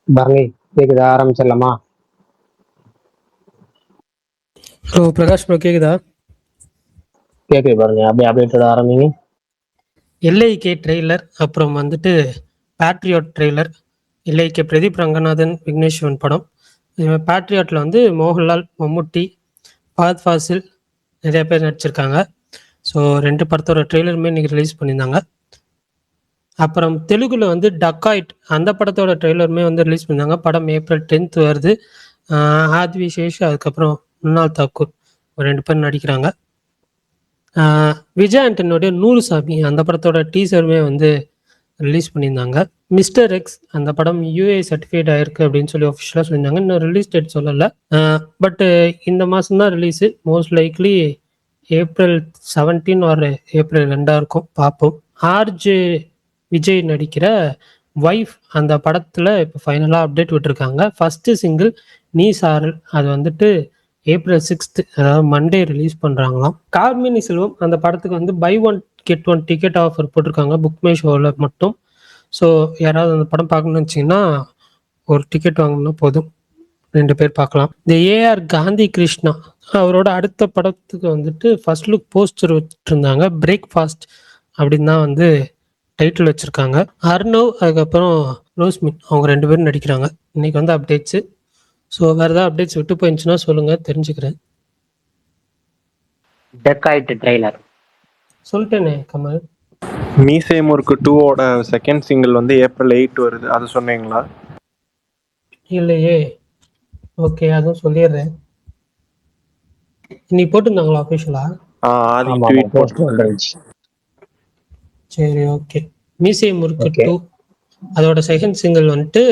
பரணி கேக்குதா? ஆரம்பிச்சிடலாமா? Hello Prakash bro, கேக்குதா? கேக்குது பாருங்க, அப்படியே அப்டேட்டோட ஆரம்பிங்க. எல்ஐகே ட்ரெய்லர், அப்புறம் வந்துட்டு பேட்ரியாட் ட்ரெய்லர். எல்ஐகே பிரதீப் ரங்கநாதன், விக்னேஸ்வரன் படம். பேட்ரியாட்டில் வந்து மோகன்லால், மம்முட்டி, ஃபஹத் ஃபாசில் நிறைய பேர் நடிச்சிருக்காங்க. ஸோ 2 படத்தோட ட்ரெய்லருமே இன்னைக்கு ரிலீஸ் பண்ணியிருந்தாங்க. அப்புறம் தெலுங்குல வந்து டக்காய்ட் அந்த படத்தோட ட்ரெய்லருமே வந்து ரிலீஸ் பண்ணியிருந்தாங்க. படம் ஏப்ரல் 10th வருது. ஆத்வி சேஷ், அதுக்கப்புறம் மிருனாள் தாக்கூர் 2 பேர் நடிக்கிறாங்க. விஜய் ஆண்டனியோடைய 100 சாமி அந்த படத்தோட டீசருமே வந்து ரிலீஸ் பண்ணியிருந்தாங்க. மிஸ்டர் எக்ஸ் அந்த படம் யூஏ சர்டிஃபைட் ஆயிருக்கு அப்படின்னு சொல்லி அஃபிஷியலாக சொல்லியிருந்தாங்க. இன்னும் ரிலீஸ் டேட் சொல்லலை. பட்டு இந்த மாதம் தான் release. Most likely April 17 or April 2 இருக்கும், பார்ப்போம். ஆர்ஜே விஜய் நடிக்கிற வைஃப் அந்த படத்தில் இப்போ ஃபைனலாக அப்டேட் விட்டுருக்காங்க. ஃபஸ்ட்டு சிங்கிள் நீ சாரல் அது வந்துட்டு ஏப்ரல் 6th அதாவது மண்டே ரிலீஸ் பண்ணுறாங்களாம். கார்மினி செல்வம் அந்த படத்துக்கு வந்து பை 1 get 1 டிக்கெட் ஆஃபர் போட்டிருக்காங்க புக் மை ஷோவில் மட்டும். ஸோ யாராவது அந்த படம் பார்க்கணும்னு வச்சிங்கன்னா ஒரு டிக்கெட் வாங்கணும்னா போதும், 2 பேர் பார்க்கலாம். இந்த ஏஆர் காந்தி கிருஷ்ணா அவரோட அடுத்த படத்துக்கு வந்துட்டு ஃபர்ஸ்ட் லுக் போஸ்டர் வச்சுருந்தாங்க. பிரேக்ஃபாஸ்ட் அப்படின்னு தான் வந்து டைட்டில் வச்சுருக்காங்க. அர்ணவ் அதுக்கப்புறம் ரோஸ்மின் அவங்க 2 பேரும் நடிக்கிறாங்க. இன்னைக்கு வந்து அப்டேட்ஸு. ஸோ வேறு ஏதாவது அப்டேட்ஸ் விட்டு போயிருந்துச்சுன்னா சொல்லுங்கள், தெரிஞ்சுக்கிறேன். டக்காய்ட் ட்ரெய்லர் சொல்லிட்டேனே கமல். மீசை முறுக்கு 2ஓட செகண்ட் சிங்கிள் வந்து ஏப்ரல் 8 வருது, அது சொன்னீங்களா? இல்லையே. ஓகே, அதுவும் சொல்லிடுறேன். இன்னைக்கு போட்டிருந்தாங்களா அஃபிஷியலா? ஆதி ட்வீட் போஸ்ட் வந்துருச்சு. சரி, ஓகே. மீசை முறுக்கு Okay. 2 அதோட செகண்ட் சிங்கிள் வந்துட்டு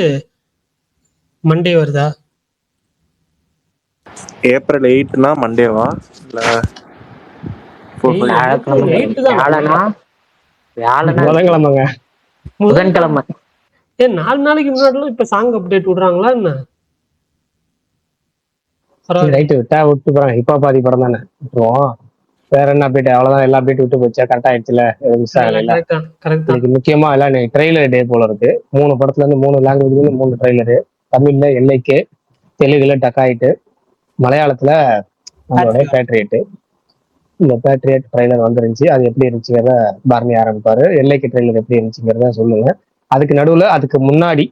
மண்டே வருதா? ஏப்ரல் 8னா மண்டேவா இல்ல புதன்கிழமைங்க. புதன்கிழமை. 4 நாளைக்கு முன்னாடிலாம் இப்ப சாங் அப்டேட் விடுறாங்களா என்ன? ரைட்டு, விட்டா விட்டு போறாங்க. இப்ப பாதி படம் தானே விட்டுருவோம். வேற என்ன அப்டேட்? அவ்வளவுதான், எல்லா அப்டேட் விட்டு போச்சா? கரெக்ட் ஆயிடுச்சுல, மிஸ் ஆகல. இன்னைக்கு முக்கியமா எல்லாம் ட்ரெய்லர் டே போல இருக்கு. 3 படத்துல இருந்து 3 லாங்குவேஜ்ல இருந்து 3 ட்ரெய்லரு. தமிழ்ல எல்ஐகே, தெலுங்குல டக்காயிட்டு, மலையாளத்துல நம்மளுடைய பேட்ரியட். இந்த பேட்ரியட் ட்ரெய்லர் வந்துருந்துச்சு. அது எப்படி இருந்துச்சுங்கிறத பரணி ஆரம்பிப்பாரு. எல்ஐகே ட்ரெய்லர் எப்படி இருந்துச்சுங்கிறத சொல்லுங்க. அதுக்கு நடுவுல அதுக்கு முன்னாடி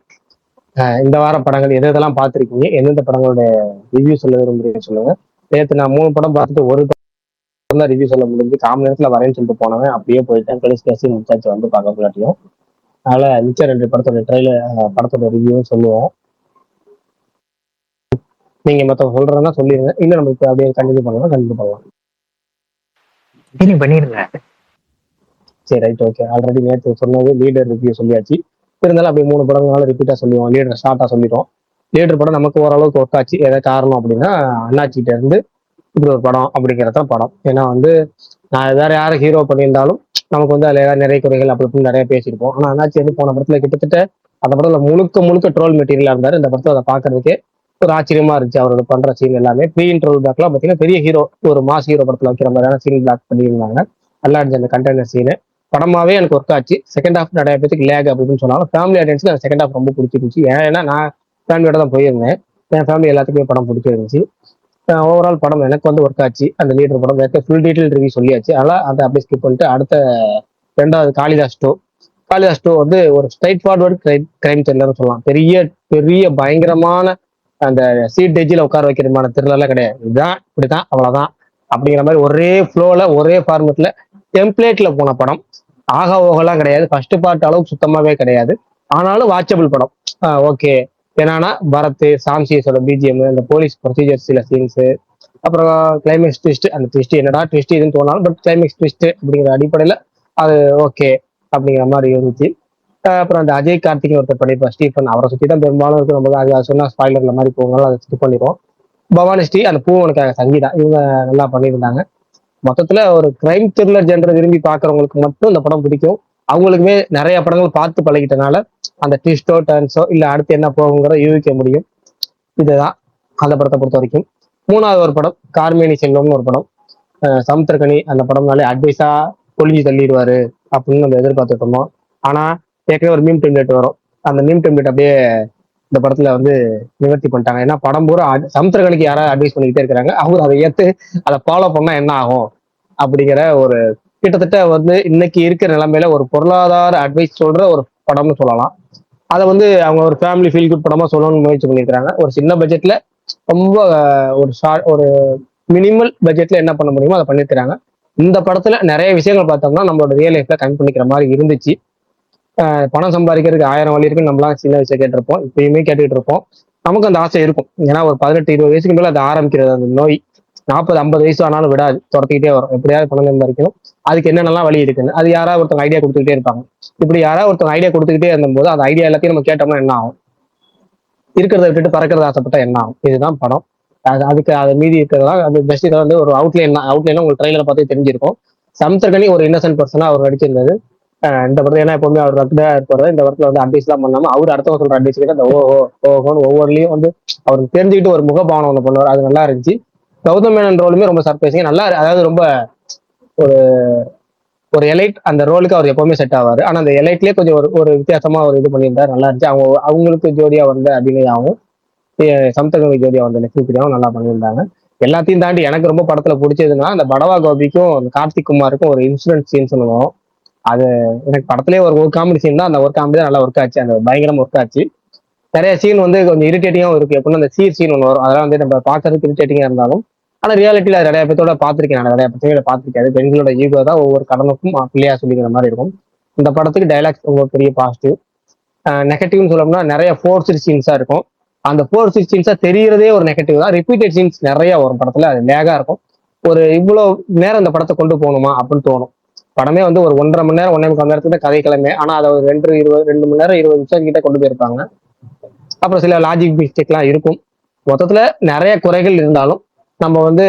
இந்த வார படங்கள் எது எதெல்லாம் பார்த்துருக்கீங்க, எந்தெந்த படங்களோட ரிவ்யூ சொல்ல விரும்புறீங்கன்னு சொல்லுங்க. நேற்று நான் 3 படம் பார்த்துட்டு ஒரு படம் தான் ரிவ்யூ சொல்ல முடிஞ்சு. 1/4 மணி நேரத்துல வரேன்னு சொல்லிட்டு போனவன் அப்படியே போயிட்டேன். பேசி முடிச்சாச்சு வந்து பார்க்க போலாட்டியும். அதனால மிச்சம் 2 படத்தோட படத்தோட ரிவ்யூவும் சொல்லுவோம். நீங்க மொத்தம் சொல்றதுன்னா சொல்லிடுங்க, இல்ல நம்ம இப்ப அப்படியே கண்டினியூ பண்ணலாம். பண்ணிடுங்க. சரி, ரைட், ஓகே. ஆல்ரெடி நேற்று சொன்னது லீடர் ரிவ்யூ சொல்லியாச்சு. இருந்தாலும் அப்படியே 3 படங்களால ரிப்பீட்டா சொல்லுவோம். லீடர் ஷார்ட்டா சொல்லிட்டோம். லீடர் படம் நமக்கு ஓரளவுக்கு ஒர்க் ஆச்சு. ஏதாவது காரணம் அப்படின்னா அண்ணாச்சிட்ட இருந்து இப்படி ஒரு படம் அப்படிங்கிறத படம். ஏன்னா வந்து நான் வேற யாரும் ஹீரோ பண்ணியிருந்தாலும் நமக்கு வந்து அதுல ஏதாவது நிறைய குறைகள் அப்படி இப்படின்னு நிறைய பேசியிருப்போம். ஆனா அண்ணாச்சி வந்து போன படத்துல கிட்டத்தட்ட அந்த படத்துல முழுக்க ட்ரோல் மெட்டீரியலா இருந்தாரு. இந்த படத்துல அதை பாக்குறதுக்கே ஒரு ஆச்சரியமா இருந்துச்சு. அவரோட பண்ற சீன் எல்லாமே ப்ரீ இன்ட்ரோல் பிளாக்லாம் பாத்தீங்கன்னா பெரிய ஹீரோ, ஒரு மாஸ் ஹீரோ படத்துல வைக்கிற மாதிரியான சீன் பிளாக் பண்ணியிருந்தாங்க. நல்லா இருந்துச்சு அந்த கண்டெய்னர் சீனு. படமாவே எனக்கு ஒர்க் ஆச்சு. செகண்ட் ஹாஃப் நிறைய பேருக்கு லேக் அப்படின்னு சொன்னாலும் ஃபேமிலி ஆடியன்ஸ்க்கு அந்த செகண்ட் ஹாஃப் ரொம்ப பிடிச்சிருந்துச்சு. ஏன்னா நான் ஃபேமிலியோட தான் போயிருந்தேன். என் ஃபேமிலி எல்லாத்துக்குமே படம் பிடிச்சிருந்துச்சு. ஓவரால் படம் எனக்கு வந்து ஒர்க் ஆச்சு. அந்த லீடர் படம் ஃபுல் டீட்டெயில் ரிவ்யூ சொல்லியாச்சு. அதனால அதை அப்படியே ஸ்கிப் பண்ணிட்டு அடுத்த 2வது காளிதாஸ் டூ வந்து ஒரு ஸ்ட்ரைட் ஃபார்வர்டு கிரைம் த்ரில்லர்னு சொல்லலாம். பெரிய பெரிய பயங்கரமான அந்த சீட் எஜ்ஜில் உட்கார வைக்கிறமான த்ரில்லர்லாம் கிடையாது. இதுதான் இப்படிதான் அவ்வளவுதான் அப்படிங்கிற மாதிரி ஒரே ஃப்ளோல ஒரே ஃபார்மெட்ல டெம்ப்ளேட்ல போன படம். ஆகா ஓகெல்லாம் கிடையாது. ஃபர்ஸ்ட் பார்ட் அளவுக்கு சுத்தமாவே கிடையாது. ஆனாலும் வாட்சபிள் படம். ஓகே. என்னன்னா பரத் சாம்சியஸோட பிஜிஎம், இந்த போலீஸ் ப்ரொசீஜர் சில சீன்ஸ், அப்புறம் கிளைமேக்ஸ் ட்விஸ்ட். அந்த ட்விஸ்ட் என்னடா ட்விஸ்ட் இதுன்னு தோணாலும் பட் கிளைமேக்ஸ் ட்விஸ்ட் அப்படிங்கிற அடிப்படையில அது ஓகே அப்படிங்கிற மாதிரி இருந்துச்சு. அப்புறம் அந்த அஜய் கார்த்திக் ஒருத்தர் படிப்பார் ஸ்டீஃபன், அவரை சுற்றி தான் பெரும்பாலும் இருக்கு. நம்ம அது சொன்னா ஸ்பாய்லர்ல மாதிரி போகலாம், அதை ஸ்கிப் பண்ணிடுவோம். பவானி ஸ்ரீ, அந்த பூவனுக்காக சங்கீதா, இவங்க நல்லா பண்ணியிருந்தாங்க. மொத்தத்துல ஒரு கிரைம் த்ரில்லர் ஜென்ரை விரும்பி பாக்குறவங்களுக்கு மட்டும் இந்த படம் பிடிக்கும். அவங்களுக்குமே நிறைய படங்கள் பார்த்து பழகிட்டனால அந்த ட்விஸ்டோ டர்ன்ஸோ இல்ல அடுத்து என்ன போகுங்கிறத யூகிக்க முடியும். இதுதான் அந்த படத்தை பொறுத்த வரைக்கும். 3வது ஒரு படம் கார்மேனி செல்வம்னு ஒரு படம். சமுத்திரகனி அந்த படம்னாலே அட்வைஸா பொழிஞ்சு தள்ளிடுவாரு அப்படின்னு நம்ம எதிர்பார்த்துட்டு இருந்தோம். ஆனா ஏற்கனவே ஒரு மீம் டெம்ப்ளேட் வரும். அந்த மீம் டெம்ப்ளேட் அப்படியே இந்த படத்துல வந்து நிவர்த்தி பண்ணிட்டாங்க. ஏன்னா படம் பூரா சமுத்திரக்கணிக்கு யாராவது அட்வைஸ் பண்ணிக்கிட்டே இருக்கிறாங்க, அவர் அதை ஏத்து அதை ஃபாலோ பண்ணா என்ன ஆகும் அப்படிங்கிற ஒரு கிட்டத்தட்ட வந்து இன்னைக்கு இருக்கிற நிலைமையில ஒரு பொருளாதார அட்வைஸ் சொல்ற ஒரு படம்னு சொல்லலாம். அதை வந்து அவங்க ஒரு ஃபேமிலி ஃபீல் குட் படமா சொல்லணும்னு முயற்சி பண்ணியிருக்காங்க. ஒரு சின்ன பட்ஜெட்ல ரொம்ப ஒரு மினிமல் பட்ஜெட்ல என்ன பண்ண முடியுமோ அதை பண்ணிருக்கிறாங்க. இந்த படத்துல நிறைய விஷயங்கள் பார்த்தோம்னா நம்மளோட ரியல் லைஃப்ல கம்மி பண்ணிக்கிற மாதிரி இருந்துச்சு. பணம் சம்பாதிக்கிறதுக்கு 1000 வழி இருக்குன்னு நம்மளாம் சின்ன வயசுல கேட்டிருப்போம், இப்பயுமே கேட்டுக்கிட்டு இருப்போம். நமக்கு அந்த ஆசை இருக்கும். ஏன்னா ஒரு 18-20 வயசுக்கு மேல அது ஆரம்பிக்கிறது அந்த நோய். 40-50 வயசு ஆனாலும் விடாது, துரத்திக்கிட்டே வரும். எப்படியாவது பணம் சம்பாதிக்கணும், அதுக்கு என்னென்னலாம் வழி இருக்குன்னு அது யாராவது ஒருத்தவங்க ஐடியா கொடுத்துக்கிட்டே இருப்பாங்க. இப்படி யாராவது ஒருத்தவங்க ஐடியா கொடுத்துக்கிட்டே இருந்தபோது அந்த ஐடியா எல்லாத்தையும் நம்ம கேட்டோம்னா என்ன ஆகும்? இருக்கிறத விட்டுட்டு பறக்கிறத ஆசைப்பட்டா என்ன ஆகும்? இதுதான் படம். அதுக்கு அது மீதி இருக்கிறதா அது பெஸ்ட். இதை வந்து ஒரு அவுட்லைன் உங்களுக்கு ட்ரெயிலரை பார்த்து தெரிஞ்சிருக்கும். சமுத்திரக்கனி ஒரு இன்னசென்ட் பர்சனா அவர் நடிச்சிருந்தது. இந்த படத்துல ஏன்னா எப்பவுமே அவர் ரத்தா இருப்பாரு, இந்த படத்துல வந்து அட்வைஸ் எல்லாம் பண்ணாம அவர் அடுத்தவங்க சொல்ற அட்வைஸ் கிட்ட அந்த ஓஹோன்னு ஒவ்வொருலையும் வந்து அவருக்கு தெரிஞ்சுக்கிட்டு ஒரு முகபாவனம் ஒன்று பண்ணுவார். அது நல்லா இருந்துச்சு. கௌதம் மேனன் ரோலுமே ரொம்ப சர்ப்ரைசிங்க நல்லா, அதாவது ரொம்ப ஒரு ஒரு எலைட் அந்த ரோலுக்கு அவர் எப்பவுமே செட் ஆவாரு. ஆனா அந்த எலைட்லயே கொஞ்சம் ஒரு வித்தியாசமா ஒரு இது பண்ணியிருந்தாரு, நல்லா இருந்துச்சு. அவங்களுக்கு ஜோடியா வந்த அபிநயாவும் சமுத்திரகவி ஜோடியா வந்த லட்சுமி பிரியாவும் நல்லா பண்ணியிருந்தாங்க. எல்லாத்தையும் தாண்டி எனக்கு ரொம்ப படத்துல பிடிச்சதுன்னா அந்த படவா கோபிக்கும் அந்த கார்த்திக் குமாருக்கும் ஒரு இன்சூரன்ஸ் சீன் சொல்லுவோம். அது எனக்கு படத்துலேயே ஒரு காமெடி சீன் தான். அந்த ஒரு காமெடி தான் நல்லா ஒர்க் ஆச்சு, அந்த பயங்கரமா ஒர்க் ஆச்சு. நிறைய சீன் வந்து கொஞ்சம் இரிட்டேட்டிங்காகவும் இருக்கு. எப்படின்னா அந்த சீன் ஒன்று வரும், அதெல்லாம் வந்து நம்ம பார்க்கறதுக்கு இரிட்டேட்டிங்கா இருந்தாலும் ஆனா ரியாலிட்டியில நிறைய பேரோட பார்த்திருக்கேன், நான் நிறைய பிரச்சனைகளை பார்த்திருக்கேன். அது பெண்களோட ஈகோ தான் ஒவ்வொரு கடனுக்கும் பிள்ளையா சொல்லிக்கிற மாதிரி இருக்கும். இந்த படத்துக்கு டைலாக்ஸ் ரொம்ப பெரிய பாசிட்டிவ். நெகட்டிவ்னு சொல்லணும்னா நிறைய ஃபோர்ஸ்டு சீன்ஸா இருக்கும். அந்த ஃபோர்ஸ்டு சீன்ஸா தெரியறதே ஒரு நெகட்டிவ் தான். ரிப்பீட்டட் சீன்ஸ் நிறைய வரும் படத்துல, அது லேகா இருக்கும். ஒரு இவ்வளவு நேரம் இந்த படத்தை கொண்டு போகணுமா அப்படின்னு தோணும். படமே வந்து ஒரு 1.5 மணி நேரம் 1.5 மணி நேரத்துக்கு கதை கிளம்பி, ஆனா அதை ஒரு 2 மணி நேரம் 20 நிமிஷம் கிட்ட கொண்டு போயிருப்பாங்க. அப்புறம் சில லாஜிக் மிஸ்டேக்லாம் இருக்கும். மொத்தத்துல நிறைய குறைகள் இருந்தாலும் நம்ம வந்து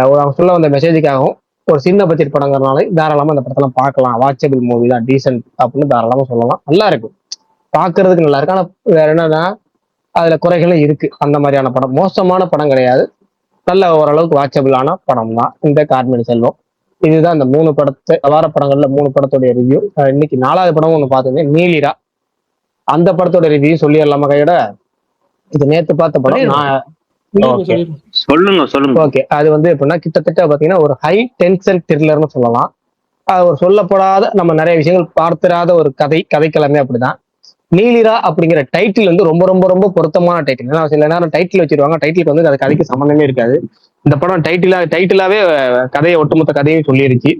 அவங்க சொல்ல வந்த மெசேஜுக்காகவும் ஒரு சின்ன பட்ஜெட் படங்கிறனால தாராளமா அந்த படத்தெல்லாம் பார்க்கலாம். வாட்சபிள் மூவி தான், டீசென்ட் அப்படின்னு தாராளமா சொல்லலாம். நல்லா இருக்கும், பார்க்கறதுக்கு நல்லா இருக்கு. ஆனா வேற என்னன்னா அதுல குறைகளும் இருக்கு. அந்த மாதிரியான படம் மோசமான படம் கிடையாது, நல்ல ஓரளவுக்கு வாட்சபிளான படம் தான் இந்த கார்மேனி செல்வம். இதுதான் இந்த 3 படத்தை வார படங்கள்ல 3 படத்துடைய ரிவ்யூ. இன்னைக்கு 4வது படம் ஒன்று பார்த்துருந்தேன், நீலிரா. அந்த படத்தோட ரிவ்யூ சொல்லிடலாமா கையோட? இது நேத்து பார்த்த படம். சொல்லுங்க. ஓகே, அது வந்து எப்படின்னா கிட்டத்தட்ட பாத்தீங்கன்னா ஒரு ஹை டென்ஷன் த்ரில்லர்னு சொல்லலாம். அது ஒரு சொல்லப்படாத நம்ம நிறைய விஷயங்கள் பார்த்திராத ஒரு கதைக்கிழமை அப்படிதான். நீலிரா அப்படிங்கிற டைட்டில் வந்து ரொம்ப ரொம்ப ரொம்ப பொருத்தமான டைட்டில். ஏன்னா சில நேரம் டைட்டில் வச்சிருவாங்க, டைட்டிலுக்கு வந்து அது கதைக்கு சம்மந்தமே இருக்காது. இந்த படம் டைட்டிலாவே கதையை ஒட்டுமொத்த கதையும் சொல்லிருச்சு.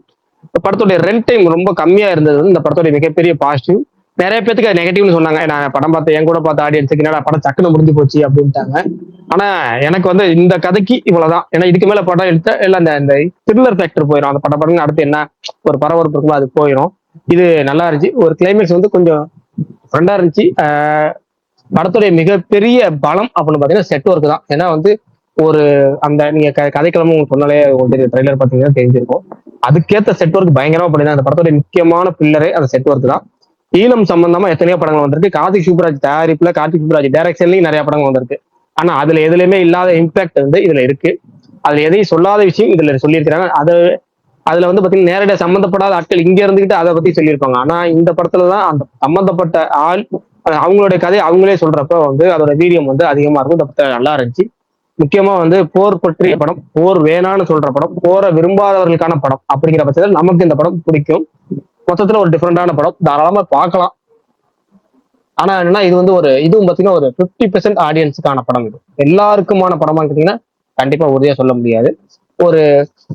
படத்துடைய ரன் டைம் ரொம்ப கம்மியா இருந்தது இந்த படத்துடைய மிகப்பெரிய பாசிட்டிவ். நிறைய பேருக்கு நெகட்டிவ்னு சொன்னாங்க. நான் படம் பார்த்த என் கூட பார்த்த ஆடியன்ஸுக்கு என்னடா படம் சக்குன்னு முடிஞ்சு போச்சு அப்படின்ட்டாங்க. ஆனா எனக்கு வந்து இந்த கதைக்கு இவ்வளவுதான். ஏன்னா இதுக்கு மேல படம் எடுத்த எல்லாம் இந்த த்ரில்லர் ஃபேக்டர் போயிடும். அந்த படம் அடுத்து என்ன ஒரு பரபரப்பு இருக்குமோ அது போயிடும். இது நல்லா இருந்துச்சு. ஒரு கிளைமேக்ஸ் வந்து கொஞ்சம் ஃப்ரெண்டா இருந்துச்சு. படத்துடைய மிகப்பெரிய பலம் அப்படின்னு பாத்தீங்கன்னா செட் ஒர்க் தான். ஏன்னா வந்து ஒரு அந்த நீங்க கதைக்கிழமை உங்களுக்கு சொன்னாலே உங்களுக்கு ட்ரெய்லர் பாத்தீங்கன்னா தெரிஞ்சிருக்கும். அதுக்கேற்ற செட் ஒர்க் பயங்கரமா பண்ணிதான். அந்த படத்துடைய முக்கியமான பில்லரே அந்த செட் ஒர்க் தான். ஈழம் சம்பந்தமா எத்தனையோ படங்கள் வந்திருக்கு. கார்த்திக் சுப்ராஜ் தயாரிப்புல, கார்த்திக் சுப்ராஜ் டைரக்ஷன்லயும் நிறைய படங்கள் வந்திருக்கு. ஆனா அதுல எதுலையுமே இல்லாத இம்பாக்ட் வந்து இதுல இருக்கு. அதுல எதையும் சொல்லாத விஷயம் இதுல சொல்லியிருக்கிறாங்க. அதுல வந்து பாத்தீங்கன்னா நேரடியா சம்பந்தப்படாத ஆட்கள் இங்க இருந்துகிட்டு அதை பத்தி சொல்லியிருப்பாங்க. ஆனா இந்த படத்துலதான் அந்த சம்பந்தப்பட்ட ஆள் அவங்களுடைய கதையை அவங்களே சொல்றப்ப வந்து அதோட வீரியம் வந்து அதிகமா இருக்கும். இந்த படத்துல நல்லா இருந்துச்சு. முக்கியமா வந்து போர் பற்றிய படம், போர் வேணான்னு சொல்ற படம், போரை விரும்பாதவர்களுக்கான படம் அப்படிங்கிற பட்சத்தில் நமக்கு இந்த படம் பிடிக்கும். மொத்தத்துல ஒரு டிஃப்ரெண்டான படம், தாராளமா பார்க்கலாம். ஆனா என்னன்னா இது வந்து இதுவும் பாத்தீங்கன்னா ஒரு 50% ஆடியன்ஸுக்கான படம். இது எல்லாருக்குமான படமா கேட்டீங்கன்னா கண்டிப்பா உறுதியா சொல்ல முடியாது. ஒரு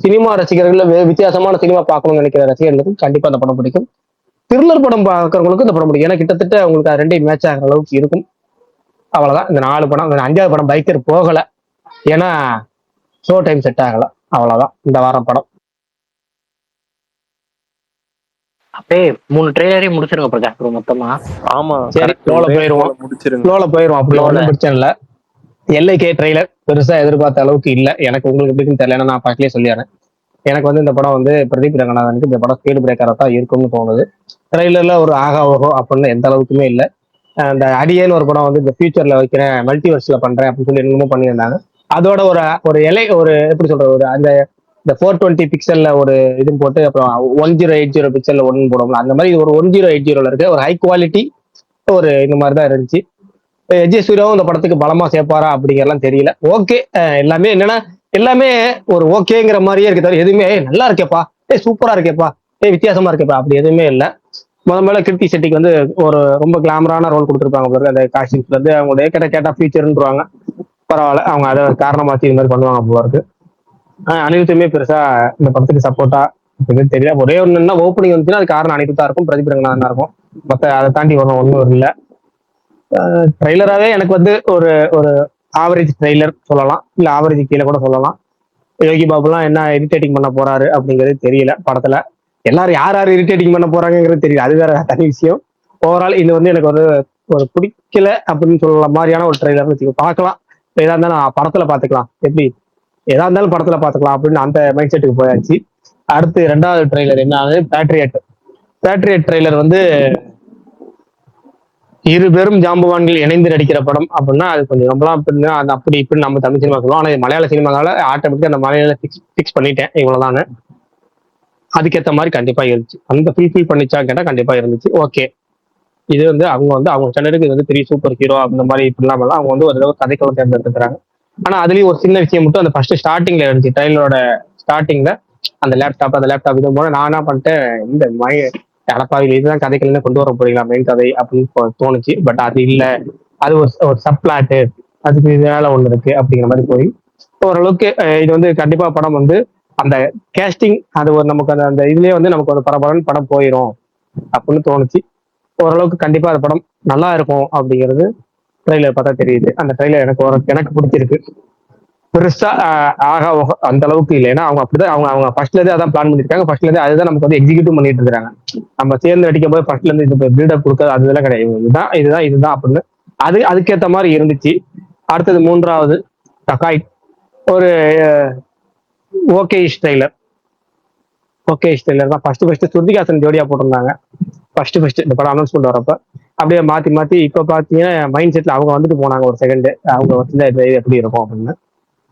சினிமா ரசிகர்கள் வித்தியாசமான சினிமா பார்க்கணும்னு நினைக்கிற ரசிகர்களுக்கு கண்டிப்பா அந்த படம் பிடிக்கும். த்ரில்லர் படம் பார்க்கறவங்களுக்கு இந்த படம் பிடிக்கும். ஏன்னா கிட்டத்தட்ட உங்களுக்கு ரெண்டையும் மேட்ச் ஆகிற அளவுக்கு இருக்கும். அவ்வளவுதான். இந்த 4 படம். 5வது படம் பைக்கர் போகல, ஏன்னா ஷோ டைம் செட் ஆகல. அவ்வளவுதான் இந்த வாரம் படம். அப்படியே 3 ட்ரெய்லரையும் முடிச்சிருங்க பிரகாஷ் ப்ரோ மொத்தமா. ஆமா, சரி, ஃப்ளோல போயிருவோம். அப்படி ஒன்றும் பிரச்சனை இல்லை. LK ட்ரெய்லர் பெருசா எதிர்பார்த்த அளவுக்கு இல்லை. எனக்கு உங்களுக்கு எப்படின்னு தெரியல. ஏன்னா நான் ஃபர்ஸ்ட்லயே சொல்லிடுறேன், எனக்கு வந்து இந்த படம் வந்து பிரதீப் ரங்கநாதனுக்கு இந்த படம் ஸ்பீடு பிரேக்கரா தான் இருக்கும்னு தோணுது. ட்ரெய்லர்ல ஒரு ஆகா ஓஹோ அப்படின்னு எந்த அளவுக்குமே இல்லை. அந்த அடியேன்னு ஒரு படம் வந்து இந்த ஃபியூச்சர்ல வைக்கிறேன், மல்டிவர்ஸ்ல பண்றேன் அப்படின்னு சொல்லி என்னமோ பண்ணியிருந்தாங்க. அதோட ஒரு எப்படி சொல்ற ஒரு அந்த 420 பிக்சல்ல ஒரு இது போட்டு அப்புறம் 1080 பிக்சல்ல ஒன்னு போடுவோம்ல, அந்த மாதிரி ஒரு 1080 இருக்கு. ஒரு ஹை குவாலிட்டி ஒரு இந்த மாதிரி தான் இருந்துச்சு. விஜய் சூர்யாவும் இந்த படத்துக்கு பலமா சேர்ப்பாரா அப்படிங்கறலாம் தெரியல. ஓகே, எல்லாமே என்னன்னா எல்லாமே ஒரு ஓகேங்கிற மாதிரியே இருக்கு தவிர எதுவுமே நல்லா இருக்கேப்பா, சூப்பரா இருக்கேப்பா, வித்தியாசமா இருக்கேப்பா அப்படி எதுவுமே இல்லை. முதல்ல கிருத்தி செட்டிக்கு வந்து ஒரு ரொம்ப கிளாமரான ரோல் கொடுத்துருப்பாங்க பாருங்க. அந்த காஸ்டியூம்ஸ்ல இருந்து அவங்களுடைய கேட்டா ஃபீச்சர்ன்றாங்க. பரவாயில்ல, அவங்க அதை காரணமாச்சு இது மாதிரி பண்ணுவாங்க போல இருக்கு. அனிருத்துமே பெருசா இந்த படத்துக்கு சப்போர்ட்டா தெரியல. ஒரே ஒண்ணுன்னா ஓப்பனிங் வந்துச்சுன்னா அது காரணம் அனிருத்தா இருக்கும், பிரதீப் ரங்கநாதனா இருக்கும். மற்ற அதை தாண்டி ஒன்றும் இல்லை. ட்ரெய்லராகவே எனக்கு வந்து ஒரு ஒரு ஆவரேஜ் ட்ரெய்லர் சொல்லலாம், இல்லை ஆவரேஜ் கீழே கூட சொல்லலாம். யோகி பாபுலாம் என்ன இரிட்டேட்டிங் பண்ண போறாரு அப்படிங்கிறது தெரியல படத்துல. எல்லாரும் யார் யார் இரிட்டேட்டிங் பண்ண போறாங்கிறது தெரியல, அது வேற தனி விஷயம். ஓவரால் இது வந்து எனக்கு ஒரு ஒரு பிடிக்கல அப்படின்னு சொல்ல மாதிரியான ஒரு ட்ரெய்லர் வச்சுக்கோ. பார்க்கலாம், எதா இருந்தாலும் படத்துல பாத்துக்கலாம், எப்படி எதா இருந்தாலும் படத்துல பாத்துக்கலாம் அப்படின்னு அந்த மைண்ட் செட்டுக்கு போயாச்சு. அடுத்து ரெண்டாவது ட்ரெய்லர் என்ன ஆகுது, பேட்ரியட். பேட்ரியட் ட்ரெய்லர் வந்து இரு பெரும் ஜாம்பவான்கள் இணைந்து நடிக்கிற படம் அப்படின்னா அது கொஞ்சம் நம்மளாம் அது அப்படி இப்படி நம்ம தமிழ் சினிமா சொல்லுவோம். ஆனால் மலையாள சினிமாவால ஆட்டோமேட்டிக்கா அந்த மலையாள ஃபிக்ஸ் பண்ணிட்டேன் இவ்வளவுதானே. அதுக்கேற்ற மாதிரி கண்டிப்பா இருந்துச்சு. அந்த ஃபுல்ஃபில் பண்ணிச்சா கேட்டா கண்டிப்பா இருந்துச்சு. ஓகே, இது வந்து அவங்க சேனலுக்கு இது வந்து பெரிய சூப்பர் ஹீரோ அந்த மாதிரி இப்படிலாம் அவங்க வந்து ஒரு தடவை கதைக்களம் தேர்ந்தெடுத்துக்கிறாங்க. ஆனா அதுலயும் ஒரு சின்ன விஷயம் மட்டும் அந்த ஃபர்ஸ்ட் ஸ்டார்டிங்ல இருந்துச்சு, ட்ரெயிலரோட ஸ்டார்டிங்ல அந்த லேப்டாப் இது போல நான் என்ன பண்ணிட்டேன், இந்த அடப்பாவில் இதுதான் கதைகள் கொண்டு வர போறீங்களா மெயின் கதை அப்படின்னு தோணுச்சு. பட் அது இல்லை, அது ஒரு சப் பிளாட்டு, அதுக்கு வேலை ஒண்ணு இருக்கு அப்படிங்கிற மாதிரி போய் ஓரளவுக்கு இது வந்து கண்டிப்பா படம் வந்து அந்த கேஸ்டிங் அது ஒரு நமக்கு அந்த இதுலயே வந்து நமக்கு ஒரு பரபரன்னு படம் போயிடும் அப்படின்னு தோணுச்சு. ஓரளவுக்கு கண்டிப்பா அந்த படம் நல்லா இருக்கும் அப்படிங்கிறது ட்ரெய்லர் பார்த்தா தெரியுது. அந்த ட்ரெய்லர் எனக்கு பிடிச்சிருக்கு. பெருசா அந்த அளவுக்கு இல்லை, ஏன்னா அவங்க அப்படிதான் அவங்க ஃபர்ஸ்ட்ல இருந்தே அதான் பிளான் பண்ணிருக்காங்க. ஃபர்ஸ்ட்ல இருந்தே அதுதான் நமக்கு வந்து எக்ஸிக்யூட்டிவ் பண்ணிட்டு இருக்காங்க. நம்ம சேர்ந்து அடிக்கும் போது ஃபர்ஸ்ட்ல இருந்து இது பில்டப் கொடுக்க அதெல்லாம் கிடையாது, இதுதான் அப்படின்னு அதுக்கேற்ற மாதிரி இருந்துச்சு. அடுத்தது மூன்றாவது டகாய்ட், ஒரு ஓகே ட்ரெய்லர். ஓகே ட்ரெய்லர் தான் ஃபர்ஸ்ட் ஸ்ருதிகாசன் ஜோடியா போட்டிருந்தாங்க ஃபர்ஸ்ட் இந்த படம் அனௌன்ஸ்மெண்ட் வரப்ப. அப்படியே மாத்தி இப்ப பாத்தீங்கன்னா மைண்ட் செட்ல அவங்க வந்துட்டு போனாங்க ஒரு செகண்ட், அவங்க வந்து எப்படி இருக்கும் அப்படின்னு.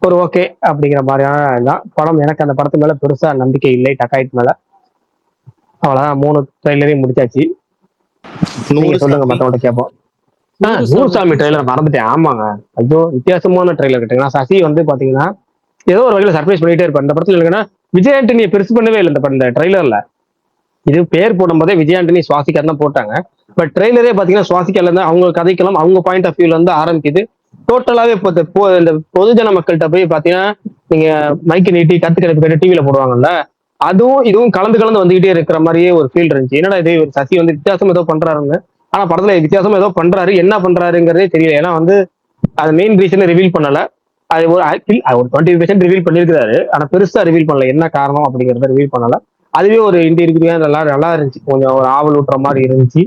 ஒரு ஓகே அப்படிங்கிற மாதிரியான தான் படம். எனக்கு அந்த படத்து மேல பெருசா நம்பிக்கை இல்லை, டகாய்ட் மேல. அவ்வளவுதான், 3 ட்ரெய்லரையும் முடிச்சாச்சு. நீங்க சொல்லுங்க, மத்தவங்க கேட்போம். நூறுசாமி ட்ரெய்லர் மறந்துட்டேன். ஆமாங்க, ஐயோ வித்தியாசமான ட்ரெய்லர் கேட்டீங்கன்னா சசி வந்து பாத்தீங்கன்னா ஏதோ ஒரு வகையில சர்ப்ரைஸ் பண்ணிட்டே இருப்பாரு. இந்த படத்துல இல்லைன்னா விஜய் ஆண்டனியை பெருசு பண்ணவே இல்லை இந்த ட்ரெய்லர்ல. இது பேர் போடும் போதே விஜய் ஆண்டனி சுவாசிக்கா தான் போட்டாங்க. பட் ட்ரெய்லரே பாத்தீங்கன்னா சுவாசிக்கால இருந்து அவங்க கதைக்கலாம் அவங்க பாயிண்ட் ஆஃப் வியூல இருந்து ஆரம்பிக்குது. டோட்டலாவே இந்த பொதுஜன மக்கள்கிட்ட போய் பாத்தீங்கன்னா நீங்க மைக்கு நீட்டி கத்து டிவில போடுவாங்கல்ல, அதுவும் இதுவும் கலந்து வந்துகிட்டே இருக்கிற மாதிரியே ஒரு ஃபீல் இருந்துச்சு. என்னடா இது சசி வந்து வித்தியாசம் ஏதோ பண்றாருன்னு. ஆனா படத்துல வித்தியாசம் ஏதோ பண்றாரு, என்ன பண்றாருங்கிறதே தெரியல. ஏன்னா வந்து அது மெயின் ரீசன் ரிவீல் பண்ணல. அது ஒரு 20% ரிவீல் பண்ணிருக்காரு, ஆனா பெருசா ரிவீல் பண்ணல, என்ன காரணம் அப்படிங்கறத ரிவீல் பண்ணல. அதுவே ஒரு இன்டீரியர் நல்லா இருந்துச்சு, கொஞ்சம் ஒரு ஆவல் ஊட்டுற மாதிரி இருந்துச்சு.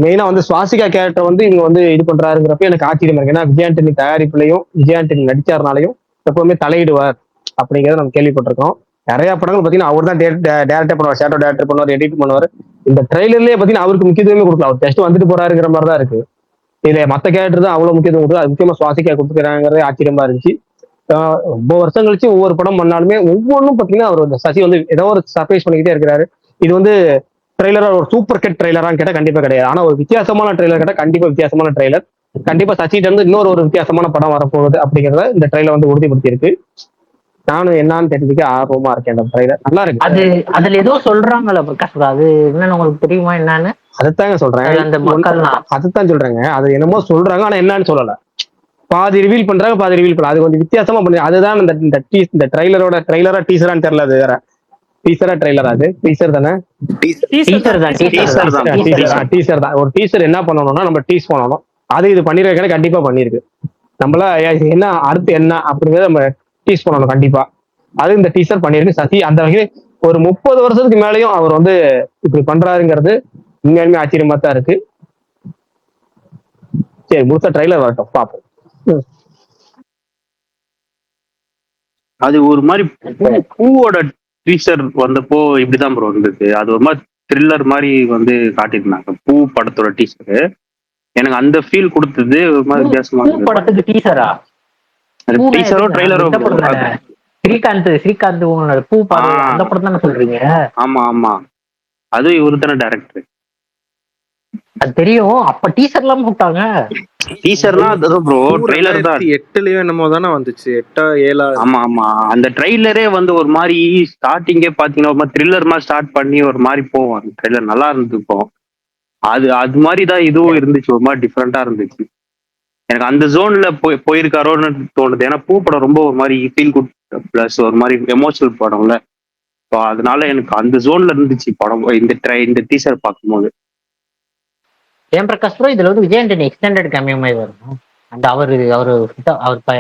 மெயினா வந்து சுவாசிகா கேரக்டர் வந்து இவங்க வந்து இது பண்றாருங்கிறப்ப எனக்கு ஆச்சரியம் இருக்கு. ஏன்னா விஜய் ஆண்டனி தயாரிப்புலையும் விஜய் ஆண்டனி நடிச்சாருனாலையும் எப்பவுமே தலையிடுவார் அப்படிங்கிறத நம்ம கேள்விப்பட்டிருக்கோம். நிறைய படங்கள் பாத்தீங்கன்னா அவர் தான் டேரக்டர் பண்ணுவார், ஷேடோ டேரக்டர் பண்ணுவார், எடிட் பண்ணுவார். இந்த ட்ரெய்லர்லயே பாத்தீங்கன்னா அவருக்கு முக்கியத்துவமே கொடுக்கல, அவர் ஜஸ்ட் வந்துட்டு போறாருங்கிற மாதிரி தான் இருக்கு. இதுல மத்த கேரக்டர் தான் அவ்வளவு முக்கியத்துவம் கொடுக்குது, அது முக்கியமா சுவாசிக்கா கொடுத்துக்கிறாங்கிறது ஆச்சரியமா இருந்துச்சு. ரொம்ப வருஷம் கழிச்சு ஒவ்வொரு படம் பண்ணாலுமே ஒவ்வொன்றும் பாத்தீங்கன்னா அவர் இந்த சசி வந்து ஏதோ ஒரு சர்ப்ரைஸ் பண்ணிக்கிட்டே இருக்கிறாரு. இது வந்து ட்ரெய்லரா ஒரு சூப்பர் கட் ட்ரெய்லரான்னு கேட்டா கண்டிப்பா கிடையாது. ஆனா ஒரு வித்தியாசமான ட்ரெய்லர் கேட்டா கண்டிப்பா வித்தியாசமான ட்ரெய்லர். கண்டிப்பா சசிட்ட இருந்து இன்னொரு வித்தியாசமான படம் வரப்போகுது அப்படிங்கிறத இந்த ட்ரெய்லர் வந்து உறுதிப்படுத்தி இருக்கு. நானும் என்னன்னு தெரிஞ்சுக்க ஆர்வமா இருக்கேன். அந்த ட்ரெய்லர் நல்லா இருக்கு. அது அதுல ஏதோ சொல்றாங்கல்ல பிரகாஷ், அது என்னன்னு உங்களுக்கு தெரியுமா என்னன்னு? அதுதாங்க சொல்றேன், அதுதான் சொல்றேங்க. அது என்னமோ சொல்றாங்க, ஆனா என்னன்னு சொல்லல. பாதி ரிவீல் பண்றாங்க, பாதி ரிவீல் பண்ணல. அது கொஞ்சம் வித்தியாசமா பண்ணி அதுதான் இந்த ட்ரெய்லரா டீசரான்னு தெரியல. அது வேற டீசரா ட்ரெய்லரா? அது டீசர் தானே, டீசர் தான். ஒரு டீசர் என்ன பண்ணணும்னா நம்ம டீஸ் பண்ணணும். அது இது பண்ணிருக்க கண்டிப்பா பண்ணிருக்கு. நம்மள என்ன அடுத்து என்ன அப்படிங்கிறத நம்ம டீஸ் பண்ணணும் கண்டிப்பா. அது இந்த டீசர் பண்ணிருக்கு. சசி அந்த வகையில் ஒரு 30 வருஷத்துக்கு மேலேயும் அவர் வந்து இப்படி பண்றாருங்கிறது உண்மையாலுமே ஆச்சரியமா தான் இருக்கு. சரி, முழுசா ட்ரெய்லர் வரட்டும், பார்ப்போம். அது ஒரு மாதிரி பூவோட டீசர் வந்தப்போ இப்படிதான் ப்ரோ இருந்தது. அது ஒரு மாதிரி த்ரில்லர் மாதிரி வந்து காட்டியிருந்தாங்க பூ படத்தோட டீசரு. எனக்கு அந்த ஃபீல் கொடுத்தது ஒரு மாதிரி வித்தியாசமா படத்துக்கு டீசரா? டீசரோ ட்ரெய்லரோ? ஸ்ரீகாந்த் பூ படம் அந்த படம் தானே சொல்றீங்க? ஆமா, அது இவரு தானே டைரக்டர். அது தெரியும். அப்ப டீசர் எல்லாம் போட்டாங்க. டீசர்னா அதுதான் ப்ரோ, ட்ரெய்லர் தான். 2008லயோ என்னமோ தானே வந்துச்சு, 8 7 ஆமா ஆமா, அந்த ட்ரெய்லரே வந்து ஒரு மாதிரி ஸ்டார்டிங்கே பாத்தீங்கன்னா ஒரு மாதிரி த்ரில்லர் மாதிரி ஸ்டார்ட் பண்ணி ஒரு மாதிரி போவோம். அந்த ட்ரெய்லர் நல்லா இருந்தது. இப்போ அது அது மாதிரி தான் இதுவும் இருந்துச்சு, ஒரு மாதிரி டிஃப்ரெண்டா இருந்துச்சு. எனக்கு அந்த ஜோன்ல போயிருக்காரோன்னு தோணுது. ஏன்னா பூ படம் ரொம்ப ஒரு மாதிரி ஃபீல் குட் பிளஸ் ஒரு மாதிரி எமோஷனல் படம்ல. ஸோ அதனால எனக்கு அந்த ஜோன்ல இருந்துச்சு படம் இந்த டீசர் பார்க்கும்போது. ஏன் பிரகாஷ் ப்ரோ, இதுல வந்து விஜய் ஆண்டனி எக்ஸ்டெண்டட் கேமியோ மாதிரி வரும். அந்த அவரு அவரு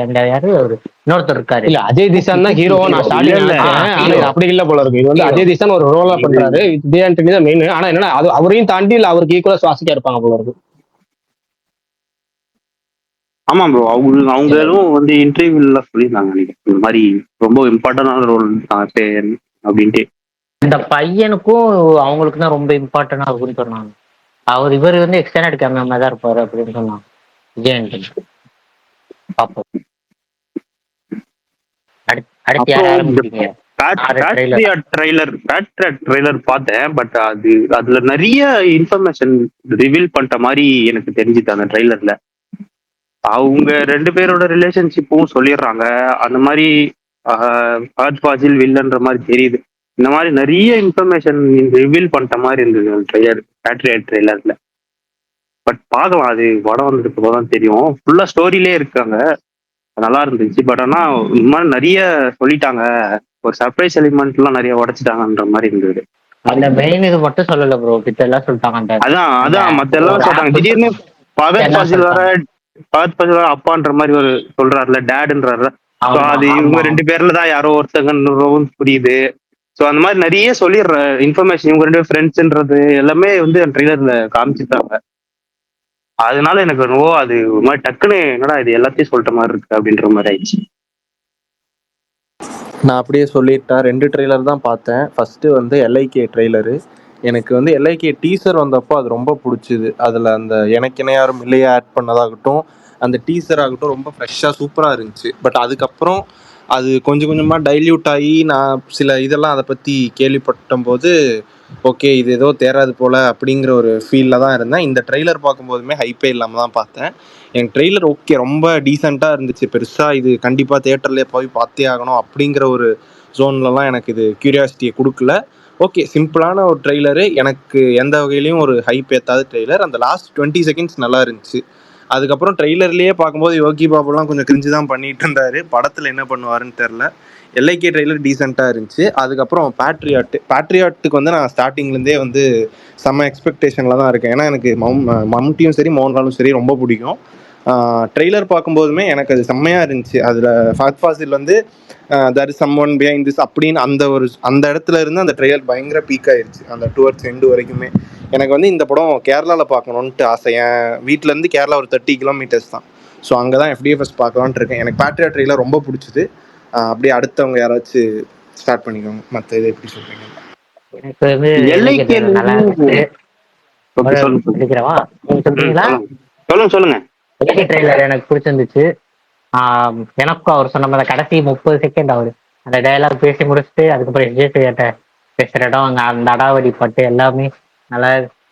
அந்த யாரு அவரு இன்னொருத்தர் இருக்காரு. இல்ல அஜய் திஷான் தான் ஹீரோவா நான் ஸ்டார்டிங் இல்ல, இல்ல. நினைச்சேன். ஆனா இது அப்படி இல்ல போல இருக்கு. இது வந்து அஜய் திஷான் ஒரு ரோலா பண்றாரு, விஜய் ஆண்டனி தான் மெயின். ஆனா என்னன்னா அது அவரையும் தாண்டி இல்ல அவருக்கு ஈக்குவலா சுவாசிக்க இருப்பாங்க போல இருக்கு. ஆமா ப்ரோ, அவங்களும் வந்து இன்டர்வியூல சொல்லியிருந்தாங்க நினைக்கிறேன், இந்த மாதிரி ரொம்ப இம்பார்ட்டன்டான ரோல் அப்படின்ட்டு. இந்த பையனுக்கும் அவங்களுக்கு தான் ரொம்ப இம்பார்ட்டன்டா இருக்குன்னு சொன்னாங்க. இவர் வந்து எக்ஸ்டெண்டட் கேமியோ மாதிரி தான் இருப்பாரு அப்படின்னு சொன்னாங்க விஜய் ஆண்டனி. பாப்போம். அடுத்து யார் ஆரம்பிக்கிறீங்க? ட்ரெய்லர் பார்த்தேன். பட் அதுல நிறைய இன்ஃபர்மேஷன் ரிவீல் பண்ற மாதிரி எனக்கு தெரிஞ்சுது அந்த ட்ரெய்லர்ல. அவங்க 2 பேரோட ரிலேஷன்ஷிப்பும் சொல்லிடுறாங்க. அந்த மாதிரி ஃபஹத் ஃபாசில் வில்லன்ற மாதிரி தெரியுது. இந்த மாதிரி நிறைய இன்ஃபர்மேஷன் ரிவீல் பண்ற மாதிரி இருந்தது பேட்ரியாட் ட்ரெய்லர்ல. பட் பார்க்கலாம், அது படம் வந்ததுக்கு தான் தெரியும். ஃபுல்லா ஸ்டோரியிலே இருக்காங்க, நல்லா இருந்துச்சு. பட் ஆனா இந்த மாதிரி நிறைய சொல்லிட்டாங்க, ஒரு சர்ப்ரைஸ் எலிமெண்ட் எல்லாம் நிறைய உடைச்சிட்டாங்கன்ற மாதிரி இருந்தது. அந்த மெயின் இது மட்டும் சொல்லல ப்ரோ, கிட்ட எல்லாம் சொல்லிட்டாங்க. அதான் மத்த எல்லாம் சொல்றாங்க. திடீர்னு ஃபஹத் ஃபாசில் வர அப்பான்ற மாதிரி ஒரு சொல்றாருல, டேடுன்றாருல. ஸோ அது இவங்க 2 பேர்ல தான் யாரோ ஒருத்தங்கன்னு புரியுது. ஸோ அந்த மாதிரி நிறைய சொல்லிடுற இன்ஃபர்மேஷன், இவங்க 2 ஃப்ரெண்ட்ஸ்ன்றது எல்லாமே வந்து ட்ரெய்லர்ல காமிச்சிட்டாங்க. அதனால எனக்கு அது ஒரு மாதிரி டக்குன்னு என்னடா இது எல்லாத்தையும் சொல்ற மாதிரி இருக்கு அப்படின்ற மாதிரி ஆயிடுச்சு. நான் அப்படியே சொல்லிட்டேன். 2 ட்ரெய்லர் தான் பார்த்தேன். ஃபர்ஸ்ட் வந்து எல்ஐகே ட்ரெய்லரு. எனக்கு வந்து எல்ஐகே டீசர் வந்தப்போ அது ரொம்ப பிடிச்சிது. அதில் அந்த எனக்கென யாரும் இல்லையா ஆட் பண்ணதாகட்டும், அந்த டீசர் ஆகட்டும் ரொம்ப ஃப்ரெஷ்ஷாக சூப்பராக இருந்துச்சு. பட் அதுக்கப்புறம் அது கொஞ்சம் கொஞ்சமாக டைல்யூட் ஆகி நான் சில இதெல்லாம் அதை பற்றி கேள்விப்பட்ட போது ஓகே இது ஏதோ தேராது போல் அப்படிங்கிற ஒரு ஃபீலில் தான் இருந்தேன். இந்த ட்ரெய்லர் பார்க்கும்போதுமே ஹைப்பே இல்லாமல் தான் பார்த்தேன். எனக்கு ட்ரெய்லர் ஓகே ரொம்ப டீசெண்டாக இருந்துச்சு. பெருசாக இது கண்டிப்பாக தேட்டர்லேயே போய் பார்த்தே ஆகணும் அப்படிங்கிற ஒரு ஜோன்லலாம் எனக்கு இது க்யூரியாசிட்டியை கொடுக்கல. ஓகே சிம்பிளான ஒரு ட்ரெய்லரு, எனக்கு எந்த வகையிலையும் ஒரு ஹைப் ஏற்றாத ட்ரெய்லர். அந்த லாஸ்ட் 20 செகண்ட்ஸ் நல்லா இருந்துச்சு. அதுக்கப்புறம் ட்ரெய்லர்லேயே பார்க்கும்போது யோகி பாபுலாம் கொஞ்சம் கிரிஞ்சு தான் பண்ணிட்டு இருந்தாரு. படத்தில் என்ன பண்ணுவாருன்னு தெரில. எல்ஐகே ட்ரெய்லர் டீசெண்டாக இருந்துச்சு. அதுக்கப்புறம் பேட்ரியாட்டுக்கு வந்து நான் ஸ்டார்டிங்லேருந்தே வந்து செம்ம எக்ஸ்பெக்டேஷனில் தான் இருக்கேன். ஏன்னா எனக்கு மம்முட்டியும் சரி மோகன்லாலும் சரி ரொம்ப பிடிக்கும். ட்ரெய்லர் பார்க்கும்போதுமே எனக்கு அது செம்மையாக இருந்துச்சு. அதில் ஃபஹத் ஃபாசில் வந்து there is someone behind this அப்படின்னு அந்த இடத்துல இருந்து அந்த ட்ரெய்லர் பயங்கர பீக் ஆயிடுச்சு. அந்த டுவர்ட்ஸ் எண்டு வரைக்குமே எனக்கு வந்து இந்த படம் கேரளாவில் பார்க்கணுன்ட்டு ஆசை. என் வீட்டிலேருந்து கேரளா ஒரு 30 கிலோமீட்டர்ஸ் தான். ஸோ அங்கே தான் FDFS பார்க்கலான்ட்டு இருக்கேன். எனக்கு பேட்ரியாட் ட்ரெய்லர் ரொம்ப பிடிச்சிது. அப்படியே அடுத்தவங்க யாராச்சும் ஸ்டார்ட் பண்ணிக்கோங்க. மற்ற இது எப்படி சொல்றீங்க? எனக்கு வந்து நல்லா சொல்லுங்க. எல்ஐகே ட்ரெய்லர் எனக்கு பிடிச்சிருந்துச்சு. எனக்கும் அவர் சொன்ன மாதிரி கடைசி 30 செகண்ட் அவர் அந்த டயலாக் பேசி முடிச்சுட்டு அதுக்கப்புறம் எஸ்ஜே பேசுற இடம் அங்கே அந்த அடாவடி பட்டு எல்லாமே நல்லா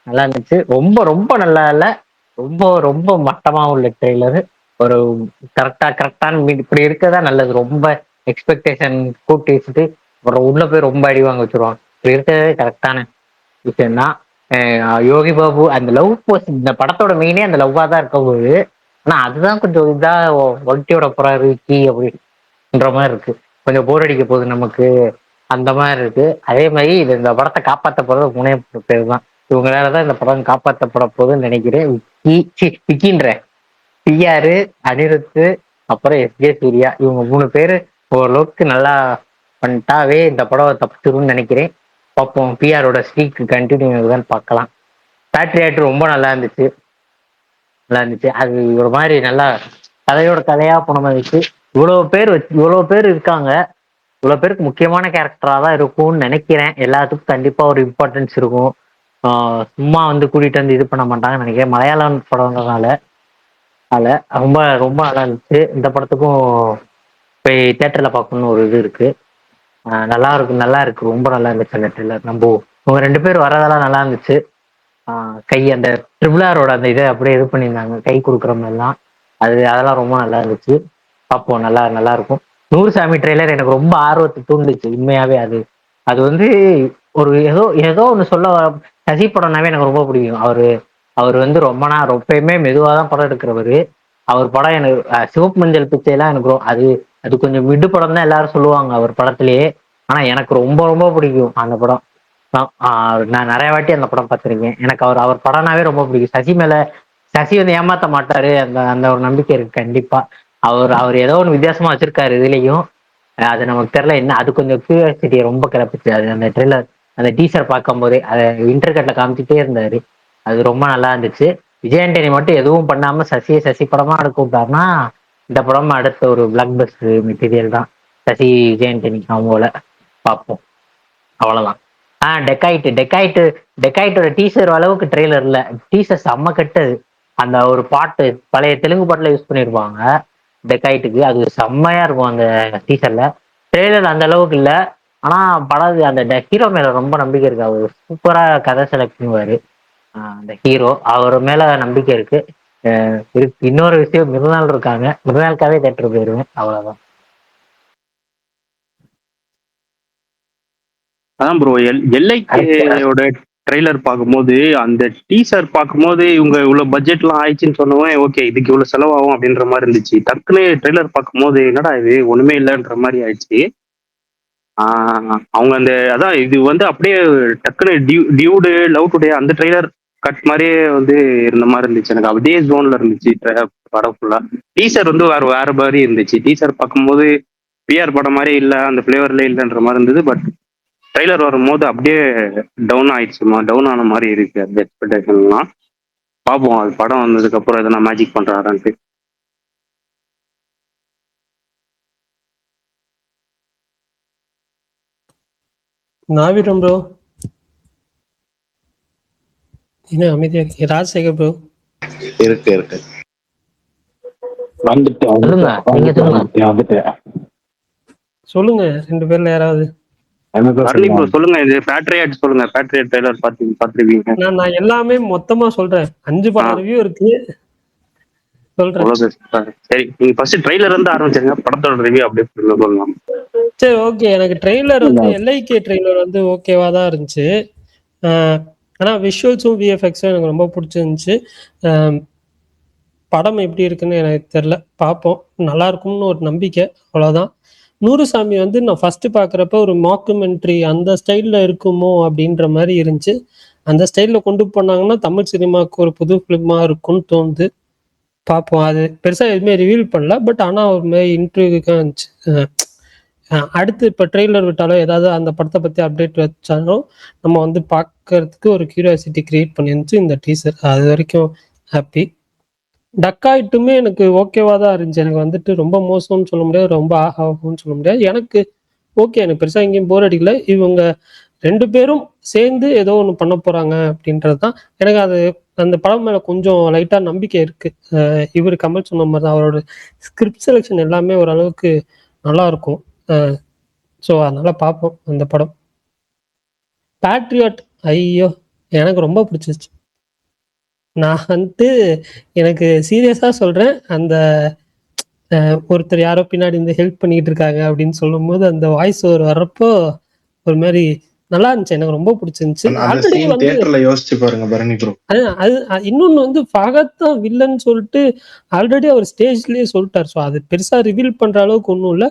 நல்லா இருந்துச்சு. ரொம்ப ரொம்ப நல்லா இல்லை, ரொம்ப ரொம்ப மட்டமாக உள்ள ட்ரெய்லரு. ஒரு கரெக்டான இப்படி இருக்கதான் நல்லது. ரொம்ப எக்ஸ்பெக்டேஷன் கூட்டி வச்சுட்டு அப்புறம் உள்ள போய் ரொம்ப அடி வாங்க வச்சிருவாங்க. இப்படி இருக்கிறதே கரெக்டான விஷயம்தான். யோகி பாபு அந்த லவ் போஸ்ட், இந்த படத்தோட மெயினே அந்த லவ்வா தான் இருக்க போகுது. ஆனா அதுதான் கொஞ்சம் இதா ஒல்ட்டியோட போறாரு கீ அப்படின்ற மாதிரி இருக்கு. கொஞ்சம் போர் அடிக்க போகுது நமக்கு, அந்த மாதிரி இருக்கு. அதே மாதிரி இந்த படத்தை காப்பாற்ற போறது 3 பேர் தான். இவங்களாலதான் இந்த படம் காப்பாற்றப்பட போகுதுன்னு நினைக்கிறேன். விக்கின்ற பிஆர், அனிருத்து, அப்புறம் எஸ்ஜே சூர்யா, இவங்க 3 பேர் ஓரளவுக்கு நல்லா பண்ணிட்டாவே இந்த படம் தப்பிச்சிரும்னு நினைக்கிறேன். பார்ப்போம் பிஆரோட ஸ்ட்ரீக் கண்டினியூ ஆகுதான்னு பார்க்கலாம். பேட்ரியாட் ரொம்ப நல்லா இருந்துச்சு. அது ஒரு மாதிரி நல்லா கதையோட கதையா போன மாதிரி இருந்துச்சு. இவ்வளவு பேர் இருக்காங்க, இவ்வளவு பேருக்கு முக்கியமான கேரக்டரா தான் இருக்கும்னு நினைக்கிறேன். எல்லாத்துக்கும் கண்டிப்பா ஒரு இம்பார்ட்டன்ஸ் இருக்கும். சும்மா வந்து கூட்டிட்டு வந்து இது பண்ண மாட்டாங்கன்னு நினைக்கிறேன். மலையாளம் படம்ன்றதுனால ரொம்ப ரொம்ப நல்லா இருந்துச்சு. இந்த படத்துக்கும் போய் தியேட்டர்ல பார்க்கணும்னு ஒரு இது இருக்கு. நல்லா இருக்கு ரொம்ப நல்லா இருந்துச்சு அந்த ட்ரெய்லர். நம்ம இவங்க 2 பேர் வர்றதெல்லாம் நல்லா இருந்துச்சு. கை அந்த ட்ரிபிளாரோட அந்த இதை அப்படியே இது பண்ணியிருந்தாங்க, கை கொடுக்குற மாதிரிலாம். அதெல்லாம் ரொம்ப நல்லா இருந்துச்சு. பார்ப்போம், நல்லா நல்லா இருக்கும். நூறுசாமி ட்ரெய்லர் எனக்கு ரொம்ப ஆர்வத்தை தூண்டுச்சு உண்மையாவே. அது அது வந்து ஒரு ஏதோ ஏதோ ஒன்று சொல்ல சசி படம்னாவே எனக்கு ரொம்ப பிடிக்கும். அவர் வந்து ரொம்ப நாள் எப்பயுமே மெதுவாக தான் படம் எடுக்கிறவர். அவர் படம் எனக்கு சிவப்பு மஞ்சள் பிச்சையெல்லாம் எனக்கு அது அது கொஞ்சம் மிடு படம் தான் எல்லாரும் சொல்லுவாங்க அவர் படத்திலேயே. ஆனா எனக்கு ரொம்ப ரொம்ப பிடிக்கும் அந்த படம். நான் நிறைய வாட்டி அந்த படம் பார்த்துருக்கேன். எனக்கு அவர் படம்னாவே ரொம்ப பிடிக்கும். சசி வந்து ஏமாத்த மாட்டாரு, அந்த அந்த ஒரு நம்பிக்கை இருக்கு கண்டிப்பா. அவர் ஏதோ ஒன்று வித்தியாசமா வச்சிருக்காரு இதுலயும். அது நமக்கு தெரியல என்ன. அது கொஞ்சம் கியூரியாசிட்டியை ரொம்ப கிளப்பிச்சு. அது அந்த ட்ரெய்லர் அந்த டீசர் பார்க்கும் போதே அதை இன்டர்கட்ல காமிச்சிட்டே இருந்தாரு. அது ரொம்ப நல்லா இருந்துச்சு. விஜய் ஆண்டனி மட்டும் எதுவும் பண்ணாம சசி படமா எடுக்க விட்டாருன்னா இந்த படம் அடுத்த ஒரு பிளாக் பஸ்டர் மெட்டீரியல் தான். சசி விஜய் ஆண்டனி அவங்கள பார்ப்போம், அவ்வளவுதான். டெக்காய்ட்டோட டீசர் அளவுக்கு ட்ரெய்லர் இல்ல. டீசர் செம்ம கெட்டது. அந்த ஒரு பாட்டு பழைய தெலுங்கு பாட்டுல யூஸ் பண்ணிருப்பாங்க டெக்காய்ட்டுக்கு, அது செம்மையா இருக்கும் அந்த டீசர்ல. ட்ரெய்லர் அந்த அளவுக்கு இல்ல. ஆனா படம் அந்த ஹீரோ மேல ரொம்ப நம்பிக்கை இருக்கு. அவர் சூப்பரா கதை செலக்ட் பண்ணுவாரு. அந்த ஹீரோ அவர் மேல நம்பிக்கை இருக்கு. இன்னொரு விஷயம், மிருநாள் இருக்காங்க, மிருநாளுக்காவே தேட்டர் போயிருவேன், அவ்வளவுதான். அதான் ப்ரோ, எல்ஐகேயோட ட்ரெய்லர் பார்க்கும்போது அந்த டீசர் பார்க்கும்போது இவங்க இவ்வளவு பட்ஜெட்லாம் ஆயிடுச்சுன்னு சொன்னவன் ஓகே இதுக்கு இவ்வளவு செலவாகும் அப்படின்ற மாதிரி இருந்துச்சு. டக்குன்னு ட்ரெய்லர் பார்க்கும்போது என்னடா இது ஒண்ணுமே இல்லைன்ற மாதிரி ஆயிடுச்சு. அவங்க அந்த அதான் இது வந்து அப்படியே டக்குன்னு டியூடு லவ் டுடே அந்த ட்ரெய்லர் கட் மாதிரியே வந்து இருந்த மாதிரி இருந்துச்சு. எனக்கு அதே ஜோன்ல இருந்துச்சு படம் ஃபுல்லா. டீசர் வந்து வேற மாதிரி இருந்துச்சு. டீசர் பார்க்கும்போது பிஆர் படம் மாதிரி இல்லை, அந்த ஃபிளேவர்ல இல்லைன்ற மாதிரி இருந்தது. பட் ட்ரெய்லர் வரும்போது அப்படியே டவுன் ஆயிடுச்சுமா, டவுன் ஆன மாதிரி இருக்கு அந்த எக்ஸ்பெக்டேஷன்லாம். பார்ப்போம் அது படம் வந்ததுக்கு அப்புறம் எதனா மேஜிக் பண்றாரான்ட்டு. நாவிடம் ப்ரோ என்ன அமைதியா இருக்கு. ராஜசேகர் ப்ரோ இருக்கு இருக்கு சொல்லுங்க, நீங்க சொல்லுங்க. சொல்லுங்க, 2 பேர்ல யாராவது. அருணி ப்ரோ சொல்லுங்க, இது பேட்ரியாட் சொல்லுங்க. பேட்ரியாட் ட்ரெய்லர் பார்த்துருவீங்க. நான் எல்லாமே மொத்தமா சொல்றேன். 5 படம் ரிவ்யூ இருக்கு சொல்றேன். சரி, நீங்க ஃபர்ஸ்ட் ட்ரெய்லர் வந்து ஆரம்பிச்சிருங்க, படத்தோட ரிவ்யூ அப்படியே சொல்லலாம். சரி ஓகே. எனக்கு ட்ரெய்லர் வந்து எல்ஐகே ட்ரெய்லர் வந்து ஓகேவா தான் இருந்துச்சு. ஆனா விஷுவல்ஸும் விஎஃப்எக்ஸும் எனக்கு ரொம்ப பிடிச்சிருந்துச்சு. படம் எப்படி இருக்குன்னு எனக்கு தெரியல, பார்ப்போம். நல்லா இருக்கும்னு ஒரு நம்பிக்கை, அவ்வளோதான். நூறுசாமி வந்து நான் ஃபர்ஸ்ட் பார்க்குறப்ப ஒரு மாக்குமெண்ட்ரி அந்த ஸ்டைலில் இருக்குமோ அப்படின்ற மாதிரி இருந்துச்சு. அந்த ஸ்டைலில் கொண்டு போனாங்கன்னா தமிழ் சினிமாவுக்கு ஒரு புது ஃபிலிமாக இருக்கும்னு தோணுது. பார்ப்போம். அது பெருசாக எதுவுமே ரிவீல் பண்ணல, பட் ஆனால் ஒரு மாதிரி இன்ட்ரிவியூக்காக இருந்துச்சு. அடுத்து இப்போ ட்ரெய்லர் விட்டாலோ ஏதாவது அந்த படத்தை பற்றி அப்டேட் வச்சாலும் நம்ம வந்து பார்க்கறதுக்கு ஒரு கியூரியாசிட்டி கிரியேட் பண்ணிருந்துச்சு இந்த டீசர். அது வரைக்கும் ஹாப்பி. டக்காயிட்டுமே எனக்கு ஓகேவா தான் இருந்துச்சு. எனக்கு வந்துட்டு ரொம்ப மோசம்னு சொல்ல முடியாது, ரொம்ப ஆகும்னு சொல்ல முடியாது. எனக்கு ஓகே, எனக்கு பெருசாக எங்கேயும் போர் அடிக்கல. இவங்க 2 பேரும் சேர்ந்து ஏதோ ஒன்று பண்ண போறாங்க அப்படின்றது தான் எனக்கு. அது அந்த படம் மேலே கொஞ்சம் லைட்டாக நம்பிக்கை இருக்கு. இவர் கமல் சொன்ன மாதிரி தான் அவரோட ஸ்கிரிப்ட் செலெக்ஷன் எல்லாமே ஓரளவுக்கு நல்லா இருக்கும். ஸோ அதனால பார்ப்போம் அந்த படம். பேட்ரியாட் ஐயோ எனக்கு ரொம்ப பிடிச்சிருச்சு. நான் வந்து எனக்கு சீரியஸா சொல்றேன், அந்த ஒருத்தர் யாரோ பின்னாடி இந்த ஹெல்ப் பண்ணிட்டு இருக்காங்க அப்படின்னு சொல்லும் போது அந்த வாய்ஸ் ஓவர் வர்றப்போ ஒரு மாதிரி நல்லா இருந்துச்சு, எனக்கு ரொம்ப பிடிச்சிருந்துச்சு. ஆல்ரெடி வந்து யோசிச்சு பாருங்க பரணி ப்ரோ. அது இன்னொன்னு வந்து ஃபகத் தான் வில்லன் சொல்லிட்டு ஆல்ரெடி அவர் ஸ்டேஜ்லயே சொல்லிட்டார். ஸோ அது பெருசா ரிவீல் பண்ற அளவுக்கு ஒன்றும் இல்லை.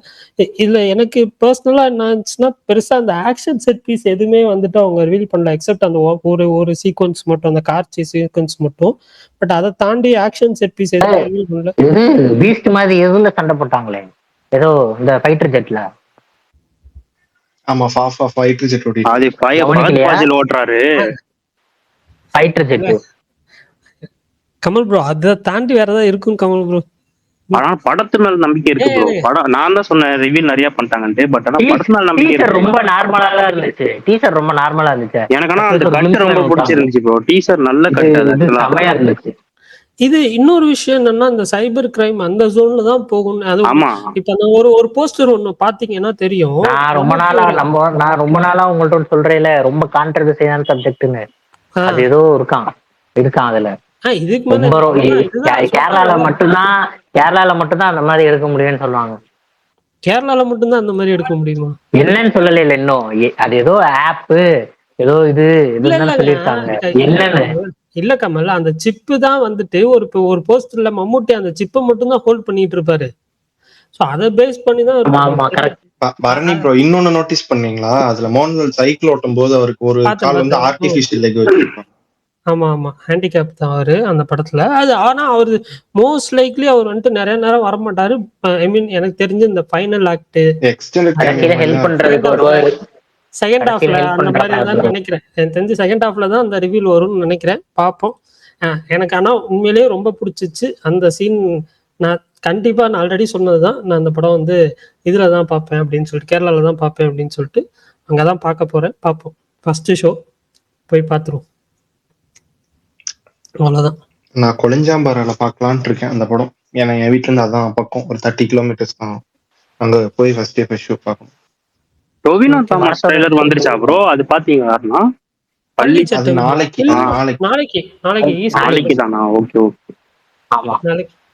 இதுல எனக்கு பர்சனலா என்ன இருந்துச்சுன்னா, பெருசா அந்த ஆக்ஷன் செட் பீஸ் எதுவுமே வந்துட்டு அவங்க ரிவீல் பண்ணல, எக்ஸப்ட் அந்த ஒரு சீக்வன்ஸ் மட்டும், அந்த கார் சேஸ் சீக்வன்ஸ் மட்டும். பட் அதை தாண்டி ஆக்ஷன் செட் பீஸ் எதுவும் ரிவீல் பண்ணல. இது பீஸ்ட் மாதிரி எதுல சண்டை போட்டாங்களே ஏதோ இந்த ஃபைட்டர் ஜெட்ல. ஆமா, ஃபைட்டர் ஜெட் ஓடி. அது பாஜில் ஓட்டுறாரு ஃபைட்டர் ஜெட். கமல் ப்ரோ அதை தாண்டி வேற ஏதாவது இருக்கும் கமல் ப்ரோ. ஆனா படத்து மேல நம்பிக்கை இருக்கு ப்ரோ. படம் நான் தான் சொன்னேன் ரிவீல் நிறைய பண்ணிட்டாங்கன்ட்டு. பட் ஆனா படத்து மேல நம்பிக்கை இருக்கு. ரொம்ப நார்மலா தான் இருந்துச்சு. டீசர் ரொம்ப நார்மலா இருந்துச்சு. எனக்கு ஆனா அந்த கட் ரொம்ப பிடிச்சிருந்துச்சு ப்ரோ. டீசர் நல்ல கட் இருந்துச்சு. இது இன்னொரு விஷயம் என்னன்னா, இந்த சைபர் கிரைம் அந்த ஜோன்ல தான் போகும். அது இப்ப அந்த ஒரு போஸ்டர் ஒண்ணு பாத்தீங்கன்னா தெரியும். நான் ரொம்ப நாளா உங்கள்ட்ட சொல்றேன்ல, ரொம்ப கான்ட்ரவர்சியான சப்ஜெக்ட்னு. அது ஏதோ இருக்கான் அதுல இதுக்கு மேல ரொம்ப இதுதான் கேரளால மட்டும்தான் அந்த மாதிரி எடுக்க முடியும்னு சொல்லுவாங்க. கேரளால மட்டும்தான் அந்த மாதிரி எடுக்க முடியுமா? என்னன்னு சொல்லல இல்ல இன்னும் அது ஏதோ ஆப் ஏதோ இது இல்ல இதுன்னு சொல்லியிருக்காங்க. என்னன்னு இல்ல கமல், அந்த சிப்பு தான் வந்துட்டு ஒரு போஸ்டர்ல மம்முட்டி அந்த சிப்பை மட்டும் தான் ஹோல்ட் பண்ணிட்டு இருப்பாரு. சோ அதை பேஸ் பண்ணி தான் கரெக்ட். பரணி ப்ரோ இன்னொன்னு நோட்டீஸ் பண்ணீங்களா? அதுல மோனல் சைக்கிள் ஓட்டும் போது அவருக்கு ஒரு கால் வந்து ஆர்டிபிஷியல் லெக் வச்சிருப்பாங்க. ஆமா ஹேண்டிகேப் தான் அவரு அந்த படத்துல. அது ஆனா அவரு மோஸ்ட் லைக்லி அவர் வந்துட்டு நிறைய நேரம் வரமாட்டாரு. ஐ மீன் எனக்கு தெரிஞ்சு இந்த ஃபைனல் ஆக்ட் ஹெல்ப் பண்றதுக்கு வருவாரு. செகண்ட் ஹாஃப்ல அந்த மாதிரி தான் நினைக்கிறேன். எனக்கு தெரிஞ்சு செகண்ட் ஹாஃப்ல தான் அந்த ரிவீல் வரும்னு நினைக்கிறேன். பார்ப்போம். எனக்கு ஆனா உண்மையிலேயே ரொம்ப பிடிச்சிச்சு அந்த சீன். நான் கண்டிப்பா நான் ஆல்ரெடி சொன்னதுதான், நான் அந்த படம் வந்து இதுல தான் பார்ப்பேன் அப்படின்னு சொல்லிட்டு, கேரளால தான் பார்ப்பேன் அப்படின்னு சொல்லிட்டு அங்கதான் பார்க்க போறேன். பார்ப்போம். ஃபர்ஸ்ட் ஷோ போய் பார்த்துருவோம். அவ்வளவுதான். நான் கொளிஞ்சாம்பாறையில பார்க்கலான்ட்டு இருக்கேன் அந்த படம். ஏன்னா என் வீட்டுல இருந்து அதான் பக்கம், ஒரு 30 கிலோமீட்டர்ஸ் தான். அங்க போய் ஃபர்ஸ்ட் ஷோ பார்க்கணும். டொவினோ தாமஸ் ட்ரைலர் வந்துருச்சா ப்ரோ? அது பாத்தீங்களா? பள்ளி அது சட்டை நாளைக்கு நாளைக்கு தானா? Okay okay. ஆமா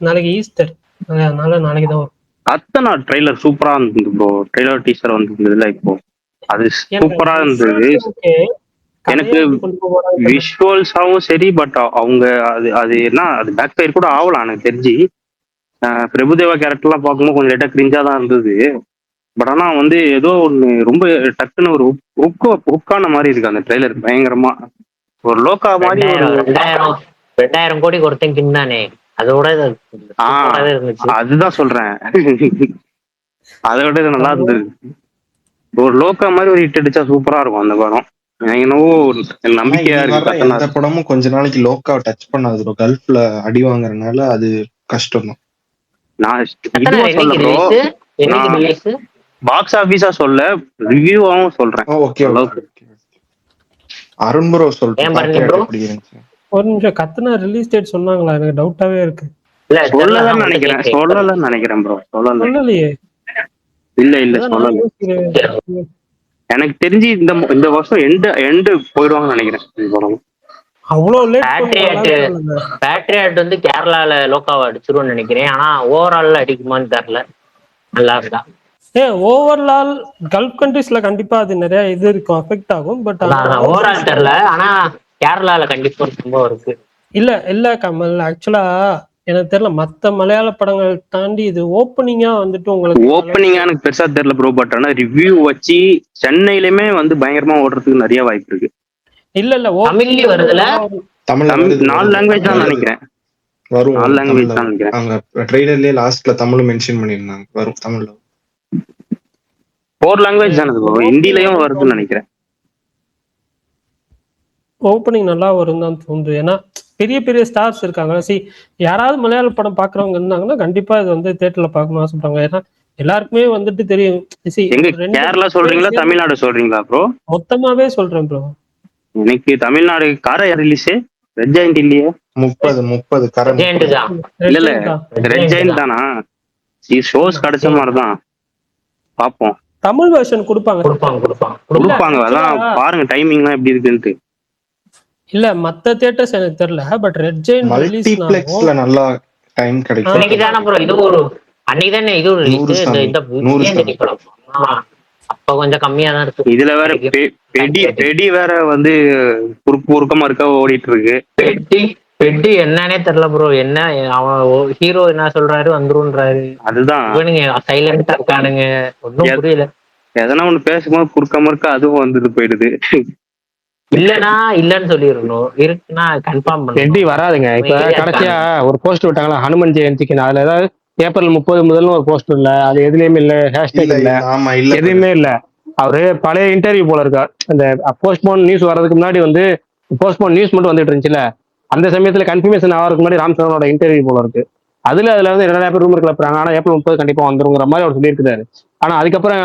நாளைக்கு ஈஸ்டர், அதனால நாளைக்கு தான் வரும். அத்தனை ட்ரைலர் சூப்பரா இருந்தது ப்ரோ. ட்ரைலர் டீசர் வந்திருந்ததுல இப்போ அது சூப்பரா இருந்தது. எனக்கு விஷுவல்ஸாவும் சரி, பட் அவங்க அது என்ன அது பேக் ஃபயர் கூட ஆகலாம் எனக்கு தெரிஞ்சு. பிரபுதேவா கேரக்டர்லாம் பார்க்கும்போது கொஞ்சம் லைட்டா கிரிஞ்சா தான் இருந்தது. பட் ஆனா வந்து ஏதோ ஒன்று ரொம்ப டக்குன்னு ஒரு உக்கான மாதிரி இருக்கு அந்த ட்ரெய்லர். பயங்கரமா ஒரு லோக்கா மாதிரி. 2000 கோடி ஒருத்தன் கிண்டானே, அதோட அதுதான் சொல்றேன். அதை விட இது நல்லா இருந்தது. ஒரு லோக்கா மாதிரி ஒரு ஹிட் அடிச்சா சூப்பரா இருக்கும் அந்த படம். என்னவோ நம்பிக்கையா இருக்கு. எந்த படமும் கொஞ்ச நாளைக்கு லோக்கா டச் பண்ணாது. கல்ஃப்ல அடி வாங்குறதுனால அது கஷ்டம் தான். நான் பாக்ஸ் ஆபீஸா சொல்ல, ரிவ்யூவாவும் சொல்றேன். ஓகே அருண் ப்ரோ சொல்றேன். ஒரு நிமிஷம், கத்துனா ரிலீஸ் டேட் சொன்னாங்களா? எனக்கு டவுட்டாவே இருக்கு. சொல்லலன்னு நினைக்கிறேன் ப்ரோ. சொல்லலையே. இல்ல சொல்லல. எனக்கு தெரிஞ்சு இந்த வருஷம் எண்டு போயிடுவாங்கன்னு நினைக்கிறேன். அவ்வளவு லேட். பேட்ரியாட் வந்து கேரளால லோக்காவை அடிச்சிருவோம்னு நினைக்கிறேன். ஆனா ஓவரால் அடிக்குமான்னு தெரியல. நல்லா இருக்கா? ஓவரால் கல்ஃப் கண்ட்ரீஸ்ல கண்டிப்பா அது நிறைய இது இருக்கும், அஃபெக்ட் ஆகும். பட் ஓவரால் தெரியல. ஆனா கேரளால கண்டிப்பா ரொம்ப இருக்கு. இல்ல கமல், ஆக்சுவலா எனக்கு தெரியல, மத்த மலையாள படங்கள் தாண்டி இது ஓப்பனிங்கா வந்துட்டு உங்களுக்கு ஓப்பனிங்கா எனக்கு பெருசா தெரியல ப்ரோ. பட் ஆனா ரிவ்யூ வச்சு சென்னையிலுமே வந்து பயங்கரமா ஓடுறதுக்கு நிறைய வாய்ப்பு இருக்கு. இல்ல தமிழ்லயே வருதுல. தமிழ் 4 லாங்குவேஜ் தான் நினைக்கிறேன். வரும் 4 லாங்குவேஜ் தான் நினைக்கிறேன். அங்க ட்ரெய்லர்லயே லாஸ்ட்ல தமிழ் மென்ஷன் பண்ணிருந்தாங்க. வரும் தமிழ்ல. 4 லாங்குவேஜ் தானே ப்ரோ. ஹிந்திலயும் வருதுன்னு நினைக்கிறேன். ஓப்பனிங் நல்லா வரும் தான் தோணுது. ஏன்னா பெரிய பெரிய ஸ்டார்ஸ் இருக்காங்க. யாராவது மலையாள படம் பாக்குறவங்க இருந்தாங்கன்னா கண்டிப்பா இது வந்து தியேட்டர்ல பார்க்கணும்னு ஆசைப்படுறாங்க. ஏன்னா எல்லாருக்குமே வந்துட்டு தெரியும். கேரளா சொல்றீங்களா தமிழ்நாடு சொல்றீங்களா ப்ரோ? மொத்தமாவே சொல்றேன் ப்ரோ. எனக்கு தமிழ்நாடு கார ரிலீஸ் ரெட் ஜெயண்ட் இல்லையே. 30 இல்ல ரெட் ஜெயண்ட் தானா? ஷோஸ் கிடைச்ச மாதிரிதான். பாப்போம். தமிழ் வெர்ஷன் கொடுப்பாங்க. அதான் பாருங்க டைமிங்லாம் எப்படி இருக்குன்ட்டு. இல்ல மத்த தியேட்டர்ஸ் எனக்கு தெரியல. பட் ரெட் ஜெயண்ட் மல்டிப்ளெக்ஸ்ல நல்லா டைம் கிடைக்கும். அன்னைக்குதானே ப்ரோ இது ஒரு அன்னைக்குதானே இது ஒரு அப்ப கொஞ்சம் கம்மியா தான் இருக்கு. இதுல வேற பெடி வேற வந்து குறுக்கமா இருக்க ஓடிட்டு இருக்கு. பெட்டி என்னன்னே தெரியல ப்ரோ. என்ன அவன் ஹீரோ என்ன சொல்றாரு வந்துருன்றாரு. அதுதான் சைலண்டா இருக்கானுங்க. ஒன்னும் புரியல. எதனா ஒண்ணு பேசும்போது குறுக்காம இருக்க அதுவும் வந்துட்டு போயிடுது. இல்லன்னு சொல்லிடணும். இருக்குன்னா கன்ஃபார்ம் பண்ணி வராதுங்க. இப்ப கடைசியா ஒரு போஸ்ட் விட்டாங்களா ஹனுமன் ஜெயந்திக்கு, அதுல ஏதாவது ஏப்ரல் 30 முதல்னு ஒரு போஸ்டர் இல்ல, அது எதுலயுமே இல்ல, ஹேஷ்டேக் இல்ல, எதுவுமே இல்ல. அவரு பழைய இன்டர்வியூ போல இருக்கா. அந்த போஸ்ட்போன் நியூஸ் வர்றதுக்கு முன்னாடி வந்து போஸ்ட்போன் நியூஸ் மட்டும் வந்துட்டு இருந்துச்சுல, அந்த சமயத்துல கன்ஃபர்மேஷன் ஆகிறதுக்கு முன்னாடி ராம் சரணோட இன்டர்வியூ போல இருக்கு. அதுல வந்து நிறைய பேர் ரூமர் கிளப்புறாங்க. ஆனா ஏப்ரல் 30 கண்டிப்பா வந்துருங்கிற மாதிரி அவர் சொல்லியிருக்காரு. ஆனா அதுக்கப்புறம்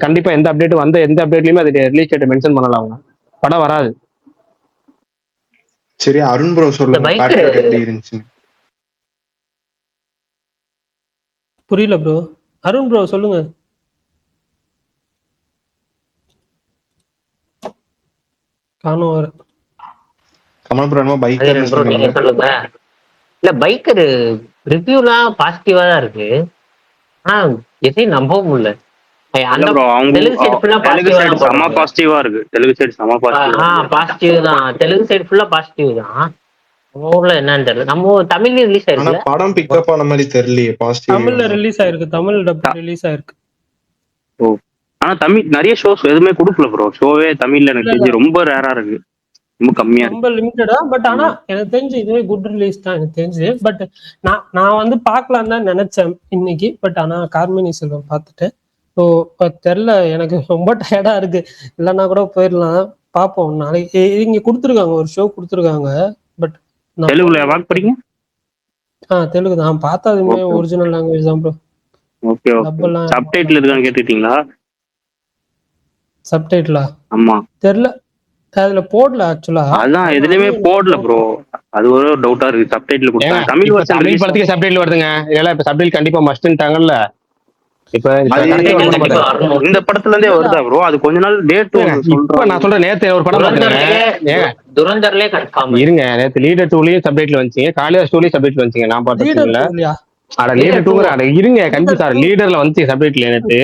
கண்டிப்பா எந்த அப்டேட்லயுமே அது ரிலீஸ் டேட் மென்ஷன் பண்ணல. அவங்க படம் வராது. சரி அருண் ப்ரோ சொல்லுங்க, எப்படி இருந்துச்சு? புரியல ப்ரோ. அருண் ப்ரோ சொல்லுங்க. காணோம். கமல் ப்ரோ என்னமோ அது பைக்கர்னு எனக்கு ப்ரோ நீங்க சொன்னீங்க. சொல்லுங்க. இல்ல பைக்கர் ரிவ்யூலாம் பாசிட்டிவா தான் இருக்கு. ஆனா எதையும் நம்பவும் முடியல. இல்ல அந்த ப்ரோ, அவங்க தெலுங்கு சைடு ஃபுல்லா தெலுங்கு பாசிட்டிவா சைடு தான் செம போடுறாங்க. பாசிட்டிவா இருக்கு. தெலுங்கு சைடு செம பாசிட்டிவா இருக்கு. பாசிட்டிவ் தான். தெலுங்கு சைடு ஃபுல்லா பாசிட்டிவ் தான். நம்ம ஊர்ல என்னன்னு தெரியல. நம்ம தமிழ்லயும் ரிலீஸ் ஆனா ஆயிருக்குல்ல. படம் பிக்கப் ஆன மாதிரி தெரியலையே பாசிட்டிவ். தமிழ்ல ரிலீஸ் ஆயிருக்கு. தமிழ் டப் ரிலீஸ் ஆயிருக்கு. ஓ, ஆனா தமிழ் நிறைய ஷோஸ் எதுவுமே கொடுக்கல ப்ரோ. ஷோவே தமிழ்ல இல்ல எனக்கு இல்ல தெரிஞ்சு ரொம்ப ரேரா இருக்கு, ரொம்ப கம்மியா ரொம்ப இருக்கு. லிமிட்டடா. பட் ஆனா எனக்கு தெரிஞ்சு இதுவே குட் ரிலீஸ் தான் எனக்கு தெரிஞ்சு. பட் நான் வந்து பார்க்கலான்னு தான் நினைச்சேன் இன்னைக்கு. பட் ஆனா கார்மினி செல்வம் பார்த்துட்டேன். ஸோ தெரில, எனக்கு ரொம்ப டயர்டா இருக்கு. இல்லைன்னா கூட போயிடலாம். பார்ப்போம் நாளைக்கு. இங்க கொடுத்துருக்காங்க, ஒரு ஷோ கொடுத்துருக்காங்க. பட் நான் தெலுங்குல போனேன்னா வாக் படிங்க. தெலுங்கு தான் பார்த்ததுமே. ஓகே ஒரிஜினல் லாங்குவேஜ் தான் ப்ரோ. Okay okay. டப் எல்லாம் சப்டைட்டில் இருக்கான்னு கேட்டுட்டீங்களா? சப்டைட்டிலா ஆமா, தெரியல. அதுல போடல ஆக்சுவலா. அதான் எதுலயுமே போடல ப்ரோ. அது ஒரு டவுட்டா இருக்கு. சப்டைட்டில் ஏங்க கொடுத்தாங்க. தமிழ் இப்ப வெர்ஷன் தமிழ் ரிலீஸ். படத்துக்கு சப்டைட்டில் வருதுங்க. இதெல்லாம் இப்ப சப்டைட்டில் கண்டிப்பா மஸ்ட்ன்ட்டாங்கல்ல. இப்ப இப்ப அது கடைசியா ஒரு படம் கண்டிப்பா பார்த்தேன். வரணும். இந்த படத்துல இருந்தே இல்ல இல்ல வருதா ப்ரோ? அது கொஞ்ச நாள் டேட் இல்லங்க, இப்ப சொல்றாங்க. நான் சொல்றேன், நேத்து ஒரு படம் பார்த்தேங்க. ஏங்க துரந்தர்லயே கன்ஃபார்ம். இருங்க, நேத்து லீடர் 2லயும் சப்டைட்டில் வந்துச்சுங்க, காளிதாஸ் 2லயும் சப்டைட்டில் வந்துச்சுங்க. நான் லீடர் பார்த்ததுல இல்லையா? அட Leader லீடர் 2 2 அட இருங்க கன்ஃபியூஸ் லீடர் ஆறு. 2 லீடர்ல வந்துச்சு சப்டைட்டில் நேத்து.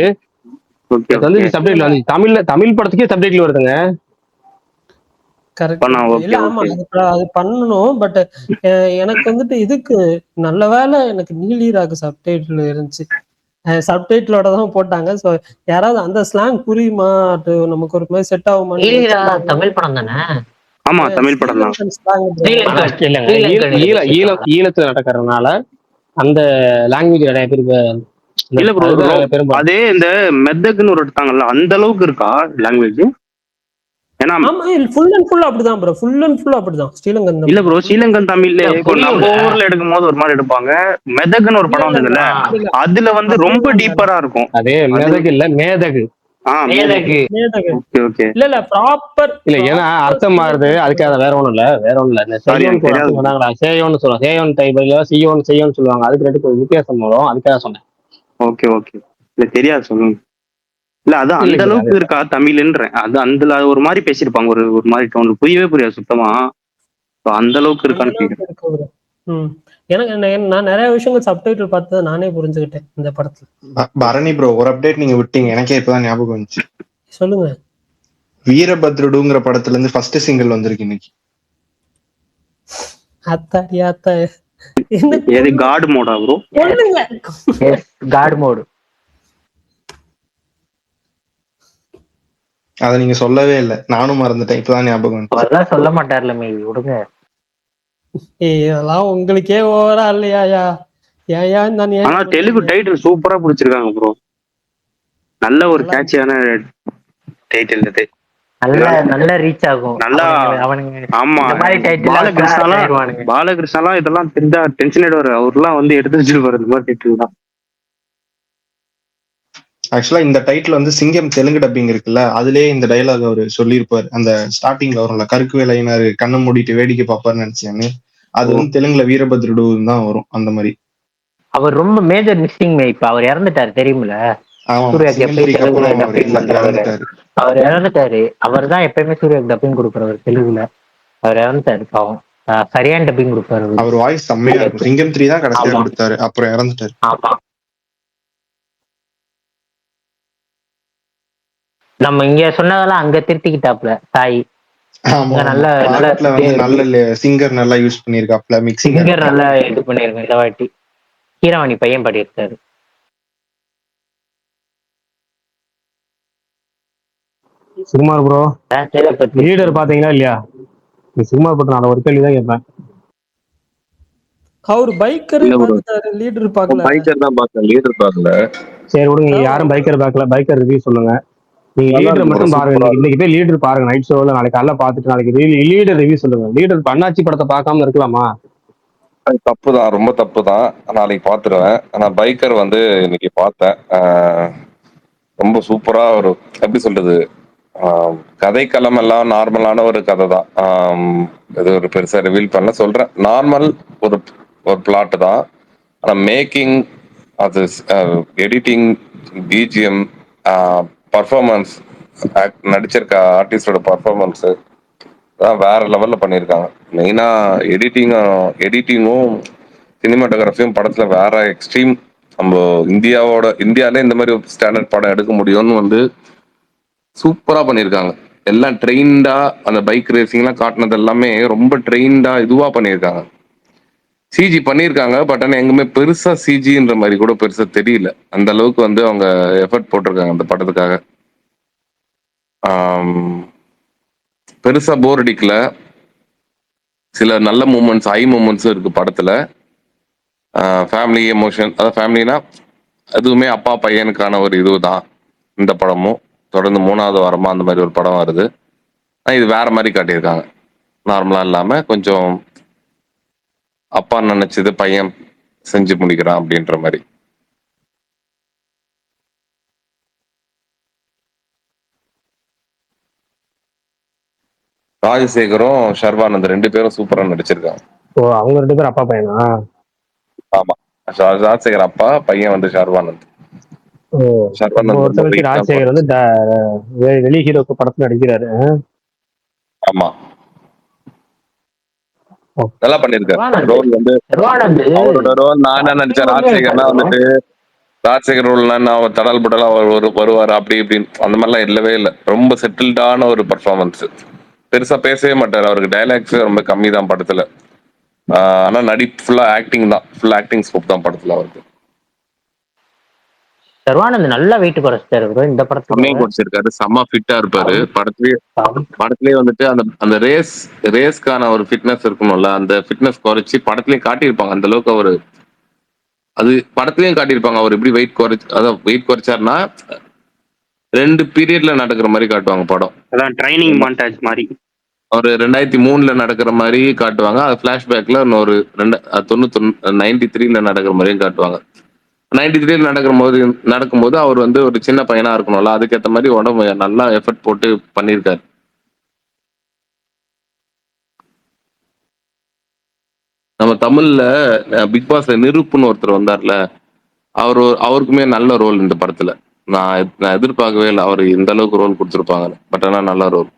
ஓகே நேத்து ஓகே. வந்து சப்டைட்டில் வந்து தமிழ் படத்துக்கே சப்டைட்டில் வருதுங்க. கரெக்ட். பண்ணா இல்ல ஓகே ஆமா, ஓகே. அது பண்ணணும். பட் எனக்கு வந்துட்டு இதுக்கு நல்ல வேலை எனக்கு நீலி ராகு சப்டைட்டில் இருந்துச்சு. சப்டைட்டிலோட தான் போட்டாங்க. ஸோ யாராவது அந்த ஸ்லாங் புரியுமா, அது நமக்கு ஒரு மாதிரி செட் ஆகுமான்னு ஈழா நினைச்சேன். தமிழ் படம் தானே? ஆமா, தமிழ் படம் தான். ஸ்ரீலங்கன் ஸ்லாங். ஆனா ஸ்ரீலங்கன் இல்லங்க, ஸ்ரீலங்கன் இது பேசியிருக்காங்க. ஈழத்துல நடக்கிறதுனால அந்த லாங்குவேஜ் நிறைய பேருக்கு இல்ல ப்ரோ, அதுதான் நிறைய பேரும் அதே இந்த மெத்தக்னு ஒரு எடுத்தாங்கல்ல, அந்த அளவுக்கு இருக்கா லாங்குவேஜ்? ஏன்னா ஆமா, ஃபுல் அண்ட் ஃபுல் அப்படிதான் ப்ரோ. ஃபுல் அண்ட் ஃபுல் அப்படிதான் ஸ்ரீலங்கன் இல்ல தமிழ். ப்ரோ, ஸ்ரீலங்கன் தமிழ்ல இல்ல இப்போ நம்ம புரியும்ல. ஊர்ல எடுக்கும் போது ஒரு மாதிரி எடுப்பாங்க. மெதக்னு ஒரு படம் இல்ல இல்ல வந்ததுல, அப்படி இல்ல. அதுல வந்து ரொம்ப அப்படிலாம் இல்ல. டீப்பரா இருக்கும். அதே அது மெதகு இல்ல மேதகு. மேதகு. மேதகு. Okay okay. இல்ல இல்ல ப்ராப்பர். இல்ல ஏன்னா அர்த்தம் மாறுது, அதுக்காக வேற ஒண்ணும் இல்ல, வேற ஒண்ணும் இல்ல. இந்த சாரி, செய்யோனுக்கு எனக்கு ஒரு தெரியாது அர்த்தம் bro. சொன்னாங்களா, சேயோன்னு சொல்லுவாங்க. சேயோன் டைப்ல செய்யோன்னு சொல்லுவாங்க. அதுக்கு ரெண்டுக்கு ஒரு வித்தியாசம் வரும், அதுக்காக சொன்னேன். Okay okay. இல்ல தெரியாது, சொல்லுங்க. இல்ல அது இல்ல அந்த இல்ல அது அளவுக்கு இருக்கா தமிழ்ன்றேன். அது அந்த ஒரு மாதிரி பேசியிருப்பாங்க, ஒரு மாதிரி டோன், புரியவே புரியாது சுத்தமா. So, அந்த அளவுக்கு அந்த இருக்கான்னு அளவுக்கு கேக்குறேன். இருக்கு bro. எனக்கு நான் நிறைய விஷயங்கள் சப்டைட்டில் பார்த்து நானே புரிஞ்சுக்கிட்டேன் இந்த படத்துல. பரணி ப்ரோ, ஒரு அப்டேட் நீங்க விட்டீங்க, எனக்கே இப்பதான் ஞாபகம் வந்துச்சு. சொல்லுங்க. வீரபத்ருடுங்கிற படத்துல இருந்து ஃபர்ஸ்ட் சிங்கிள் வந்திருக்கு இன்னைக்கு. அத்தாடி அத்தா. என்ன எது காட் மோடா ப்ரோ? சொல்லுங்க. God mode. அதை நீங்க சொல்லவே இல்லை, நானும் மறந்துட்டேன், இப்பதான் ஞாபகம் வந்துச்சு. அவர்தான் சொல்ல மாட்டார்ல, மேபி விடுங்க. இதெல்லாம் உங்களுக்கே ஓவரா இல்லையாயா? ஏயா நான் ஆனா தெலுங்கு டைட்டில் சூப்பரா பிடிச்சிருக்காங்க ப்ரோ. நல்ல ஒரு கேட்சியான டைட்டில் இது. நல்ல ரீச் ஆகும். நல்லா. அவனுங்க ஆமா, இந்த மாதிரி டைட்டில் பாலகிருஷ்ணாலாம் இதெல்லாம் தெரிஞ்சா டென்ஷன் ஆயிடுவாரு. அவர்லாம் வந்து எடுத்து வச்சிருப்பாரு இந்த மாதிரி டைட்டில் தான். ஆக்சுவலா இந்த டைட்டில் வந்து சிங்கம் தெலுங்கு டப்பிங் இருக்குல்ல, அதுலயே இந்த டைலாக் அவர் சொல்லியிருப்பாரு. அந்த ஸ்டார்டிங்ல வரும்ல, கருக்கு வேலையினாரு கண்ணை மூடிட்டு வேடிக்கை பார்ப்பாருன்னு நினைச்சேன்னு, அது வந்து தெலுங்குல வீரபத்ருடுன்னு தான் வரும் அந்த மாதிரி. அவர் ரொம்ப மேஜர் மிஸ்ஸிங். இப்ப அவர் இறந்துட்டாரு தெரியுமில. சூர்யாக்கு எப்பயும் தெலுங்குல டப்பிங் பண்றவரு அவர் இறந்துட்டாரு. அவர் தான் எப்பயுமே சூர்யாக்கு டப்பிங் கொடுக்குறவர் தெலுங்குல. அவர் இறந்துட்டாரு பாவம். சரியான டப்பிங் கொடுப்பாரு அவர் வாய்ஸ் செம்மையா இருக்கும். சிங்கம் 3 தான் கடைசியா கொடுத்தாரு, அப்புறம் இறந்துட்டாரு. ஆமா. நம்ம இங்க சொன்னதெல்லாம் அங்க திருத்திக்கிட்டாப்ல சாய். நல்ல சிங்கர் நல்லா யூஸ் பண்ணிருக்காப்ல, மிக்சிங் சிங்கர் நல்லா இது பண்ணிருக்கேன் இந்த வாட்டி. கீரவாணி பையன் பாடியிருக்காரு. சுகுமார் ப்ரோ, லீடர் பாத்தீங்களா இல்லையா? நீ சுகுமார் பட்டு நான் ஒரு கேள்விதான் கேட்பேன். அவர் பைக்கர் பார்த்தாரு, லீடர் பார்க்கல. பைக்கர் தான் பார்த்தேன், லீடர் பார்க்கல. சரி விடுங்க, யாரும் பைக்கர் பார்க்கல. பைக்கர் ரிவ்யூ சொல்லுங்க. நீங்க லீடர் மட்டும் பாருங்க. இன்னைக்கு போய் லீடர் பாருங்க நைட் ஷோல. நாளைக்கு காலைல பார்த்துட்டு நாளைக்கு லீடர் ரிவ்யூ சொல்லுங்க. லீடர் அண்ணாச்சி படத்தை பார்க்காம இருக்கலாமா? அது தப்பு தான், ரொம்ப தப்பு தான். நாளைக்கு பார்த்துருவேன். ஆனா பைக்கர் வந்து இன்னைக்கு பார்த்தேன். ரொம்ப சூப்பரா ஒரு, எப்படி சொல்றது, கதைக்களம் எல்லாம் நார்மலான ஒரு கதை தான். இது ஒரு பெருசா ரிவீல் பண்ண சொல்றேன். நார்மல் ஒரு பிளாட் தான். ஆனா மேக்கிங், அது எடிட்டிங், பிஜிஎம், பர்ஃபார்மன்ஸ், நடிச்சிருக்க ஆர்டிஸ்டோட பர்ஃபார்மன்ஸ், வேற லெவல்ல பண்ணியிருக்காங்க. மெயினா எடிட்டிங்கும் சினிமாட்டோகிராஃபியும் படத்துல வேற எக்ஸ்ட்ரீம். நம்ம இந்தியாவிலே இந்த மாதிரி ஒரு ஸ்டாண்டர்ட் படம் எடுக்க முடியும்னு வந்து சூப்பரா பண்ணியிருக்காங்க. எல்லாம் ட்ரெயின்டா அந்த பைக் ரேசிங்லாம் காட்டினது எல்லாமே ரொம்ப ட்ரெயின்டா இதுவா பண்ணியிருக்காங்க. சிஜி பண்ணியிருக்காங்க, பட் ஆனால் எங்குமே பெருசா சிஜின்ற மாதிரி கூட பெருசா தெரியல. அந்த அளவுக்கு வந்து அவங்க எஃபர்ட் போட்டிருக்காங்க அந்த படத்துக்காக. பெருசா போர் அடிக்கல. சில நல்ல மூமெண்ட்ஸ், ஹை மூமெண்ட்ஸும் இருக்கு படத்துல. ஃபேமிலி எமோஷன், அதாவது ஃபேமிலினா அதுவுமே அப்பா பையனுக்கான ஒரு இதுதான். இந்த படமும் தொடர்ந்து 3வது வாரமா அந்த மாதிரி ஒரு படம் வருது. இது வேற மாதிரி காட்டியிருக்காங்க. நார்மலா இல்லாம கொஞ்சம் அப்பா நினைச்சது பையன் செஞ்சு முடிக்கிறான் அப்படின்ற மாதிரி. ராஜசேகரும் ஷர்வானந்த் 2 பேரும் சூப்பரா நடிச்சிருக்காங்க. ஓ, அவங்க 2 பேரும் அப்பா பையனா? ஆமா, ராஜசேகர் அப்பா, பையன் வந்து ஷர்வானந்த். ஓ, ரொம்ப ஷர்வானந்த் வருஷம் கழிச்சு ராஜசேகர் வந்து வெளி ஹீரோக்கு படத்துல நடிக்கிறாரு. ஆமா, ஓ. நல்லா பண்ணிருக்காரு. சர்வானந்த் ரோல் வந்து சர்வானந்த் அவரோட ரோல் நான் என்ன நினைச்சேன், ராஜசேகர்னா வந்துட்டு ராஜசேகர் ரோல்னா அவர் தடல் புடலா வருவார் அப்படி இப்படின்னு. அந்த மாதிரிலாம் இல்லவே இல்லை. ரொம்ப செட்டில்டான ஒரு பர்ஃபார்மன்ஸ். பெருசா பேசவே மாட்டார். அவருக்கு டைலாக்ஸ் ரொம்ப கம்மி தான் படத்துல. ஆனா ஃபுல்லா ஆக்டிங் தான், ஃபுல் ஆக்டிங் ஸ்கோப் தான் படத்துல அவருக்கு. சர்வானந்த் நல்லா வெயிட் குறைச்சிட்டாரு ப்ரோ இந்த படத்துல. செம்மையா குடிச்சிருக்காரு, செம்ம ஃபிட்டா இருப்பாரு. படத்துலயே வந்துட்டு அந்த ரேஸ்க்கான ஒரு ஃபிட்னஸ் இருக்கணும்ல, அந்த ஃபிட்னஸ் குறைச்சி படத்துலயும் காட்டியிருப்பாங்க. அந்த அளவுக்கு அவரு அது படத்துலயும் காட்டியிருப்பாங்க. அவர் எப்படி வெயிட் குறைச்சாருன்னா 2 பீரியட்ல நடக்கிற மாதிரி காட்டுவாங்க படம். அதான் ட்ரைனிங் மான்டாஜ் மாதிரி. ஒரு 2003 நடக்கிற மாதிரி காட்டுவாங்க. அது பிளாஷ்பேக்ல இன்னொரு 93 நடக்கிற மாதிரியும் காட்டுவாங்க. 93 நடக்கும்போது அவர் வந்து ஒரு சின்ன பையனா இருக்கணும்ல, அதுக்கேற்ற மாதிரி உடம்பு நல்லா எஃபர்ட் போட்டு பண்ணியிருக்காரு. நம்ம தமிழ்ல பிக் பாஸ்ல நிருப்புன்னு ஒருத்தர் வந்தார்ல, அவருக்குமே நல்ல ரோல் இந்த படத்துல. நான் எதிர்பார்க்கவே இல்லை அவர் இந்த அளவுக்கு ரோல் கொடுத்துருப்பாங்க. பட் ஆனா நல்ல ரோல்.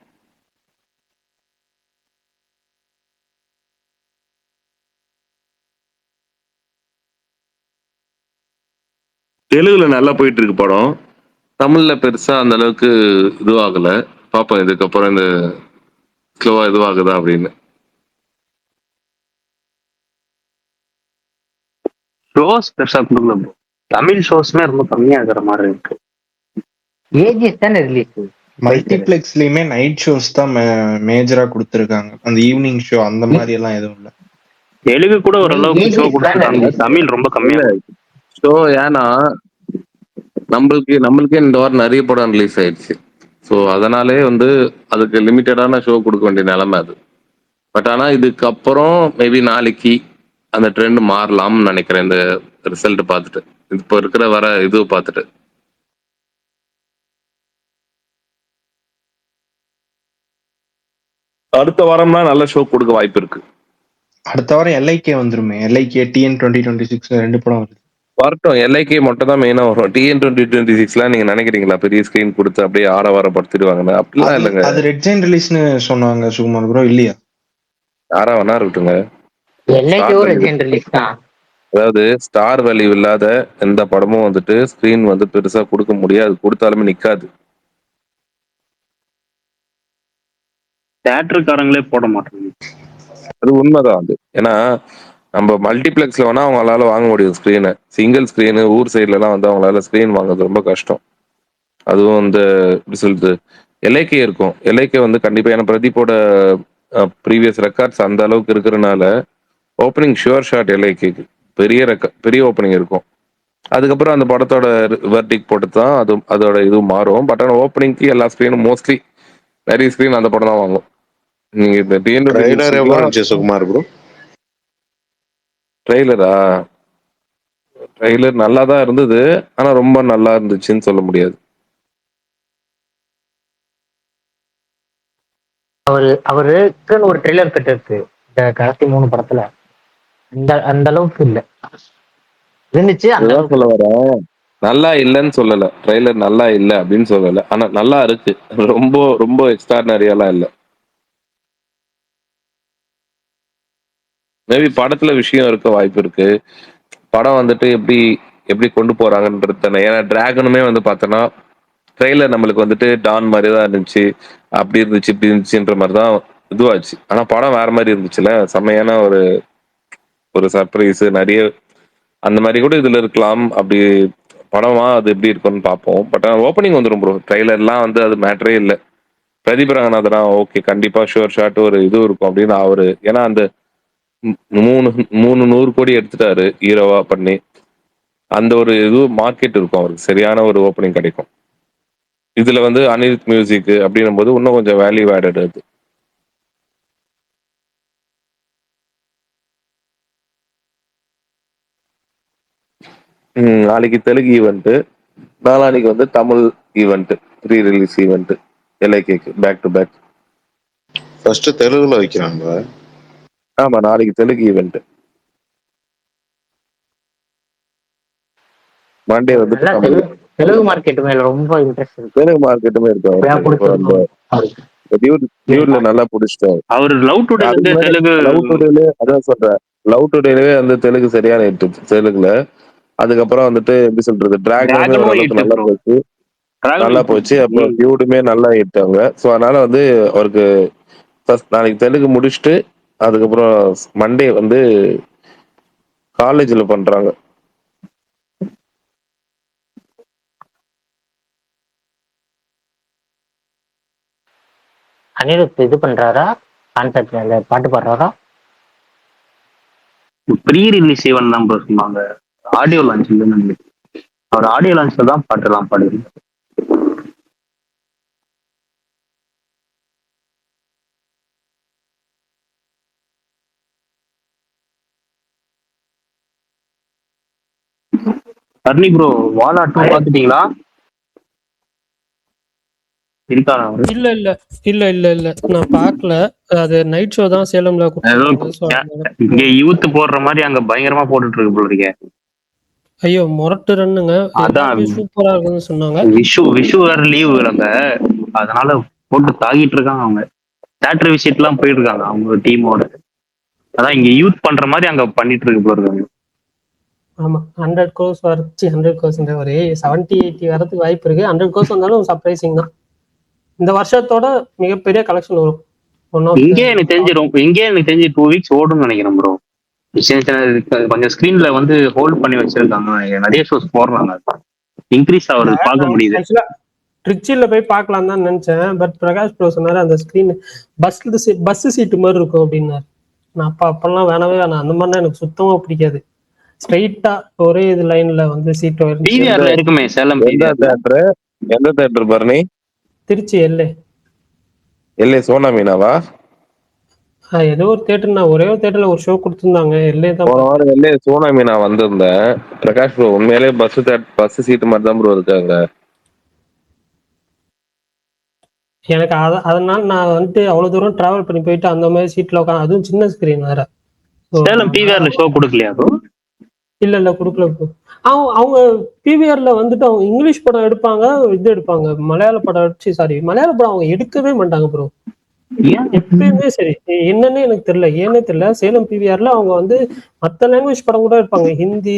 தெலுங்குல நல்லா போயிட்டு இருக்கு படம். தமிழ்ல பெருசா அந்த அளவுக்கு இதுவாகல. பாப்போம் இதுக்கப்புறம் இந்த ஸ்லோவா இதுவாகுதா அப்படின்னு. ஷோஸ் பெருசா கொடுக்கல ப்ரோ. தமிழ் ஷோஸ்மே ரொம்ப கம்மியா இருக்கிற மாதிரி இருக்கு. ஏஜிஎஸ் தானே ரிலீஸ். மல்டிபிளெக்ஸ்லயுமே நைட் ஷோஸ் தான் மேஜரா கொடுத்துருக்காங்க. அந்த ஈவினிங் ஷோ அந்த மாதிரி எல்லாம் எதுவும் இல்லை. தெலுங்கு கூட ஓரளவுக்கு ஷோ கொடுத்துருக்காங்க, தமிழ் ரொம்ப கம்மியா ஷோ. ஏன்னா நம்மளுக்கே இந்த வாரம் நிறைய படம் ரிலீஸ் ஆயிடுச்சு. ஸோ அதனாலே வந்து அதுக்கு லிமிட்டடான ஷோ கொடுக்க வேண்டிய நிலைமை அது. பட் ஆனா இதுக்கப்புறம் மேபி நாளைக்கு அந்த ட்ரெண்ட் மாறலாம்னு நினைக்கிறேன். இந்த ரிசல்ட் பார்த்துட்டு, இப்போ இருக்கிற வர இது பார்த்துட்டு. அடுத்த வாரம்னா நல்ல ஷோ கொடுக்க வாய்ப்பு இருக்கு. அடுத்த வாரம் எல்ஐகே வந்துருமே. எல்ஐகே டிஎன் 2026 2 படம் வருது. வரட்டும், எல்ஐகே மட்டும் தான் மெயினா வரும். டிஎன் 2026 நீங்க நினைக்கிறீங்களா பெரிய ஸ்கிரீன் கொடுத்து அப்படியே ஆரவாரப்படுத்திடுவாங்க? அப்படிலாம் இல்லைங்க. அது ரெட் ஜெயின் ரிலீஸ்னு சொன்னாங்க சுகுமார் ப்ரோ, இல்லையா? யாரா வேணா இருக்கட்டுங்க. தான். அதாவது ஸ்டார் வேல்யூ இல்லாத எந்த படமும் வந்துட்டு ஸ்கிரீன் வந்து பெருசா கொடுக்க முடியாது. கொடுத்தாலுமே நிக்காது. தியேட்டருக்காரங்களே போட மாட்டாங்க. அது உண்மைதான் அது. ஏன்னா நம்ம மல்டிபிளெக்ஸ்ல வேணா அவங்களால வாங்க முடியும் ஸ்கிரீனை. சிங்கிள் ஸ்கிரீனு ஊர் சைட்ல எல்லாம் வந்து அவங்களால ஸ்கிரீன் வாங்குறது ரொம்ப கஷ்டம். அதுவும் இந்த எப்படி சொல்றது, எல்ஐகே இருக்கும். எல்ஐகே வந்து கண்டிப்பா, ஏன்னா பிரதீப்போட ப்ரீவியஸ் ரெக்கார்ட்ஸ் அந்த அளவுக்கு இருக்கிறதுனால ஓப்பனிங் ஷுவர் ஷாட் எல்ஐகேக்கு பெரிய ஓப்பனிங் இருக்கும். அதுக்கப்புறம் அந்த படத்தோட வெர்டிக் போட்டு தான் அதோட இது மாறும். பட் ஆனால் ஓப்பனிங்க்கு எல்லா ஸ்கிரீனும் மோஸ்ட்லி நிறைய ஸ்கிரீன் அந்த படம் தான் வாங்கும். நீங்க இந்த சுகுமார் ப்ரோ, ட்ரெய்லர் நல்லா தான் இருந்தது, ஆனா ரொம்ப நல்லா இருந்துச்சுன்னு சொல்ல முடியாது. அவருக்குன்னு ஒரு ட்ரெய்லர் கட் இருக்கு இந்த கடைசி 3 படத்துல. அந்த அளவுக்கு இல்ல இருந்துச்சு. சொல்ல வரேன், நல்லா இல்லைன்னு சொல்லல. ட்ரெய்லர் நல்லா இல்லை அப்படின்னு சொல்லல, ஆனா நல்லா இருக்கு. ரொம்ப ரொம்ப எக்ஸ்ட்ரானரியாலாம் இல்லை. மேபி படத்துல விஷயம் இருக்க வாய்ப்பு இருக்கு. படம் வந்துட்டு எப்படி எப்படி கொண்டு போறாங்கன்றது தெரியல. ஏன்னா டிராகனுமே வந்து பார்த்தோன்னா ட்ரெய்லர் நம்மளுக்கு வந்துட்டு டான் மாதிரி தான் இருந்துச்சு. அப்படி இருந்துச்சு இப்படி இருந்துச்சுன்ற மாதிரி தான் இதுவாச்சு. ஆனா படம் வேற மாதிரி இருந்துச்சுல. செம்மையான ஒரு ஒரு சர்ப்ரைஸ் நிறைய அந்த மாதிரி கூட இதுல இருக்கலாம். அப்படி படமா அது எப்படி இருக்கும்னு பார்ப்போம். பட் ஓப்பனிங் வந்துடும் ப்ரோ. ட்ரெய்லர்லாம் வந்து அது மேட்டரே இல்லை. பிரதீப் ரங்கநாதனா ஓகே கண்டிப்பா ஷுவர் ஷாட் ஒரு இது இருக்கும் அப்படின்னு அவரு ஏன்னா அந்த 300 கோடி எடுத்துட்டாரு ஹீரோவா பண்ணி. அந்த ஒரு இது மார்க்கெட் இருக்கும் அவருக்கு. சரியான ஒரு ஓப்பனிங் கிடைக்கும். இதுல வந்து அனிருத் மியூசிக் அப்படின்னும் போது இன்னும் கொஞ்சம் வேல்யூ ஆடட் அது. நாளைக்கு தெலுங்கு ஈவெண்ட், நாளானிக்கு வந்து Tamil event, pre release event எல்ஐகேக்கு பேக் டு பேக். ஃபர்ஸ்ட் தெலுங்குல வைக்கிறாங்க. ஆமா நாளைக்கு தெலுங்கு ஈவெண்ட். மண்டே வந்துட்டு நல்லா தமிழ். தெலுங்கு மார்க்கெட் மேல ரொம்ப இன்ட்ரெஸ்ட் இருக்கு. தெலுங்கு மார்க்கெட்டுமே இருக்கு எப்படியா அவருக்கு. அந்த பிடிச்சிருக்கோம். டியூட்ல நல்லா பிடிச்சிட்டாரு. அவர் லவ் டுடே அதுக்கு வந்து முன்னாடி தெலுங்கு லவ் டுடேலே அதான் சொல்றேன். லவ் டுடேலே வந்து தெலுங்கு சரியான ஹிட் தெலுங்குல. அதுக்கப்புறம் வந்துட்டு எப்படி சொல்றது டிராகனுமே டிராகனும் ஓரளவுக்கு ஹிட் நல்லா ப்ரோ. போச்சு. நல்லா டிராகன் போச்சு. அப்புறம் டியூடுமே நல்லா ஹிட்டாங்க. ஸோ அதனால வந்து அவருக்கு ஃபர்ஸ்ட் நாளைக்கு தெலுங்கு முடிச்சுட்டு அதுக்கப்புறம் மண்டே வந்து காலேஜ்ல பண்றாங்க. அனிருத் இது பண்றாரா, கான்செப்ட்ல பாட்டு பாடுறாரா? ப்ரீ ரிலீஸ் ஈவென்ட் தான் ப்ரோ சொன்னாங்க. ஆடியோ லான்ச் இல்லைன்னு நினைக்கிறேன். அவர் ஆடியோ லான்ச்ல தான் பாட்டெல்லாம் பாடுவார். அர்னி ப்ரோ வாலா 2 பாத்துட்டீங்களா? இருக்காரா அவரு? இல்ல இல்ல இல்ல இல்ல இல்ல நான் பார்க்கல. அது நைட் ஷோ தான் சேலம்ல ஏதோ கொடுத்துருக்காங்க. ஸோ இங்க யூத் போடுற மாதிரி அங்க பயங்கரமா போட்டுட்டு இருக்கு போல இருக்கே. ஐயோ முரட்டு ரன்னுங்க, அதான் எல்லாமே சூப்பரா இருக்குன்னு சொன்னாங்க. விஷு வேற லீவு அங்க, அதனால போட்டு தாக்கிட்டு இருக்காங்க அவங்க. தேட்டர் விஷயத்துலாம் போயிட்டு இருக்காங்க அவங்க டீமோட. அதான் இங்க யூத் பண்ற மாதிரி அங்க பண்ணிட்டு இருக்கு போல இருக்காங்க. ஆமா 100 crores வரைச்சு 100 crores ஒரு 70-80 வரதுக்கு வாய்ப்பு இருக்கு. 100 crores வந்தாலும் சர்ப்ரைசிங் தான். இந்த வருஷத்தோட மிகப்பெரிய கலெக்ஷன் வரும். ஒன் ஆஃப் இங்கே எனக்கு தெரிஞ்சு 2 வீக்ஸ் ஓடும்னு நினைக்கிறேன் ப்ரோ. சின்ன சின்ன கொஞ்சம் ஸ்கிரீன்ல வந்து ஹோல்ட் பண்ணி வச்சிருக்காங்க. நிறைய ஷோஸ் போடுறாங்க. இன்க்ரீஸ் ஆகுறது பார்க்க முடியுது. ஆக்சுவலா ட்ரிச்சில போய் பார்க்கலாம் தான் நினைச்சேன். பட் பிரகாஷ் ப்ரோ சொன்னாரு அந்த ஸ்கிரீன் பஸ் சீட்டு மாதிரி இருக்கும் அப்படின்னாரு. நான் அப்பெல்லாம் வேணவே வேணாம். அந்த மாதிரிலாம் எனக்கு சுத்தமா பிடிக்காது. ஸ்ட்ரைட்டா ஒரே இது லைன்ல வந்து சீட் பிவிஆர்ல இருக்குமே சேலம் எந்த தேட்டர் எந்த தேட்டர் பரணி? திருச்சி எல்ஏ எல்ஏ சோனா மீனாவா? ஏதோ ஒரு தேட்டர், நான் ஒரே ஒரு தேட்டர்ல ஒரு ஷோ கொடுத்துருந்தாங்க. எல்ஏ தான் போன வாரம் எல்ஏ சோனா மீனா வந்திருந்தேன். பிரகாஷ் ப்ரோ உண்மையிலே பஸ் சீட்டு மாதிரி தான் ப்ரோ இருக்காங்க. எனக்கு அதனால நான் வந்துட்டு அவ்வளவு தூரம் டிராவல் பண்ணி போயிட்டு அந்த மாதிரி சீட்ல உட்காந்து, அதுவும் சின்ன ஸ்கிரீன் வேற. சேலம் பிவிஆர்ல ஷோ கொடுக்கலையா ப்ரோ? இல்ல கொடுக்கல bro. அவங்க பிவிஆர்ல வந்துட்டு அவங்க இங்கிலீஷ் படம் எடுப்பாங்க, இது எடுப்பாங்க, மலையாள படம் மலையாள படம் அவங்க எடுக்கவே மாட்டாங்க ப்ரோ. எப்பயுமே சரி, என்னன்னே எனக்கு தெரியல, ஏன்னே தெரியல. சேலம் பிவிஆர்ல அவங்க வந்து மத்த லாங்குவேஜ் படம் கூட எடுப்பாங்க, ஹிந்தி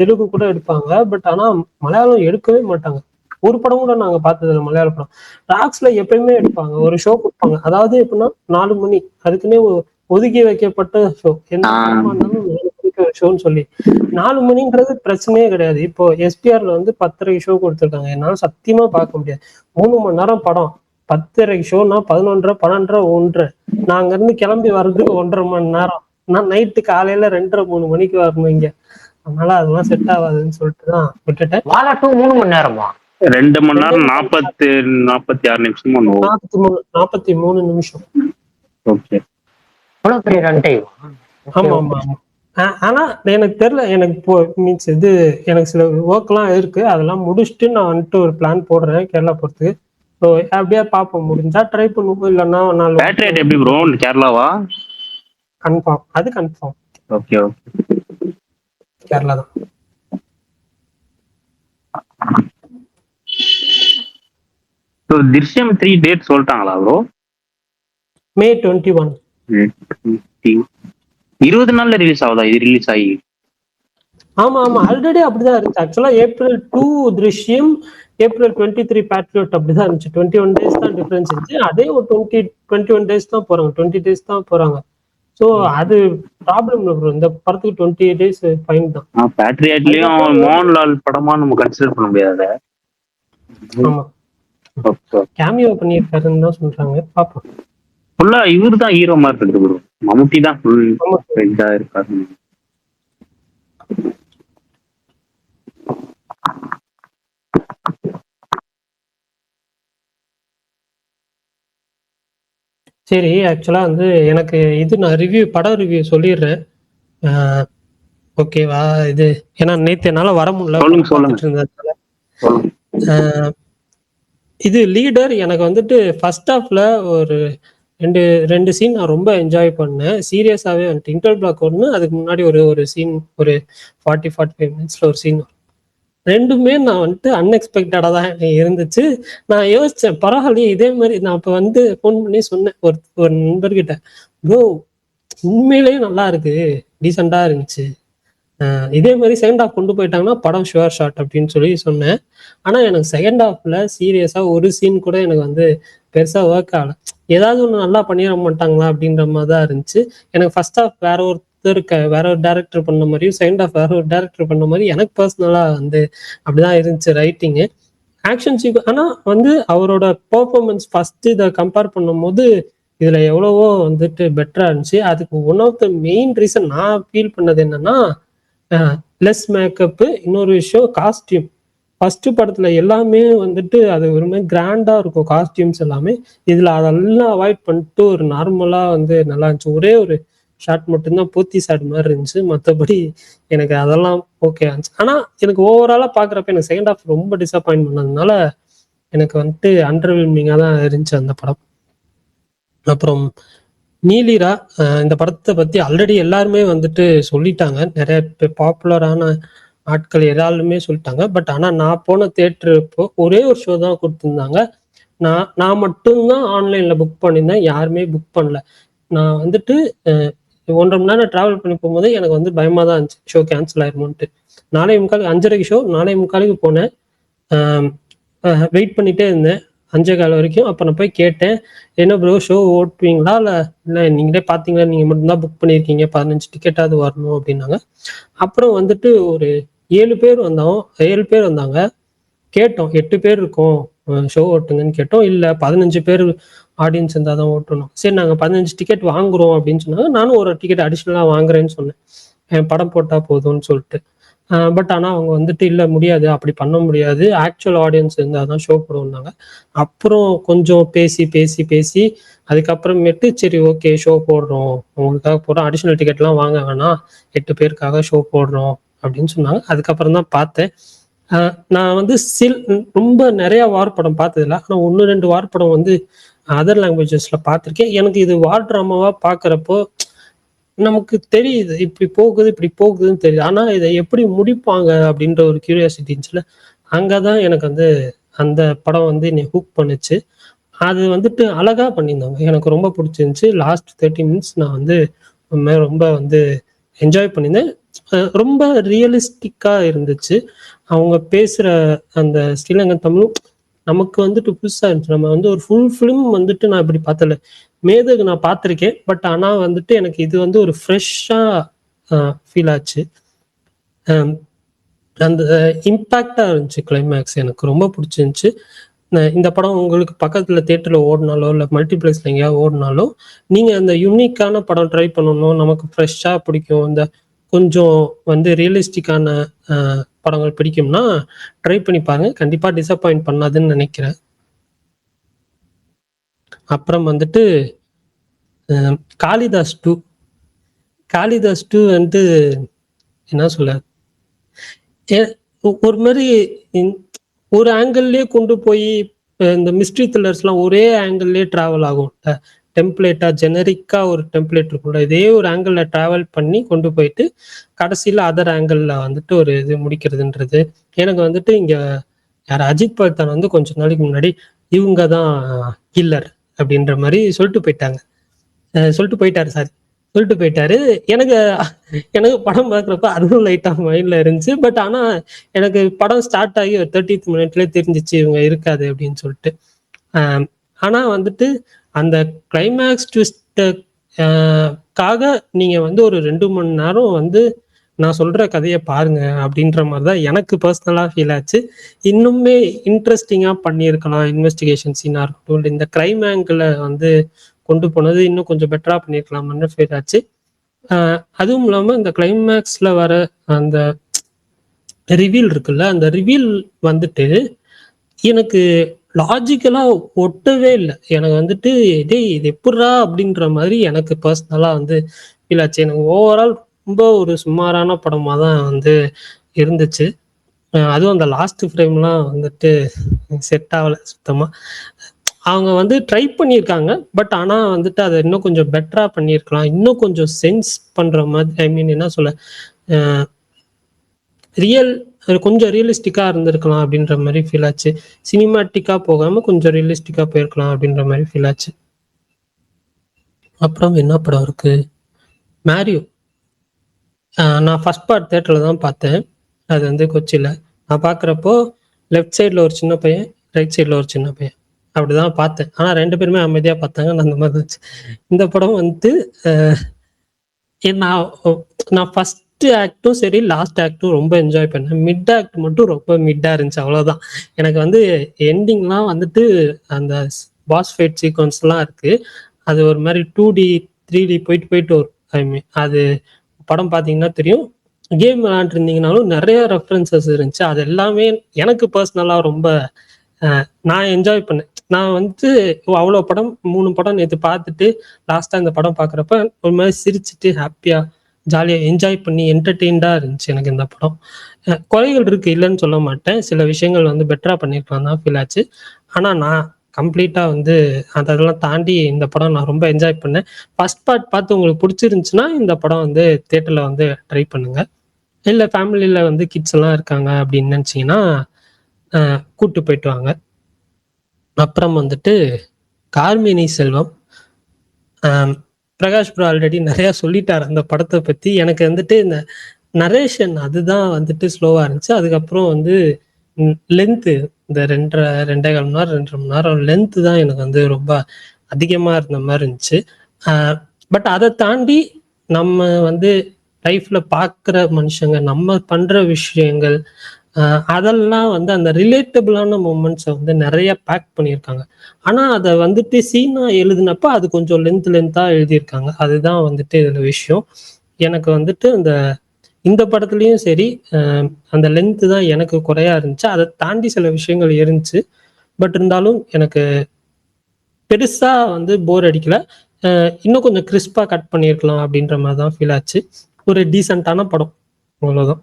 தெலுங்கு கூட எடுப்பாங்க. பட் ஆனா மலையாளம் எடுக்கவே மாட்டாங்க. ஒரு படம் கூட நாங்க பார்த்தது இல்லை மலையாள படம். ராக்ஸ்ல எப்பயுமே எடுப்பாங்க, ஒரு ஷோ கொடுப்பாங்க. அதாவது எப்படின்னா 4 மணி அதுக்குன்னே ஒதுக்கி வைக்கப்பட்ட ஷோ. எந்த படமா இருந்தாலும் 4 மணிக்கு ஷோன்னு சொல்லி 4 மணின்றது பிரச்சனையே கிடையாது. இப்போ எஸ்பிஆர்ல வந்து 10:30 ஷோ கொடுத்துருக்காங்க. என்னால சத்தியமா பார்க்க முடியாது. 3 மணி நேரம் படம். 10:30 ஷோனா 11:30 12:30 1:30. நான் அங்க இருந்து கிளம்பி வர்றதுக்கு 1:30 மணி நேரம். நான் நைட்டு காலையில 2:30 3 மணிக்கு வரணும் இங்க. அதனால அதெல்லாம் செட் ஆகாதுன்னு சொல்லிட்டு தான் விட்டுட்டேன். வாலா 2 3 மணி நேரமா? 2 மணி நேரம் 46 நிமிஷமா? 43 நிமிஷம். ஓகே. அவ்வளவு பெரிய ரன் டைம்? ஆமா ஆமா ஆமா. ஆனா எனக்கு தெரியல, எனக்கு இப்போ மீன்ஸ் இது எனக்கு சில ஒர்க்லாம் இருக்கு. அதெல்லாம் முடிச்சுட்டு நான் வந்துட்டு ஒரு பிளான் போடுறேன் கேரளா போறதுக்கு. ஸோ அப்படியே பார்ப்போம், முடிஞ்சா ட்ரை பண்ணுவோம், இல்லைன்னா பேட்டரி எப்படி ப்ரோ? கேரளாவா? கன்ஃபார்ம், அது கன்ஃபார்ம். Okay okay. கேரளா தான். ஸோ திருஷ்யம் 3 டேட் சொல்லிட்டாங்களா ப்ரோ? May 21. 20 நாள்ல ரிலீஸ் ஆகுதா இது ரிலீஸ் ஆகி? ஆமா ஆமா, ஆல்ரெடி அப்படிதான் இருந்துச்சு. ஆக்சுவலா April 2 திருஷ்யம், April 23 பேட்ரியாட் அப்படிதான் இருந்துச்சு. 21 days தான் டிஃபரன்ஸ் இருந்துச்சு. அதே ஒரு 21 days தான் போறாங்க, 20 days தான் போறாங்க. ஸோ அது ப்ராப்ளம் இல்லை ப்ரோ. இந்த படத்துக்கு 20 days ஃபைன் தான். பேட்ரியாட்லயும் மோகன்லால் படமா நம்ம கன்சிடர் பண்ண முடியாத. ஆமா, கேமியோ பண்ணியிருக்காருன்னு தான் சொல்றாங்க, பாப்போம். ஃபுல்லா இவரு தான் ஹீரோ மாதிரி இருக்குது ப்ரோ. மம்முட்டி தான் ஃபுல் ரெட்டா இருக்காரு. சரி, ஆக்சுவலா வந்து எனக்கு இது நான் படம் ரிவ்யூ சொல்லிடுறேன், ஓகேவா? இது ஏன்னா நேத்து என்னால வர முடியல, பார்த்துட்டு இருந்ததுனால. இது லீடர் எனக்கு வந்துட்டு ஃபர்ஸ்ட் ஹாஃப்ல ஒரு ரெண்டு சீன் நான் ரொம்ப என்ஜாய் பண்ணேன். சீரியஸாவே வந்துட்டு இன்டர் பிளாக் ஒன்று, அதுக்கு முன்னாடி ஒரு சீன், ஒரு 45 மினிட்ஸ்ல ஒரு சீன். ரெண்டுமே நான் வந்துட்டு அன்எக்ஸ்பெக்டடா தான் இருந்துச்சு. நான் யோசிச்சேன், பரவாயில்லையே இதே மாதிரி. நான் இப்போ வந்து ஃபோன் பண்ணி சொன்னேன் ஒரு நண்பர்கிட்ட, ப்ரோ உண்மையிலேயே நல்லா இருக்கு, டீசெண்டா இருந்துச்சு, இதே மாதிரி செகண்ட் ஹாஃப் கொண்டு போயிட்டாங்கன்னா படம் ஷுவர் ஷாட் அப்படின்னு சொல்லி சொன்னேன். ஆனா எனக்கு செகண்ட் ஹாஃப்ல சீரியஸா ஒரு சீன் கூட எனக்கு வந்து பெருசா ஒர்க் ஆகல. ஏதாவது ஒன்று நல்லா பண்ணிட மாட்டாங்களா அப்படின்ற மாதிரி தான் இருந்துச்சு. எனக்கு ஃபர்ஸ்ட் ஹாஃப் வேற ஒரு டேரக்டர் பண்ண மாதிரியும், செகண்ட் ஹாஃப் வேற ஒரு டேரக்டர் பண்ண மாதிரி எனக்கு பர்சனலா வந்து அப்படிதான் இருந்துச்சு ரைட்டிங்கு, ஆக்ஷன் சீக்வன்ஸ். ஆனா வந்து அவரோட பெர்ஃபார்மன்ஸ் ஃபர்ஸ்ட் இதை கம்பேர் பண்ணும் போது இதுல எவ்வளவோ வந்துட்டு பெட்டரா இருந்துச்சு. அதுக்கு one of the main reason நான் ஃபீல் பண்ணது என்னன்னா, லெஸ் மேக்கப்பு, இன்னொரு விஷயம் காஸ்டியூம். ஃபர்ஸ்ட் படத்துல எல்லாமே வந்துட்டு அது ஒரு மாதிரி கிராண்டா இருக்கும் காஸ்டியூம்ஸ் எல்லாமே. இதுல அதெல்லாம் அவாய்ட் பண்ணிட்டு ஒரு நார்மலா வந்து நல்லா இருந்துச்சு. ஒரே ஒரு ஷாட் மட்டும்தான் போத்தி ஷாட் மாதிரி இருந்துச்சு, மற்றபடி எனக்கு அதெல்லாம் ஓகே இருந்துச்சு. ஆனா எனக்கு ஓவராலா பாக்குறப்ப எனக்கு செகண்ட் ஹாஃப் ரொம்ப டிசப்பாயின்ட் பண்ணதுனால எனக்கு வந்துட்டு அண்டர்வெல்மிங்கா தான் இருந்துச்சு அந்த படம். அப்புறம் நீலிரா, இந்த படத்தை பத்தி ஆல்ரெடி எல்லாருமே வந்துட்டு சொல்லிட்டாங்க, நிறைய பாப்புலரான ஆட்கள் எல்லாருமே சொல்லிட்டாங்க. பட் ஆனா நான் போன தியேட்டர் இப்போ ஒரே ஒரு ஷோ தான் கொடுத்துருந்தாங்க. நான் மட்டும்தான் ஆன்லைன்ல புக் பண்ணியிருந்தேன், யாருமே புக் பண்ணல. நான் வந்துட்டு 1.5 மணி நேரம் டிராவல் பண்ணி போகும்போது எனக்கு வந்து பயமா தான் இருந்துச்சு, ஷோ கேன்சல் ஆயிருமோன்ட்டு. 4:45 5:30 ஷோ, 4:45 போனேன். வெயிட் பண்ணிட்டே இருந்தேன் 5:15 வரைக்கும். அப்போ நான் போய் கேட்டேன், என்ன ப்ரோ ஷோ ஓட்டுவீங்களா இல்லை நீங்களே பார்த்தீங்களா, நீங்கள் மட்டும்தான் புக் பண்ணியிருக்கீங்க, 15 டிக்கெட்டாவது வரணும் அப்படின்னாங்க. அப்புறம் வந்துட்டு ஒரு 7 பேர் வந்தாங்க. கேட்டோம், 8 பேர் இருக்கோம், ஷோ ஓட்டுங்கன்னு கேட்டோம். இல்லை 15 பேர் ஆடியன்ஸ் இருந்தால் தான் ஓட்டணும். சரி நாங்கள் 15 டிக்கெட் வாங்குறோம் அப்படின்னு சொன்னாங்க. நானும் ஒரு டிக்கெட் அடிஷ்னலாக வாங்குறேன்னு சொன்னேன், படம் போட்டால் போதும்னு சொல்லிட்டு. பட் ஆனால் அவங்க வந்துட்டு இல்லை முடியாது, அப்படி பண்ண முடியாது, ஆக்சுவல் ஆடியன்ஸ் இருந்தால் தான் ஷோ போடுவோம்னாங்க. அப்புறம் கொஞ்சம் பேசி அதுக்கப்புறமேட்டு சரி ஓகே ஷோ போடுறோம், உங்களுக்காக போடுறோம், அடிஷ்னல் டிக்கெட்லாம் வாங்க வேணாம், 8 பேருக்காக ஷோ போடுறோம் அப்படின்னு சொன்னாங்க. அதுக்கப்புறம் தான் பார்த்தேன். நான் வந்து ரொம்ப நிறைய வார் படம் பார்த்ததில்ல, ஆனால் 1-2 வார் படம் வந்து அதர் லாங்குவேஜஸ்ல பார்த்துருக்கேன். எனக்கு இது வார் ட்ராமாவா பார்க்குறப்போ நமக்கு தெரியுது இப்படி போகுதுன்னு தெரியுது. ஆனா இதை எப்படி முடிப்பாங்க அப்படின்ற ஒரு கியூரியாசிட்டி இருந்துச்சுல, அங்கதான் எனக்கு வந்து அந்த படம் வந்து என்னை ஹூக் பண்ணுச்சு. அது வந்துட்டு அழகா பண்ணியிருந்தாங்க, எனக்கு ரொம்ப பிடிச்சிருந்துச்சு. லாஸ்ட் 30 மினிட்ஸ் நான் வந்து ரொம்ப வந்து என்ஜாய் பண்ணியிருந்தேன். ரொம்ப ரியலிஸ்டிக்கா இருந்துச்சு. அவங்க பேசுற அந்த ஸ்ரீலங்கன் தமிழும் நமக்கு வந்துட்டு புதுசா இருந்துச்சு. நம்ம வந்து ஒரு ஃபுல் ஃபிலிம் வந்துட்டு நான் இப்படி பார்த்தல, மேதகு நான் பார்த்துருக்கேன். பட் ஆனால் வந்துட்டு எனக்கு இது வந்து ஒரு ஃப்ரெஷ்ஷாக ஃபீல் ஆச்சு. அந்த இம்பேக்டாக இருந்துச்சு. கிளைமேக்ஸ் எனக்கு ரொம்ப பிடிச்சிருந்துச்சு. இந்த படம் உங்களுக்கு பக்கத்தில் தேட்டரில் ஓடினாலோ இல்லை மல்டிப்ளெக்ஸில் எங்கேயாவது ஓடினாலும் நீங்கள் அந்த யூனிக்கான படம் ட்ரை பண்ணணும், நமக்கு ஃப்ரெஷ்ஷாக பிடிக்கும், இந்த கொஞ்சம் வந்து ரியலிஸ்டிக்கான படங்கள் பிடிக்கும்னா ட்ரை பண்ணி பாருங்க, கண்டிப்பாக டிசப்பாயிண்ட் பண்ணாதுன்னு நினைக்கிறேன். அப்புறம் வந்துட்டு காளிதாஸ் 2 வந்து என்ன சொல்ல, ஒரு மாதிரி ஒரு ஆங்கிள்லயே கொண்டு போய் இந்த மிஸ்ட்ரி த்ரில்லர்ஸ்லாம் ஒரே ஆங்கிள்லயே டிராவல் ஆகும். டெம்ப்ளேட்டா ஜெனரிக்கா ஒரு டெம்ப்ளேட் இருக்கும்ல, இதே ஒரு ஆங்கிள் டிராவல் பண்ணி கொண்டு போயிட்டு கடைசியில அதர் ஆங்கிள் வந்துட்டு ஒரு இது முடிக்கிறதுன்றது எனக்கு வந்துட்டு இங்க யார் அஜித் பல்தான் வந்து கொஞ்ச நாளைக்கு முன்னாடி இவங்க தான் கில்லர் அப்படின்ற மாதிரி சொல்லிட்டு போயிட்டாரு சாரி. சொல்லிட்டு போயிட்டாரு. எனக்கு எனக்கு படம் பார்க்குறப்ப அதுவும் லைட்டா மைண்ட்ல இருந்துச்சு. பட் ஆனா எனக்கு படம் ஸ்டார்ட் ஆகி ஒரு 30th மினிட்லயே தெரிஞ்சிச்சு இவங்க இருக்காது அப்படின்னு சொல்லிட்டு. ஆனா வந்துட்டு அந்த கிளைமேக்ஸ் ட்விஸ்ட் காக நீங்க வந்து ஒரு 2 மணி நேரம் வந்து நான் சொல்ற கதையை பாருங்க அப்படின்ற மாதிரி தான் எனக்கு பர்சனலா ஃபீல் ஆச்சு. இன்னுமே இன்ட்ரெஸ்டிங்கா பண்ணியிருக்கலாம். இன்வெஸ்டிகேஷன் சீனா இருக்கட்டும், இந்த கிரைம் ஆங்கிள வந்து கொண்டு போனது இன்னும் கொஞ்சம் பெட்டரா பண்ணியிருக்கலாம்னு ஃபீல் ஆச்சு. அதுவும் இல்லாம இந்த கிளைமேக்ஸ்ல வர அந்த ரிவீல் இருக்குல்ல, அந்த ரிவீல் வந்துட்டு எனக்கு லாஜிக்கலா ஒட்டவே இல்லை. எனக்கு வந்துட்டு டேய் இது எப்படிரா அப்படின்ற மாதிரி எனக்கு பர்சனலா வந்து ஃபீல் ஆச்சு. எனக்கு ஓவரால் ரொம்ப ஒரு சுமாரான படமா தான் வந்து இருந்துச்சு. அதுவும் அந்த லாஸ்ட் ஃப்ரேம்லாம் வந்துட்டு செட் ஆகல சுத்தமா. அவங்க வந்து ட்ரை பண்ணியிருக்காங்க. பட் ஆனா வந்துட்டு அதை இன்னும் கொஞ்சம் பெட்டரா பண்ணியிருக்கலாம். இன்னும் கொஞ்சம் சென்ஸ் பண்ற மாதிரி, ஐ மீன் என்ன சொல்ல, ரியல் கொஞ்சம் ரியலிஸ்டிக்கா இருந்திருக்கலாம் அப்படின்ற மாதிரி ஃபீல் ஆச்சு. சினிமாட்டிக்கா போகாம கொஞ்சம் ரியலிஸ்டிக்கா போயிருக்கலாம் அப்படின்ற மாதிரி ஃபீல் ஆச்சு. அப்புறம் என்ன படம் இருக்கு? மேரியோ. நான் ஃபர்ஸ்ட் பார்ட் தேட்டரில் தான் பார்த்தேன். அது வந்து கொச்சியில் நான் பார்க்குறப்போ லெஃப்ட் சைடில் ஒரு சின்ன பையன், ரைட் சைடில் ஒரு சின்ன பையன், அப்படிதான் பார்த்தேன். ஆனால் 2 பேருமே அமைதியாக பார்த்தாங்க. நான் அந்த மாதிரி இருந்துச்சு. இந்த படம் வந்து நான் நான் ஃபர்ஸ்ட் ஆக்டும் சரி லாஸ்ட் ஆக்டும் ரொம்ப என்ஜாய் பண்ணேன். மிட் ஆக்ட் மட்டும் ரொம்ப மிட்டாக இருந்துச்சு, அவ்வளோதான். எனக்கு வந்து எண்டிங்லாம் வந்துட்டு அந்த பாஸ் ஃபைட் சீக்வன்ஸ்லாம் இருக்குது. அது ஒரு மாதிரி 2D 3D போயிட்டு போயிட்டு வரும். ஐ மீன் அது படம் பார்த்தீங்கன்னா தெரியும். கேம் விளையாண்டுருந்தீங்கனாலும் நிறைய ரெஃபரன்சஸ் இருந்துச்சு. அது எல்லாமே எனக்கு பர்சனலாக ரொம்ப நான் என்ஜாய் பண்ணேன். நான் வந்து அவ்வளோ படம் 3 படம் நேற்று பார்த்துட்டு லாஸ்ட்டாக இந்த படம் பார்க்குறப்ப ஒரு மாதிரி சிரிச்சுட்டு ஹாப்பியாக ஜாலியாக என்ஜாய் பண்ணி என்டர்டெயின்டாக இருந்துச்சு எனக்கு இந்த படம். குறைகள் இருக்குது, இல்லைன்னு சொல்ல மாட்டேன். சில விஷயங்கள் வந்து பெட்டராக பண்ணியிருக்கலாம் தான் ஃபீல் ஆச்சு. ஆனால் நான் கம்ப்ளீட்டாக வந்து அதெல்லாம் தாண்டி இந்த படம் நான் ரொம்ப என்ஜாய் பண்ணேன். ஃபர்ஸ்ட் பார்ட் பார்த்து உங்களுக்கு பிடிச்சிருந்துச்சுன்னா இந்த படம் வந்து தேட்டரில் வந்து ட்ரை பண்ணுங்கள். இல்லை ஃபேமிலியில் வந்து கிட்ஸ் எல்லாம் இருக்காங்க அப்படின்னு நினச்சிங்கன்னா கூப்பிட்டு போயிட்டு வாங்க. அப்புறம் வந்துட்டு கார்மேனி செல்வம். பிரகாஷ் ப்ரோ ஆல்ரெடி நிறையா சொல்லிட்டார் அந்த படத்தை பற்றி. எனக்கு வந்துட்டு இந்த நரேஷன் அதுதான் வந்துட்டு ஸ்லோவாக இருந்துச்சு. அதுக்கப்புறம் வந்து லென்த்து, இந்த 2.5 மணி நேரம் 2.5 மணி நேரம் லென்த்து தான் எனக்கு வந்து ரொம்ப அதிகமாக இருந்த மாதிரி இருந்துச்சு. பட் அதை தாண்டி நம்ம வந்து லைஃப்ல பார்க்குற மனுஷங்க, நம்ம பண்ற விஷயங்கள், அதெல்லாம் வந்து அந்த ரிலேட்டபிளான மூமெண்ட்ஸை வந்து நிறைய பேக் பண்ணியிருக்காங்க. ஆனால் அதை வந்துட்டு சீனா எழுதினப்ப அது கொஞ்சம் லென்த்தாக எழுதியிருக்காங்க. அதுதான் வந்துட்டு இதில் விஷயம். எனக்கு வந்துட்டு இந்த படத்துலையும் சரி அந்த லென்த்து தான் எனக்கு குறையா இருந்துச்சு. அதை தாண்டி சில விஷயங்கள் இருந்துச்சு. பட் இருந்தாலும் எனக்கு பெருசா வந்து போர் அடிக்கல. இன்னும் கொஞ்சம் கிறிஸ்பாக கட் பண்ணியிருக்கலாம் அப்படின்ற மாதிரி தான் ஃபீல் ஆச்சு. ஒரு டீசெண்டான படம், அவ்வளோதான்.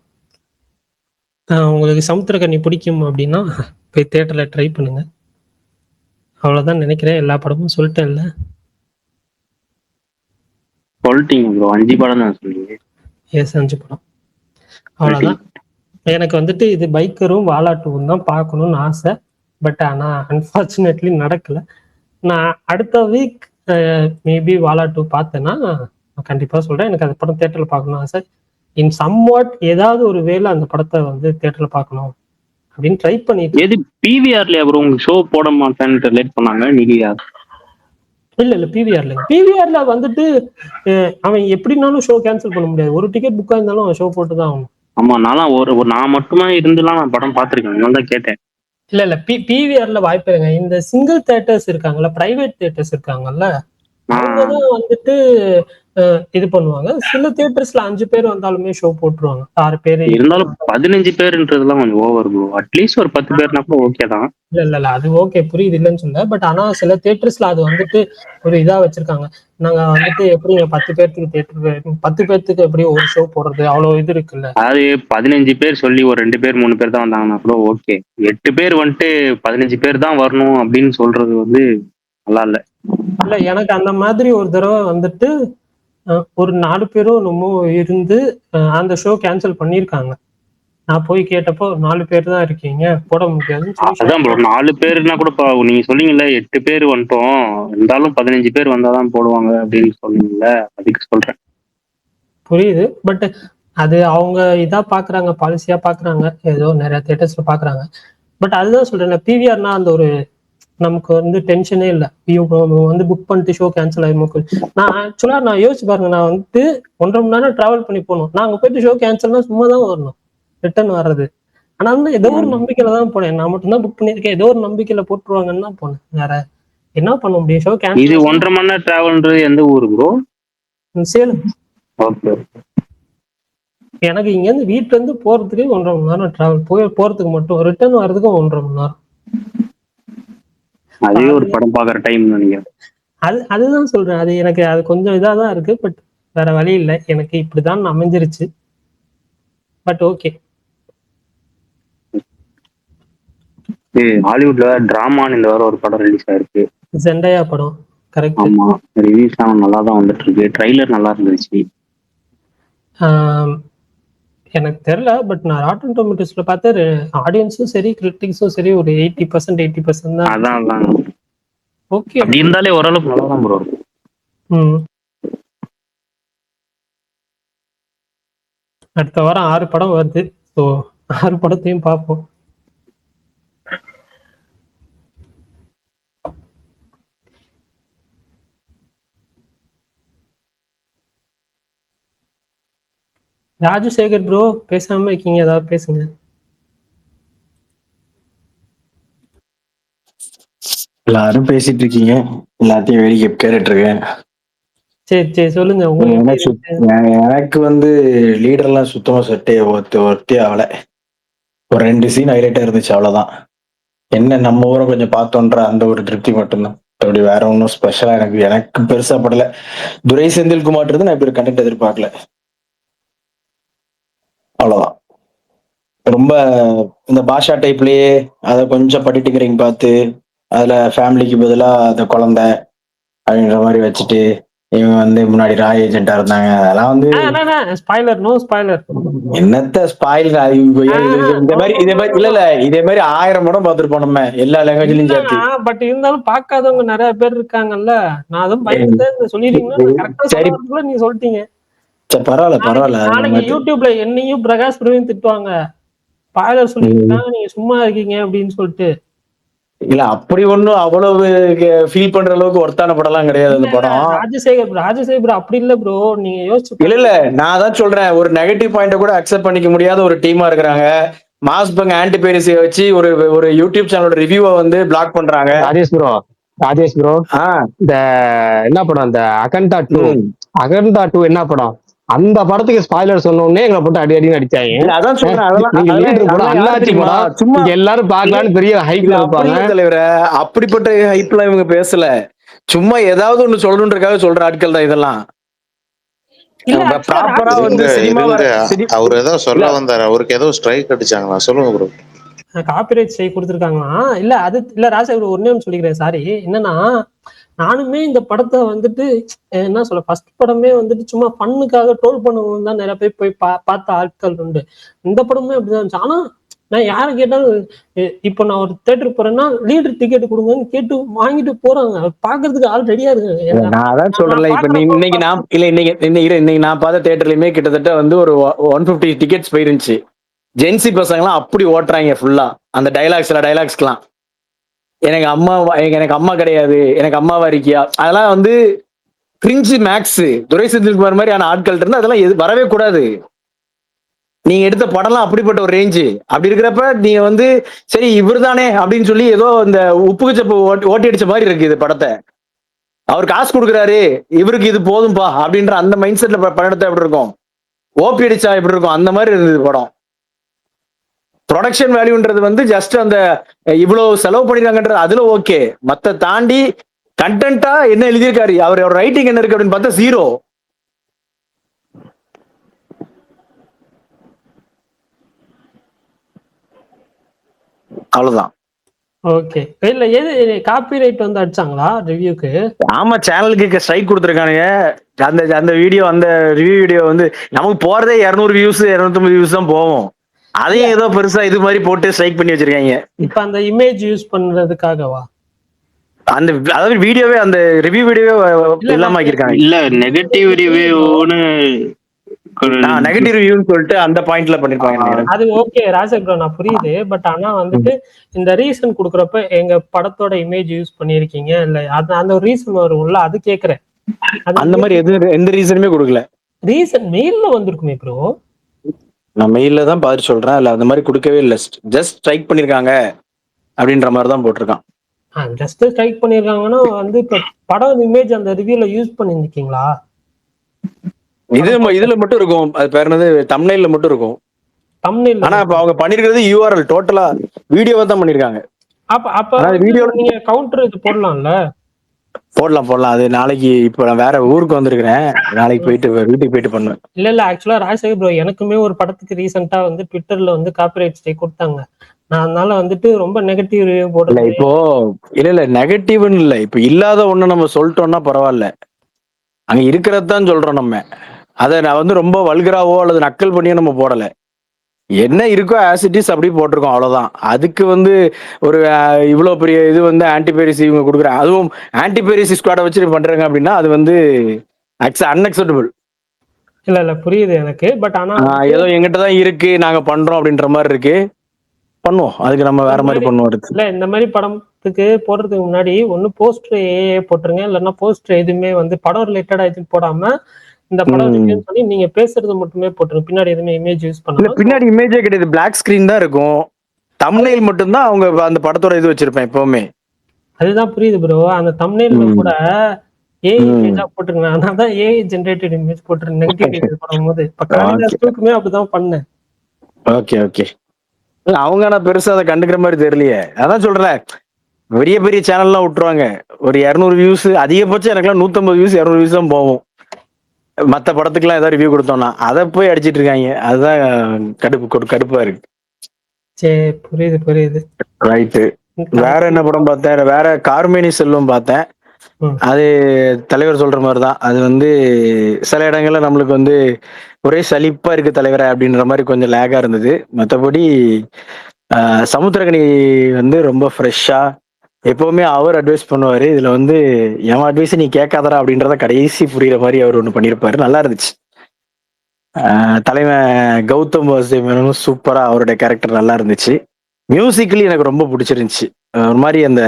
உங்களுக்கு சமுத்திரக்கனி பிடிக்கும் அப்படின்னா போய் தேட்டரில் ட்ரை பண்ணுங்க. அவ்வளோதான் நினைக்கிறேன். எல்லா படமும் சொல்லிட்டேன்ல. சொல்லிட்டீங்க ப்ரோ, 5 படம் தான் சொன்னீங்க. எஸ், 5 படம், அவ்வளோதான். எனக்கு வந்துட்டு இது பைக்கரும் வாலாட்டுவும் தான் பார்க்கணும்னு ஆசை. பட் ஆனால் அன்ஃபார்ச்சுனேட்லி நடக்கலை. நான் அடுத்த வீக் மேபி வாலாட்டு பார்த்தேன்னா நான் கண்டிப்பாக சொல்கிறேன். எனக்கு அந்த படம் தேட்டரில் பார்க்கணும் ஆசை. இன் சம்வாட் ஏதாவது ஒரு வேளை அந்த படத்தை வந்து தேட்டரில் பார்க்கணும் அப்படின்னு ட்ரை பண்ணிட்டு. எது பிவிஆர்ல ப்ரோ உங்களுக்கு ஷோ போட மாட்டேன்னு லேட் பண்ணாங்க நீங்க? இல்ல பிவிஆர்ல வந்துட்டு அவன் எப்படினாலும் ஷோ கேன்சல் பண்ண முடியாது. ஒரு டிக்கெட் புக்கா இருந்தாலும் அவன் ஷோ போட்டு தான் ஆகணும். ஆமா, நான் மட்டுமே இருந்துலாம் நான் படம் பார்த்திருக்கேன். அதனால தான் கேட்டேன். இல்ல பிவிஆர்ல வாய்ப்பு இல்லைங்க. இந்த சிங்கிள் தியேட்டர்ஸ் இருக்காங்கல்ல, பிரைவேட் தியேட்டர்ஸ் இருக்காங்கல்ல, அவங்கதான் வந்துட்டு இது பண்ணுவாங்க. சில தியேட்டர்ஸ்ல 5 பேர் வந்தாலுமே ஷோ போட்டுருவாங்க. 6 பேர் இருந்தாலும் 15 பேருன்றதுலாம் கொஞ்சம் ஓவர் ப்ரோ. அட்லீஸ்ட் ஒரு 10 பேர்னா கூட ஓகே தான். இல்ல அது ஓகே, புரியுது, இல்லைன்னு சொல்ல. பட் ஆனா சில தியேட்டர்ஸ்ல அது வந்துட்டு ஒரு இதா வச்சிருக்காங்க. நாங்க வந்துட்டு எப்படி 10 பேர்த்துக்கு தியேட்டர் 10 பேர்த்துக்கு எப்படி ஒரு ஷோ போடுறது, அவ்வளவு இது இருக்குல்ல. அது 15 பேர் சொல்லி ஒரு 2 பேர் 3 பேர் தான் வந்தாங்கன்னா கூட ஓகே. 8 பேர் வந்துட்டு 15 பேர் தான் வரணும் அப்படின்னு சொல்றது வந்து நல்லா இல்ல. இல்ல எனக்கு அந்த மாதிரி ஒரு தடவை வந்துட்டு ஒரு 4 பேரும் என்னமோ இருந்து அந்த ஷோ கேன்சல் பண்ணியிருக்காங்க. நான் போய் கேட்டப்போ 4 பேர் தான் இருக்கீங்க, போட முடியாதுன்னு சொல்லி அதான் ப்ரோ 4 பேருனா கூட நீங்க சொன்னீங்கல்ல 8 பேர் வந்துட்டோம், இருந்தாலும் 15 பேர் வந்தாதான் போடுவாங்க அப்படின்னு சொன்னீங்கல்ல, அதுக்கு சொல்றேன். புரியுது. பட் அது அவங்க இதா பாக்குறாங்க, பாலிசியா பாக்குறாங்க, ஏதோ நிறைய தியேட்டர்ஸ்ல பாக்குறாங்க. பட் அதுதான் சொல்றேன், பிவிஆர்னா அந்த ஒரு நமக்கு வந்து டென்ஷனே இல்லை. ஐயோ வந்து புக் பண்ணிட்டு ஷோ கேன்சல் ஆயிருமோ. நான் ஆக்சுவலா நான் யோசிச்சு பாருங்க, நான் வந்து 1.5 மணி நேரம் டிராவல் பண்ணி போகணும். நான் அங்க போயிட்டு ஷோ கேன்சல்னா சும்மா தான் வரணும், ரிட்டர்ன் வர்றது. ஆனா வந்து ஏதோ ஒரு நம்பிக்கையில தான் போனேன். நான் மட்டும் தான் புக் பண்ணியிருக்கேன், ஏதோ ஒரு நம்பிக்கையில போட்டுருவாங்கன்னு தான் போனேன். வேற என்ன பண்ண முடியும்? ஷோ இது கேன்சல். 1.5 மணி நேரம் டிராவல்ன்றது எந்த ஊரு ப்ரோ? சேலம். ஓகே. எனக்கு இங்க இருந்து வீட்டுல இருந்து போறதுக்கு 1.5 மணி நேரம் டிராவல், போறதுக்கு மட்டும், ரிட்டர்ன் வர்றதுக்கும் 1.5 மணி நேரம். அதே ஒரு படம் பாக்குற டைம் நினைக்கிறேன். அதுதான் சொல்றேன், அது எனக்கு அது கொஞ்சம் இதா தான் இருக்கு. பட் வேற வழி இல்லை, எனக்கு இப்படிதான் அமைஞ்சிருச்சு. But okay. ஹாலிவுட்ல டிராமான்னு இந்த வாரம் ஒரு படம் ரிலீஸ் ஆயிருக்கு. ஜெண்டையா படம். கரெக்ட். ஆமா, ரிவ்யூஸ் நல்லா தான் வந்துட்டு இருக்கு. ட்ரைலர் நல்லா இருந்துச்சு. எனக்கு தெரியல, பட் நான் ராட்டன் டொமேட்டோஸ்ல பார்த்து ஆடியன்ஸும் சரி கிரிட்டிக்ஸும் சரி ஒரு 80% தான். அதான் ஓகே. அப்படி இருந்தாலே ஓரளவுக்கு நல்லா தான் ப்ரோ இருக்கும். அடுத்த வாரம் 6 படம் வருது. ஸோ 6 படத்தையும் பார்ப்போம். ராஜசேகர் ப்ரோ பேசாம இருக்கீங்க, ஏதாவது பேசுங்க. எல்லாரும் பேசிட்டு இருக்கீங்க, எல்லாத்தையும் வேடிக்கை கேட்டுட்டு இருக்கேன். சரி சொல்லுங்க. எனக்கு வந்து லீடர்லாம் சுத்தமா ஒர்த்தே ஆகல. ஒரு 2 சீன் ஹைலைட்டா இருந்துச்சு, அவ்வளவுதான். என்ன நம்ம ஊரை கொஞ்சம் பார்த்தோன்ற அந்த ஒரு திருப்தி மட்டும்தான். அப்படி வேற ஒன்றும் ஸ்பெஷலா எனக்கு பெருசா படல. துரை செந்தில்குமார் நான் இப்படி கண்டென்ட் எதிர்பார்க்கல, அவ்வளவுதான். ரொம்ப இந்த பாஷா டைப்லயே அதை கொஞ்சம் படிட்டுக்கிறீங்க பார்த்து, அதுல ஃபேமிலிக்கு பதிலா அந்த குழந்தை அப்படின்ற மாதிரி வச்சுட்டு இவங்க வந்து முன்னாடி ராய் ஏஜென்டா இருந்தாங்க. அதெல்லாம் வந்து ஸ்பாயிலர், நோ ஸ்பாயிலர். என்னத்த ஸ்பாயில்? இந்த மாதிரி இல்ல இதே மாதிரி 1000 படம் பார்த்துருப்போம் நம்ம, எல்லா லாங்குவேஜ்லயும் சேர்த்து. பட் இருந்தாலும் பார்க்காதவங்க நிறைய பேர் இருக்காங்கல்ல. நான் அதுவும் பயந்து சொல்லிடுறீங்கன்னா நீங்க சொல்லிட்டீங்க. பரவாயில்ல. நாளைக்கு யூடியூப்ல என்னையும் பிரகாஷ் பிரவீன் திட்டுவாங்க, ஸ்பாயிலர் சொல்லிருக்காங்க நீங்க சும்மா இருக்கீங்க அப்படின்னு சொல்லிட்டு. இல்ல அப்படி ஒண்ணும் அவ்வளவு ஃபீல் பண்ற அளவுக்கு ஒர்த்தான படம்லாம் கிடையாது அந்த படம். ராஜசேகர் அப்படி இல்ல ப்ரோ, நீங்க யோசிச்சு. இல்ல நான் தான் சொல்றேன், ஒரு நெகட்டிவ் பாயிண்ட கூட அக்செப்ட் பண்ணிக்க முடியாத ஒரு டீமா இருக்கிறாங்க. மாஸ் பங்க் ஆன்டி பேரிஸை வச்சு ஒரு யூடியூப் சேனலோட ரிவ்யூவை வந்து பிளாக் பண்றாங்க. ராஜேஷ் ப்ரோ இந்த என்ன படம், இந்த அகண்டா 2 என்ன படம்? அந்த படத்துக்கு ஸ்பாயிலர் சொன்னோடனே எங்களை போட்டு அடி அடிச்சாங்க. அதான் சொல்றேன், சும்மா எல்லாரும் பார்க்கலான்னு பெரிய ஹைப்ல இருப்பாங்க தலைவர. அப்படிப்பட்ட ஹைப்ல இவங்க பேசல, சும்மா ஏதாவது ஒண்ணு சொல்லணுன்றதுக்காக சொல்ற ஆட்கள் தான் இதெல்லாம். ப்ராப்பரா வந்து அவர் ஏதோ சொல்ல வந்தாரு, அவருக்கு ஏதோ ஸ்ட்ரைக் அடிச்சாங்களா? சொல்லுங்க ப்ரோ. காப்பிரைட் ஸ்ட்ரைக் கொடுத்துருக்காங்களா? இல்ல அது இல்ல ராஜசேகர், ஒன்னே ஒன்று சொல்லிக்கிறேன், சாரி. என்னன்னா நானுமே இந்த படத்தை வந்துட்டு என்ன சொல்ல, ஃபர்ஸ்ட் படமே வந்துட்டு சும்மா ஃபன்னுக்காக ட்ரோல் பண்ணுவோம் தான் நிறைய பேர் போய் பார்த்த ஆட்கள் உண்டு. இந்த படமே அப்படிதான் இருந்துச்சு. ஆனா நான் யாரை கேட்டாலும், இப்போ நான் ஒரு தேட்டருக்கு போறேன்னா லீடர் டிக்கெட் கொடுங்கன்னு கேட்டு வாங்கிட்டு போறாங்க. பாக்குறதுக்கு ஆள் ரெடியா இருக்காங்க. நான் அதான் சொல்றேன், இப்ப இன்னைக்கு நான் பார்த்த தேட்டர்லயுமே கிட்டத்தட்ட வந்து ஒரு 150 டிக்கெட்ஸ் போயிருந்துச்சு. ஜென்சி பசங்களாம் அப்படி ஓட்டுறாங்க ஃபுல்லா அந்த டைலாக்ஸ்லாம். எனக்கு அம்மா கிடையாது, எனக்கு அம்மாவா இருக்கியா, அதெல்லாம் வந்து கிரிஞ்சு மேக்ஸ். துரை செந்தில்குமார் மாதிரி ஆன ஆட்கள் இருந்து அதெல்லாம் வரவே கூடாது. நீங்க எடுத்த படம்லாம் அப்படிப்பட்ட ஒரு ரேஞ்சு. அப்படி இருக்கிறப்ப நீங்க வந்து சரி இவர் தானே அப்படின்னு சொல்லி ஏதோ இந்த உப்புக்கு சப்பு ஓட்டி அடிச்ச மாதிரி இருக்கு இது படத்தை. அவர் காசு கொடுக்குறாரு, இவருக்கு இது போதும்பா அப்படின்ற அந்த மைண்ட் செட்ல படம் எடுத்தா எப்படி இருக்கும், ஓபி அடிச்சா எப்படி இருக்கும், அந்த மாதிரி இருந்தது படம். ப்ரொடக்ஷன் வேல்யூன்றது வந்து ஜஸ்ட் அந்த இவ்வளவு செலவு பண்ணிருக்காங்கன்றது அதுல ஓகே. மத்த தாண்டி கண்டென்ட்டா என்ன எழுதியிருக்காரு, அவரோட ரைட்டிங் என்ன இருக்கு அப்படின்னு பார்த்தா ஜீரோ. அவ்வளவுதான். ஓகே. இல்ல எது காப்பிரைட் வந்து அடிச்சாங்களா ரிவ்யூக்கு? ஆமா, சேனலுக்கு ஸ்ட்ரைக் கொடுத்துருக்கானுங்க. அந்த வீடியோ, அந்த ரிவ்யூ வீடியோ வந்து நமக்கு போறதே 200 வியூஸ் 250 வியூஸ் தான் போவோம். அதையும் ஏதோ பெருசா இது மாதிரி போட்டு ஸ்ட்ரைக் பண்ணி வச்சிருக்காங்க. இப்ப அந்த இமேஜ் யூஸ் பண்றதுக்காகவா? அந்த அதாவது வீடியோவே அந்த ரிவ்யூ வீடியோவே இல்ல இல்லாம நான் ஆக்கியிருக்காங்க. இல்ல நெகட்டிவ் ரிவ்யூன்னு நான் நெகட்டிவ் ரிவ்யூன்னு சொல்லிட்டு அந்த பாயிண்ட்ல பண்ணிருப்பாங்க நினைக்கிறேன். அது ஓகே ராஜா ப்ரோ, நான் புரியுது. பட் ஆனா வந்துட்டு இந்த ரீசன் குடுக்குறப்ப எங்க படத்தோட இமேஜ் யூஸ் பண்ணிருக்கீங்க இல்ல, அது அந்த ஒரு ரீசன் வரும்ல, அது கேக்குறேன். அந்த மாதிரி எந்த ரீசனுமே கொடுக்கல. ரீசன் மெயில்ல வந்திருக்குமே ப்ரோ. நான் மெயில்ல தான் பார்த்து சொல்றேன். இல்ல அந்த மாதிரி கொடுக்கவே இல்லை. ஜஸ்ட் ஸ்ட்ரைக் பண்ணிருக்காங்க அப்படின்ற மாதிரி தான் போட்டிருக்கான். ஜஸ்ட் ஸ்ட்ரைக் பண்ணிருக்காங்கன்னா வந்து இப்ப படம் இமேஜ் அந்த ரிவ்யூல யூஸ் பண்ணிருக்கீங்களா? இதுல மட்டும் இருக்கும். அது பேர் என்னது, தம்ப்நெயில்ல மட்டும் இருக்கும். தம்ப்நெயில். ஆனா இப்ப அவங்க பண்ணிருக்கிறது URL டோட்டலா வீடியோவா தான் பண்ணிருக்காங்க. அப்ப வீடியோல நீங்க கவுண்டர் இது போடலாம்ல. போடலாம். அது நாளைக்கு, இப்ப நான் வேற ஊருக்கு வந்திருக்கிறேன். நாளைக்கு போயிட்டு வீட்டுக்கு போயிட்டு பண்ணுவேன். இல்ல ஆக்சுவலா ராஜசேகர் ப்ரோ, எனக்குமே ஒரு படத்துக்கு ரீசெண்டா வந்து ட்விட்டர்ல வந்து காப்பிரைட் ஸ்ட்ரைக் கொடுத்தாங்க. நான் அதனால வந்துட்டு ரொம்ப நெகட்டிவ் ரிவ்யூ இல்ல போடுறேன். இப்போ இல்ல நெகட்டிவ்னு இல்ல. இப்ப இல்லாத ஒண்ணு நம்ம சொல்லிட்டோம்னா பரவாயில்ல. அங்க இருக்கிறதான் சொல்றோம் நம்ம. அதை நான் வந்து ரொம்ப வல்கராவோ அல்லது நக்கல் பண்ணியோ நம்ம போடல. என்ன இருக்கோ ஆஸ் இட் இஸ் அப்படி போட்டிருக்கோம், அவ்வளவுதான். அதுக்கு வந்து ஒரு இவ்வளவு பெரிய இது வந்து ஆன்டிபைரசி இவங்க கொடுக்குறாங்க, அதுவும் ஆன்டிபைரசி ஸ்குவாடை வச்சு பண்றாங்க அப்படின்னா அது வந்து அன்அக்செப்டபிள். இல்ல புரியுது எனக்கு. பட் ஆனா ஏதோ எங்கிட்ட தான் இருக்கு நாங்க பண்றோம் அப்படின்ற மாதிரி இருக்கு. பண்ணுவோம், அதுக்கு நம்ம வேற மாதிரி பண்ணுவோம். இல்ல இந்த மாதிரி படத்துக்கு போடுறதுக்கு முன்னாடி ஒண்ணு போஸ்டர் போட்டுருங்க, இல்லைன்னா போஸ்டர் எதுவுமே வந்து படம் ரிலேட்டடா எதுவும் போடாம இந்த படம் இருக்குன்னு சொல்லி நீங்க பேசுறது மட்டுமே போட்டுருங்க. பின்னாடி எதுவுமே இமேஜ் யூஸ் பண்ணல. பின்னாடி இமேஜே கிடையாது, பிளாக் ஸ்கிரீன் தான் இருக்கும். தம்ப்நெயில் மட்டும் தான் அவங்க அந்த படத்தோட இது வச்சிருப்பேன் எப்பவுமே. அதுதான் புரியுது ப்ரோ. அந்த தம்ப்நெயில்ல கூட ஏஐ இமேஜா போட்டுருங்க. நான் தான் ஏஐ ஜெனரேட்டட் இமேஜ் போட்டுருங்க நெகட்டிவ் ரிவ்யூ பண்ணும்போது. இப்ப காளிதாஸ் 2க்குமே அப்படிதான் பண்ணேன். ஓகே. அவங்க ஆனா பெருசா அதை கண்டுக்கிற மாதிரி தெரியலையே. அதான் சொல்றேன், பெரிய பெரிய சேனல்லாம் விட்டுருவாங்க. ஒரு 200 வியூஸ் அதிகபட்சம், எனக்குலாம் 150 வியூஸ் 200 வியூஸ் தான் போகும். மத்த படத்துக்குலாம் ஏதாவது ரிவ்யூ கொடுத்தோம்னா அதை போய் அடிச்சிட்டு இருக்காங்க. அதுதான் கடுப்பா இருக்கு. சரி, புரியுது. ரைட்டு. வேற என்ன படம் பார்த்தேன்? வேற கார்மேனி செல்வம் பார்த்தேன். அது தலைவர் சொல்ற மாதிரிதான். அது வந்து சில இடங்கள்ல நம்மளுக்கு வந்து ஒரே சலிப்பா இருக்கு தலைவரை அப்படின்ற மாதிரி கொஞ்சம் லேகா இருந்தது. மற்றபடி சமுத்திரகனி வந்து ரொம்ப ஃப்ரெஷ்ஷா எப்பவுமே அவர் அட்வைஸ் பண்ணுவாரு. இதுல வந்து என் அட்வைஸ் நீ கேட்காதரா அப்படின்றத கடைசி புரியுற மாதிரி அவர் ஒண்ணு பண்ணியிருப்பாரு. நல்லா இருந்துச்சு. தலைவன் கௌதம் வாசுதேவனும் சூப்பரா, அவருடைய கேரக்டர் நல்லா இருந்துச்சு. மியூசிக்கலி எனக்கு ரொம்ப பிடிச்சிருந்துச்சு. ஒரு மாதிரி அந்த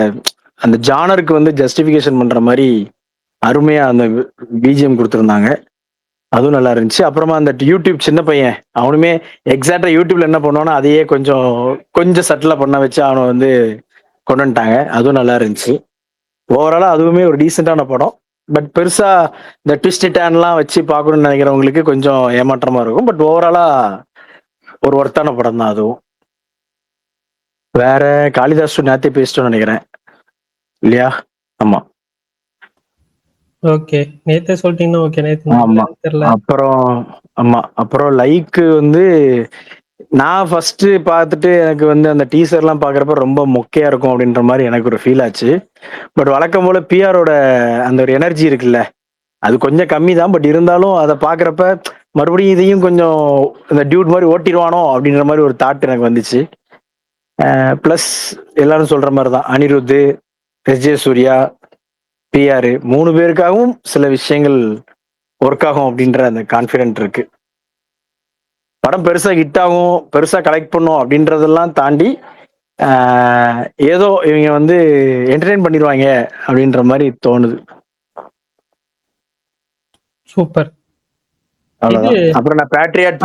அந்த ஜானருக்கு வந்து ஜஸ்டிஃபிகேஷன் பண்ற மாதிரி அருமையா அந்த பிஜிஎம் கொடுத்துருந்தாங்க. அதுவும் நல்லா இருந்துச்சு. அப்புறமா அந்த யூடியூப் சின்ன பையன், அவனுமே எக்ஸாக்டா யூடியூப்ல என்ன பண்ணுவானோ அதையே கொஞ்சம் சட்டிலா பண்ண வச்சு அவனை வந்து கொண்டு வந்துட்டாங்க. அதுவும் நல்லா இருந்துச்சு. ஓவராலா அதுவுமே ஒரு டீசென்டான படம். பட் பெருசா இந்த ட்விஸ்ட் டேன்லாம் வச்சு பார்க்கணும்னு நினைக்கிறவங்களுக்கு கொஞ்சம் ஏமாற்றமா இருக்கும். பட் ஓவராலா ஒரு ஒர்த்தான படம் தான் அதுவும். வேற காளிதாஸ் நேத்தே பேசிட்டோம்னு நினைக்கிறேன் இல்லையா? ஆமா, ஓகே. நேத்தே சொல்லிட்டீங்கன்னா ஓகே. நேத்து தெரியல. அப்புறம் லைக் வந்து நான் ஃபர்ஸ்ட் பார்த்துட்டு எனக்கு வந்து அந்த டீசர்லாம் பார்க்குறப்ப ரொம்ப மொக்கையா இருக்கும் அப்படின்ற மாதிரி எனக்கு ஒரு ஃபீல் ஆச்சு. பட் வழக்கம் போல பிஆரோட அந்த ஒரு எனர்ஜி இருக்குல்ல, அது கொஞ்சம் கம்மி தான். பட் இருந்தாலும் அதை பார்க்குறப்ப மறுபடியும் இதையும் கொஞ்சம் இந்த டியூட் மாதிரி ஓட்டிடுவானோ அப்படின்ற மாதிரி ஒரு தாட் எனக்கு வந்துச்சு. ப்ளஸ் எல்லாரும் சொல்ற மாதிரி தான், அனிருத், எஸ்ஜே சூர்யா, பிஆர் 3 பேருக்காகவும் சில விஷயங்கள் ஒர்க் ஆகும் அப்படின்ற அந்த கான்ஃபிடென்ட் இருக்கு. படம் பெருசா ஹிட் ஆகும், பெருசா கலெக்ட் பண்ணும் அப்படின்றதெல்லாம் தாண்டி ஏதோ இவங்க வந்து என்டர்டெயின் பண்ணிடுவாங்க அப்படின்ற மாதிரி தோணுது. சூப்பர். அவ்வளவுதான். அப்புறம் நான் பேட்ரியாட்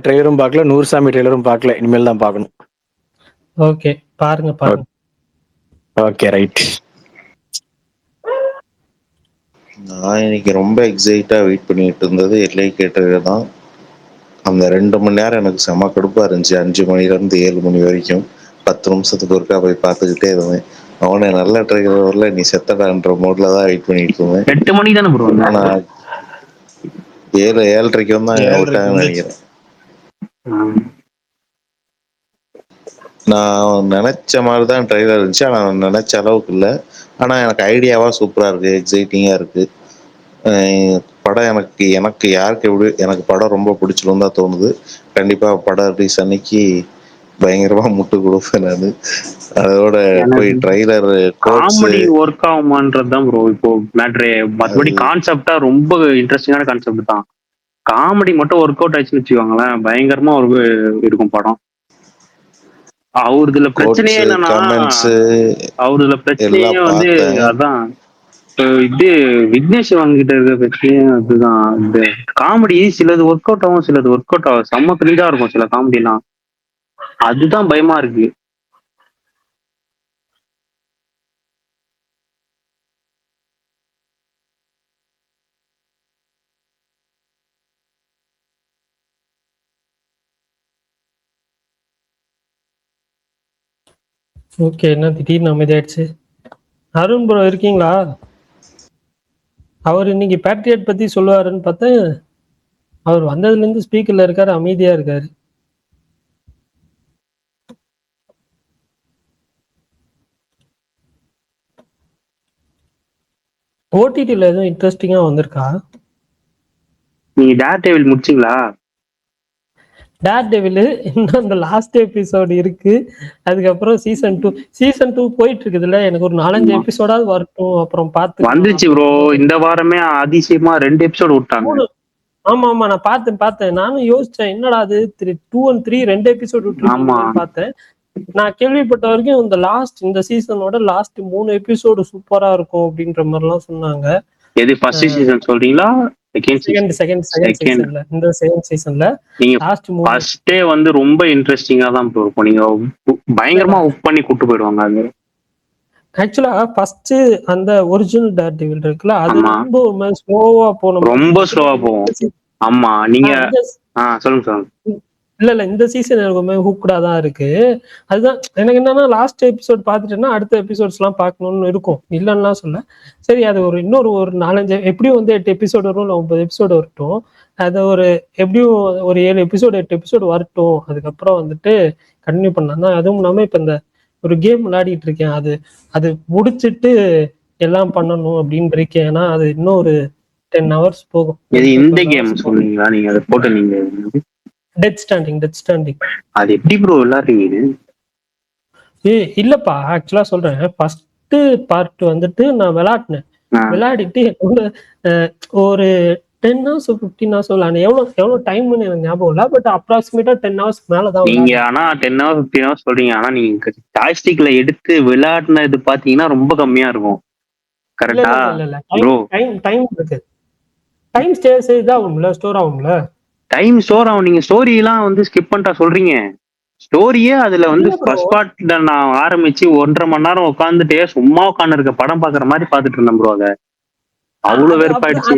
ட்ரெய்லரும் பார்க்கல, நூறுசாமி ட்ரெய்லரும் பார்க்கல. இனிமேல் தான் பார்க்கணும். ஓகே, பாருங்க. Okay, right. நான் இன்னைக்கு ரொம்ப எக்ஸைட்டா வெயிட் பண்ணிட்டு இருந்தது எல்ஐகே ட்ரெய்லர் தான். அந்த 2 மணி நேரம் எனக்கு செம கடுப்பா இருந்துச்சு. 5 மணிலேருந்து 7 மணி வரைக்கும் 10 நிமிஷத்துக்கு ஒருக்கா போய் பார்த்துக்கிட்டே இருந்தேன். அவனை நல்ல ட்ரெய்லர் வரல, நீ செத்தடான்ற மோட்ல தான் வெயிட் பண்ணிட்டு இருந்தேன். 8 மணிக்கு தானே ப்ரோ? நான் 7:30 தான் விட்டாங்கன்னு நினைக்கிறேன். நான் நினைச்ச மாதிரி தான் ட்ரெய்லர் இருந்துச்சு. ஆனால் நினைச்ச அளவுக்கு இல்லை. ஆனால் எனக்கு ஐடியாவா சூப்பராக இருக்கு, எக்ஸைட்டிங்காக இருக்கு. படம் எனக்கு எனக்கு யாருக்கு எப்படி எனக்கு படம் ரொம்ப பிடிச்சிரும் தான் தோணுது. கண்டிப்பாக படம் ரிலீஸ் அன்னைக்கு பயங்கரமாக முட்டு கொடுப்பேன் நான். அதோட போய் எனக்கு ட்ரைலர் கோட்ஸு காமெடி ஒர்க் ஆகுமான்றதுதான் ப்ரோ இப்போ மேட்ரு. மற்றபடி கான்செப்டா ரொம்ப இன்ட்ரெஸ்டிங்கான கான்செப்ட் தான். காமெடி மட்டும் ஒர்க் அவுட் ஆச்சுன்னு வச்சுக்கோங்களேன், பயங்கரமா ஒரு இருக்கும் படம். அவருதுல பிரச்சனையே கோட்ஸு என்னன்னா, கமெண்ட்ஸு அவருதுல பிரச்சனையே எல்லாம் வந்து பார்த்தேன். அதான் இது விக்னேஷ் வாங்கிட்ட இருக்க பிரச்சனையே அதுதான். இந்த காமெடி சிலது ஒர்க் அவுட் ஆகும், சிலது ஒர்க் அவுட் ஆகும். செம்ம கிரிஞ்சா இருக்கும் சில காமெடிலாம். அதுதான் பயமா இருக்கு. ஓகே, என்ன திடீர்னு அமைதியாயிடுச்சு. அருண் ப்ரோ இருக்கீங்களா? அவர் இன்னைக்கு பேட்ரியட் பத்தி சொல்லுவாருன்னு பார்த்தேன். அவர் வந்ததுல இருந்து ஸ்பீக்கர்ல இருக்காரு, அமைதியா இருக்காரு. ஓடிடில எதுவும் இன்ட்ரெஸ்டிங்கா வந்திருக்கா? நீங்க டேர் டேவில் முடிச்சிங்களா? டேர் டெவில் இன்னும் அந்த லாஸ்ட் எபிசோடு இருக்கு. அதுக்கப்புறம் சீசன் 2 போயிட்டு இருக்குதுல்ல. எனக்கு ஒரு 4-5 எபிசோடாவது வரட்டும், அப்புறம் வந்துச்சு ப்ரோ. இந்த வாரமே அதிசயமா 2 எபிசோடு விட்டாங்க. ஆமா நான் பார்த்தேன். நானும் யோசிச்சேன், என்னடா அது 2 and 3 2 எபிசோட் விட்டுருக்கீங்கன்னு பார்த்தேன். நான் கேள்விப்பட்ட வரைக்கும் இந்த சீசனோட லாஸ்ட் 3 எபிசோடு சூப்பரா இருக்கும் அப்படின்ற மாதிரி எல்லாம் சொன்னாங்க. எது ஃபர்ஸ்ட் சீசன் சொல்றீங்களா? செகண்ட் சீசன்ல, இந்த செகண்ட் சீசன்ல நீங்க லாஸ்ட் 3 ஃபர்ஸ்டே வந்து ரொம்ப இன்ட்ரெஸ்டிங்கா தான் இருக்கும். நீங்க பயங்கரமா உப் பண்ணி கூட்டு போயிடுவாங்க. அது ஆக்சுவலா ஃபர்ஸ்ட் அந்த ஒரிஜினல் டேர் டெவில் இருக்குல்ல, அது ரொம்ப ஸ்லோவா போன, ரொம்ப ஸ்லோவா போகும். ஆமா நீங்க சொல்லுங்க. இல்ல இந்த சீசன் எனக்குமே ஹூக்டா தான் இருக்கு. அதுதான் எனக்கு என்னன்னா, லாஸ்ட் எபிசோட் பார்த்துட்டேன்னா அடுத்த எபிசோட்ஸ் எல்லாம் பார்க்கணும்னு இருக்கும், இல்லைன்னா சொல்ல. சரி, அது இன்னொரு 4-5 எப்படியும் வந்து 8 எபிசோடு வரும், இல்லை 9 எபிசோடு வரட்டும். அது எப்படியும் ஒரு 7 எபிசோடு 8 எபிசோடு வரட்டும். அதுக்கப்புறம் வந்துட்டு கண்டினியூ பண்ணலாம் தான். அதுவும் இல்லாம இப்ப இந்த ஒரு கேம் விளையாடிட்டு இருக்கேன், அது முடிச்சிட்டு எல்லாம் பண்ணணும் அப்படின்னு இருக்கேன். ஏன்னா அது இன்னும் ஒரு 10 hours போகும். இந்த கேம் சொன்னீங்களா நீங்க? அதை போட்டு நீங்க டெத் ஸ்டாண்டிங். அது எப்படி ப்ரோ விளையாடுறீங்க? இல்லப்பா, ஆக்சுவலா சொல்றேன். ஃபர்ஸ்ட் பார்ட் வந்துட்டு நான் விளையாடிட்டு ஒரு 10 hours 15 hours விளையாடு. எவ்வளவு டைம்னு எனக்கு ஞாபகம் இல்ல, பட் அப்ராக்சிமேட்டா 10 hours மேலதான் நீங்க. ஆனா 10 hours 15 hours சொல்றீங்க, ஆனா நீங்க ஜாய்ஸ்டிக்ல எடுத்து விளையாடுனது பாத்தீங்கன்னா ரொம்ப கம்மியா இருக்கும். கரெக்டா? டைம் இருக்கு. டைம் ஸ்டோர் ஆகும்ல. டைம் ஸ்டோர் ஆகும். நீங்க ஸ்டோரி எல்லாம் வந்து ஸ்கிப் பண்ணிட்டா சொல்றீங்க. ஸ்டோரியே அதுல வந்து ஃபர்ஸ்ட் பார்ட்ல நான் ஆரம்பிச்சு 1.5 மணி நேரம் உட்காந்துட்டே சும்மா உட்காந்து இருக்க படம் பாக்குற மாதிரி பாத்துட்டு இருந்தேன் ப்ரோ. அத அவ்வளவு வெறுப்பாயிடுச்சு.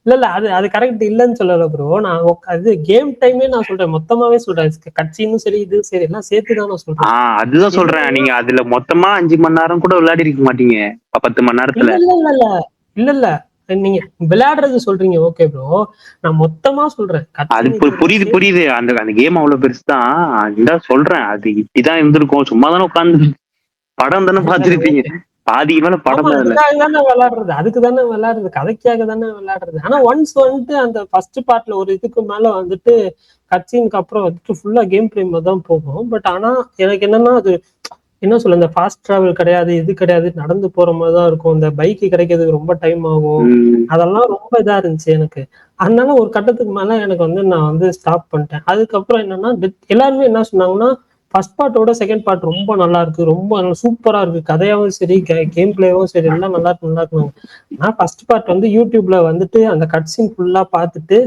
இல்ல அது கரெக்ட் இல்லன்னு சொல்லல ப்ரோ. நான் அது கேம் டைமே நான் சொல்றேன், மொத்தமாவே சொல்றேன். கட்சின்னு சரி இது சரி எல்லாம் சேர்த்துதான் நான் சொல்றேன். அதுதான் சொல்றேன். நீங்க அதுல மொத்தமா 5 மணி நேரம் கூட விளையாடி இருக்க மாட்டீங்க 10 மணி நேரத்துல. இல்ல நீங்க விளையாடுறது சொல்றீங்க, ஓகே ப்ரோ. நான் மொத்தமா சொல்றேன். அது புரியுது. அந்த கேம் அவ்வளவு பெருசுதான் சொல்றேன். அது இப்படிதான் இருந்திருக்கும். சும்மா தானே உட்காந்து படம் தானே பாத்துருப்பீங்க. பாதி மேல படம் தானே விளையாடுறது, அதுக்கு தானே விளையாடுறது, கதைக்காக தானே விளையாடுறது. ஆனா ஒன்ஸ் வந்துட்டு அந்த ஃபர்ஸ்ட் பார்ட்ல ஒரு இதுக்கு மேல வந்துட்டு கட்சினுக்கு அப்புறம் வந்துட்டு ஃபுல்லா கேம் பிளே தான் போகும். பட் ஆனா எனக்கு என்னன்னா, அது என்ன சொல்ல, இந்த ஃபாஸ்ட் டிராவல் கிடையாது, இது கிடையாது, நடந்து போற மாதிரிதான் இருக்கும். இந்த பைக் கிடைக்கிறதுக்கு ரொம்ப டைம் ஆகும். அதெல்லாம் ரொம்ப இதா இருந்துச்சு எனக்கு. அதனால ஒரு கட்டத்துக்கு மேல எனக்கு வந்து நான் வந்து ஸ்டாப் பண்ணிட்டேன். அதுக்கப்புறம் என்னன்னா, எல்லாருமே என்ன சொன்னாங்கன்னா, ஃபர்ஸ்ட் பார்ட்டோட செகண்ட் பார்ட் ரொம்ப நல்லா இருக்கு, ரொம்ப சூப்பரா இருக்கு, கதையாவும் சரி கேம் பிளேவும் சரி எல்லாம் நல்லா இருக்கு. நான் ஃபர்ஸ்ட் பார்ட் வந்து யூடியூப்ல வந்துட்டு அந்த கட்சின் ஃபுல்லா பார்த்துட்டு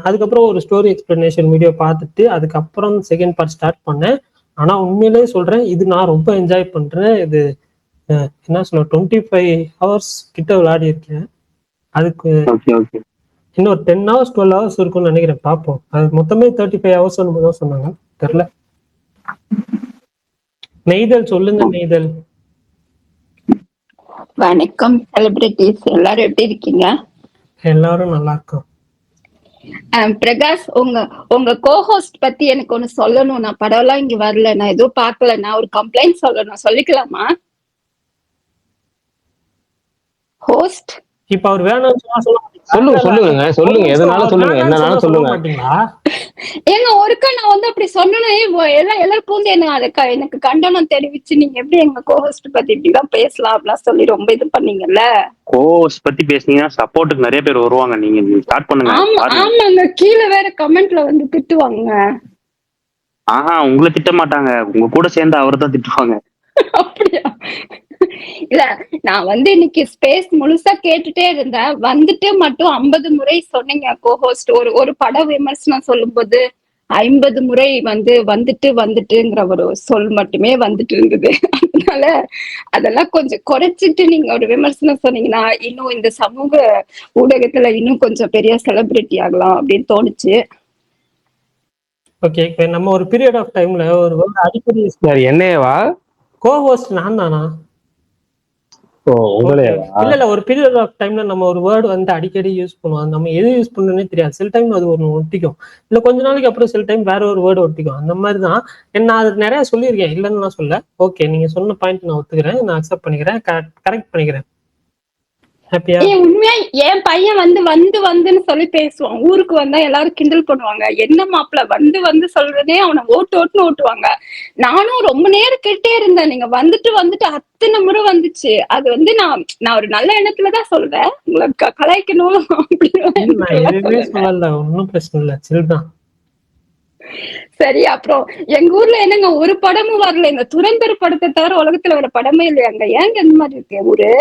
அதுக்கப்புறம் ஒரு ஸ்டோரி எக்ஸ்பிளனேஷன் வீடியோ பார்த்துட்டு அதுக்கப்புறம் செகண்ட் பார்ட் ஸ்டார்ட் பண்ணேன். ஆனா உண்மையிலேயே சொல்றேன், இது நான் ரொம்ப என்ஜாய் பண்றேன். இது என்ன சொல்ல, 25 hours கிட்ட விளையாடி இருக்கேன். அதுக்கு இன்னும் 10 hours 12 hours இருக்கும்னு நினைக்கிறேன். பார்ப்போம். அது மொத்தமே 35 hours தான் சொன்னாங்க, தெரியல. நெய்தல் சொல்லுங்க. நெய்தல் வணக்கம் செலிபிரிட்டிஸ், எல்லாரும் எப்படி இருக்கீங்க? எல்லாரும் நல்லா இருக்கோம். பிரகாஷ், உங்க கோஹோஸ்ட் பத்தி எனக்கு ஒண்ணு சொல்லணும். நான் படம்லாம் இங்க வரல, நான் எதுவும் பார்க்கல. நான் ஒரு கம்ப்ளைண்ட் சொல்லணும், சொல்லிக்கலாமா? ஹோஸ்ட் இப்ப அவர் வேணும்னு சொன்னா சொல்ல மாட்டீங்களா? சொல்லுங்க சொல்லுங்க எதனாலும் சொல்லுங்க, வேணாம்னு என்னனாலும் சொன்னா சொல்ல சொல்லுங்க. மாட்டீங்களா? ஏங்க ஒருக்கா நான் வந்து அப்படி சொன்னேனே, எல்லாருக்கும் வந்து என்ன அதுக்கு எனக்கு கண்டனம் தெரிவிச்சு நீங்க எப்படி எங்க கோஹோஸ்ட் பத்தி இப்படிலாம் பேசலாம் அப்படிலாம் சொல்லி ரொம்ப இது பண்ணீங்கல்ல. கோர்ஸ் பத்தி பேசுனீங்கன்னா சப்போர்ட்டுக்கு நிறைய பேர் வருவாங்க. நீங்க ஸ்டார்ட் பண்ணுங்க. பாருங்க. ஆமாங்க, கீழே வேற கமெண்ட்ல வந்து திட்டுவாங்க. உங்களை திட்ட மாட்டாங்க, உங்க கூட சேர்ந்து அவரை தான் திட்டுவாங்க. அப்படியா? இல்ல, நான் வந்து இன்னைக்கு ஸ்பேஸ் முழுசா கேட்டுட்டே இருந்தேன். வந்துட்டு மட்டும் 50 முறை சொன்னீங்க கோஹோஸ்ட். ஒரு பட விமர்சனம் சொல்லும்போது 50 முறை வந்துட்டுங்கிற ஒரு சொல் மட்டுமே வந்துட்டு இருந்தது. அதனால அதெல்லாம் கொஞ்சம் குறைச்சிட்டு நீங்க ஒரு விமர்சனம் சொன்னீங்கன்னா இன்னும் இந்த சமூக ஊடகத்துல இன்னும் கொஞ்சம் பெரிய செலிபிரிட்டி ஆகலாம் அப்படின்னு தோணுச்சு. ஓகே, இப்ப நம்ம ஒரு பீரியட் ஆஃப் டைம்ல ஒரு வேர்ட் அடிக்கடி என்னையவா? கோஹோஸ்ட் நான் தானா? உங்களையவா? இல்ல ஒரு பீரியட் ஆஃப் டைம்ல நம்ம ஒரு வேர்டு வந்து அடிக்கடி யூஸ் பண்ணுவோம். நம்ம எது யூஸ் பண்ணணும்னே தெரியாது. சில டைம் அது ஒன்று ஒட்டிக்கும், இல்ல கொஞ்ச நாளைக்கு அப்புறம் சில டைம் வேற ஒரு வேர்டு ஒட்டிக்கும். அந்த மாதிரி தான் நான் அது நிறைய சொல்லியிருக்கேன், இல்லைன்னு நான் சொல்ல. ஓகே, நீங்க சொன்ன பாயிண்ட் நான் ஒத்துக்கிறேன், நான் அக்செப்ட் பண்ணிக்கிறேன், கரெக்ட் பண்ணிக்கிறேன். ஹாப்பியா? உண்மையா என் பையன் வந்துன்னு சொல்லி பேசுவான். ஊருக்கு வந்தா எல்லாரும் கிண்டல் பண்ணுவாங்க, என்ன மாப்பிள்ள வந்து சொல்றதே அவனை ஓட்டுன்னு ஓட்டுவாங்க. நானும் ரொம்ப நேரம் கேட்டே இருந்தேன், நீங்க வந்துட்டு அத்தனை முறை வந்துச்சு. அது வந்து நான் ஒரு நல்ல எண்ணத்துலதான் சொல்றேன், உங்களுக்கு கலாய்க்கணும் எதுவுமே சொல்லல, ஒன்னும் பிரச்சனை இல்ல, சில்தான். சரி, அப்புறம் எங்க ஊர்ல என்னங்க ஒரு படமும் வரல. இந்த துரந்தர் படத்தை தவிர உலகத்துல வர படமே இல்லையாங்க. ஏங்க இந்த மாதிரி இருக்கு ஊரு?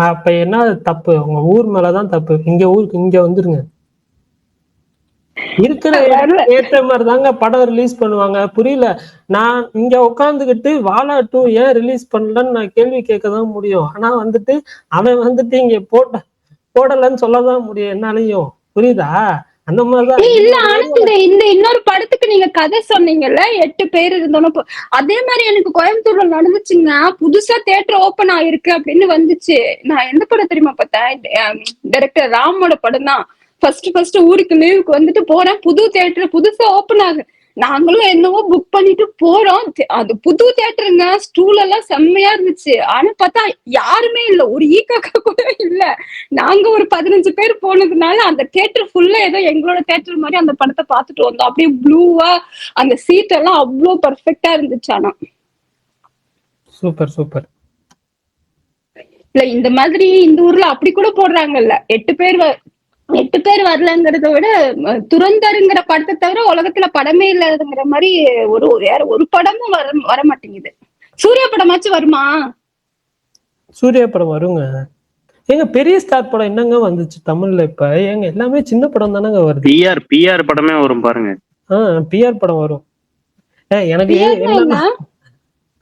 அப்ப என்ன தப்பு? உங்க ஊர் மேலதான் தப்பு. இங்க வந்துருங்க. இருக்கிற ஏற்ற மாதிரி தாங்க படம் ரிலீஸ் பண்ணுவாங்க. புரியல, நான் இங்க உட்காந்துக்கிட்டு வாழா 2 ஏன் ரிலீஸ் பண்ணலன்னு நான் கேள்வி கேட்கதான் முடியும். ஆனா வந்துட்டு அவன் வந்துட்டு இங்க போடலன்னு சொல்லதான் முடியும் என்னாலையும். புரியுதா? அந்த மாதிரிதான். இல்ல, ஆனா இந்த இன்னொரு படத்துக்கு நீங்க கதை சொன்னீங்கல்ல, 8 பேர் இருந்தோம். அதே மாதிரி எனக்கு கோயம்புத்தூர்ல நடந்துச்சுங்க. புதுசா தியேட்டர் ஓபன் ஆயிருக்கு அப்படின்னு வந்துச்சு. நான் எந்த படம் தெரியுமா பார்த்தேன்? டைரக்டர் ராமோட படம் தான். ஃபர்ஸ்ட் ஊருக்கு லீவுக்கு வந்துட்டு போறேன், புது தியேட்டர் புதுசா ஓபன் ஆகுது. நாங்களும் என்னவோ புக் பண்ணிட்டு போறோம். அது புது தியேட்டருங்க, ஸ்டூல் எல்லாம் செம்மையா இருந்துச்சு. ஆனா பார்த்தா யாருமே இல்ல, ஒரு ஈக்காக்கா கூட இல்ல. நாங்க ஒரு 15 பேர் போனதுனால அந்த தியேட்டர் ஃபுல்லா ஏதோ எங்களோட தியேட்டர் மாதிரி அந்த படத்தை பார்த்துட்டு வந்தோம். அப்படியே ப்ளூவா அந்த சீட் எல்லாம் அவ்வளோ பர்ஃபெக்டா இருந்துச்சு. ஆனா சூப்பர். இல்ல, இந்த மாதிரி இந்த ஊர்ல அப்படி கூட போடுறாங்கல்ல, 8 பேர் வரலங்கிறத விட துரந்தருங்கிற படத்தை தவிர உலகத்துல படமே இல்லாதுங்கிற மாதிரி வேற ஒரு படமும் வர மாட்டேங்குது. சூர்யா படமாச்சும் வருமா? சூர்யா படம் வருங்க. ஏங்க பெரிய ஸ்டார் படம் என்னங்க வந்துச்சு தமிழ்ல? இப்ப ஏங்க எல்லாமே சின்ன படம் தானங்க வருது. பிஆர் படமே வரும் பாருங்க. பிஆர் படம் வரும். எனக்கு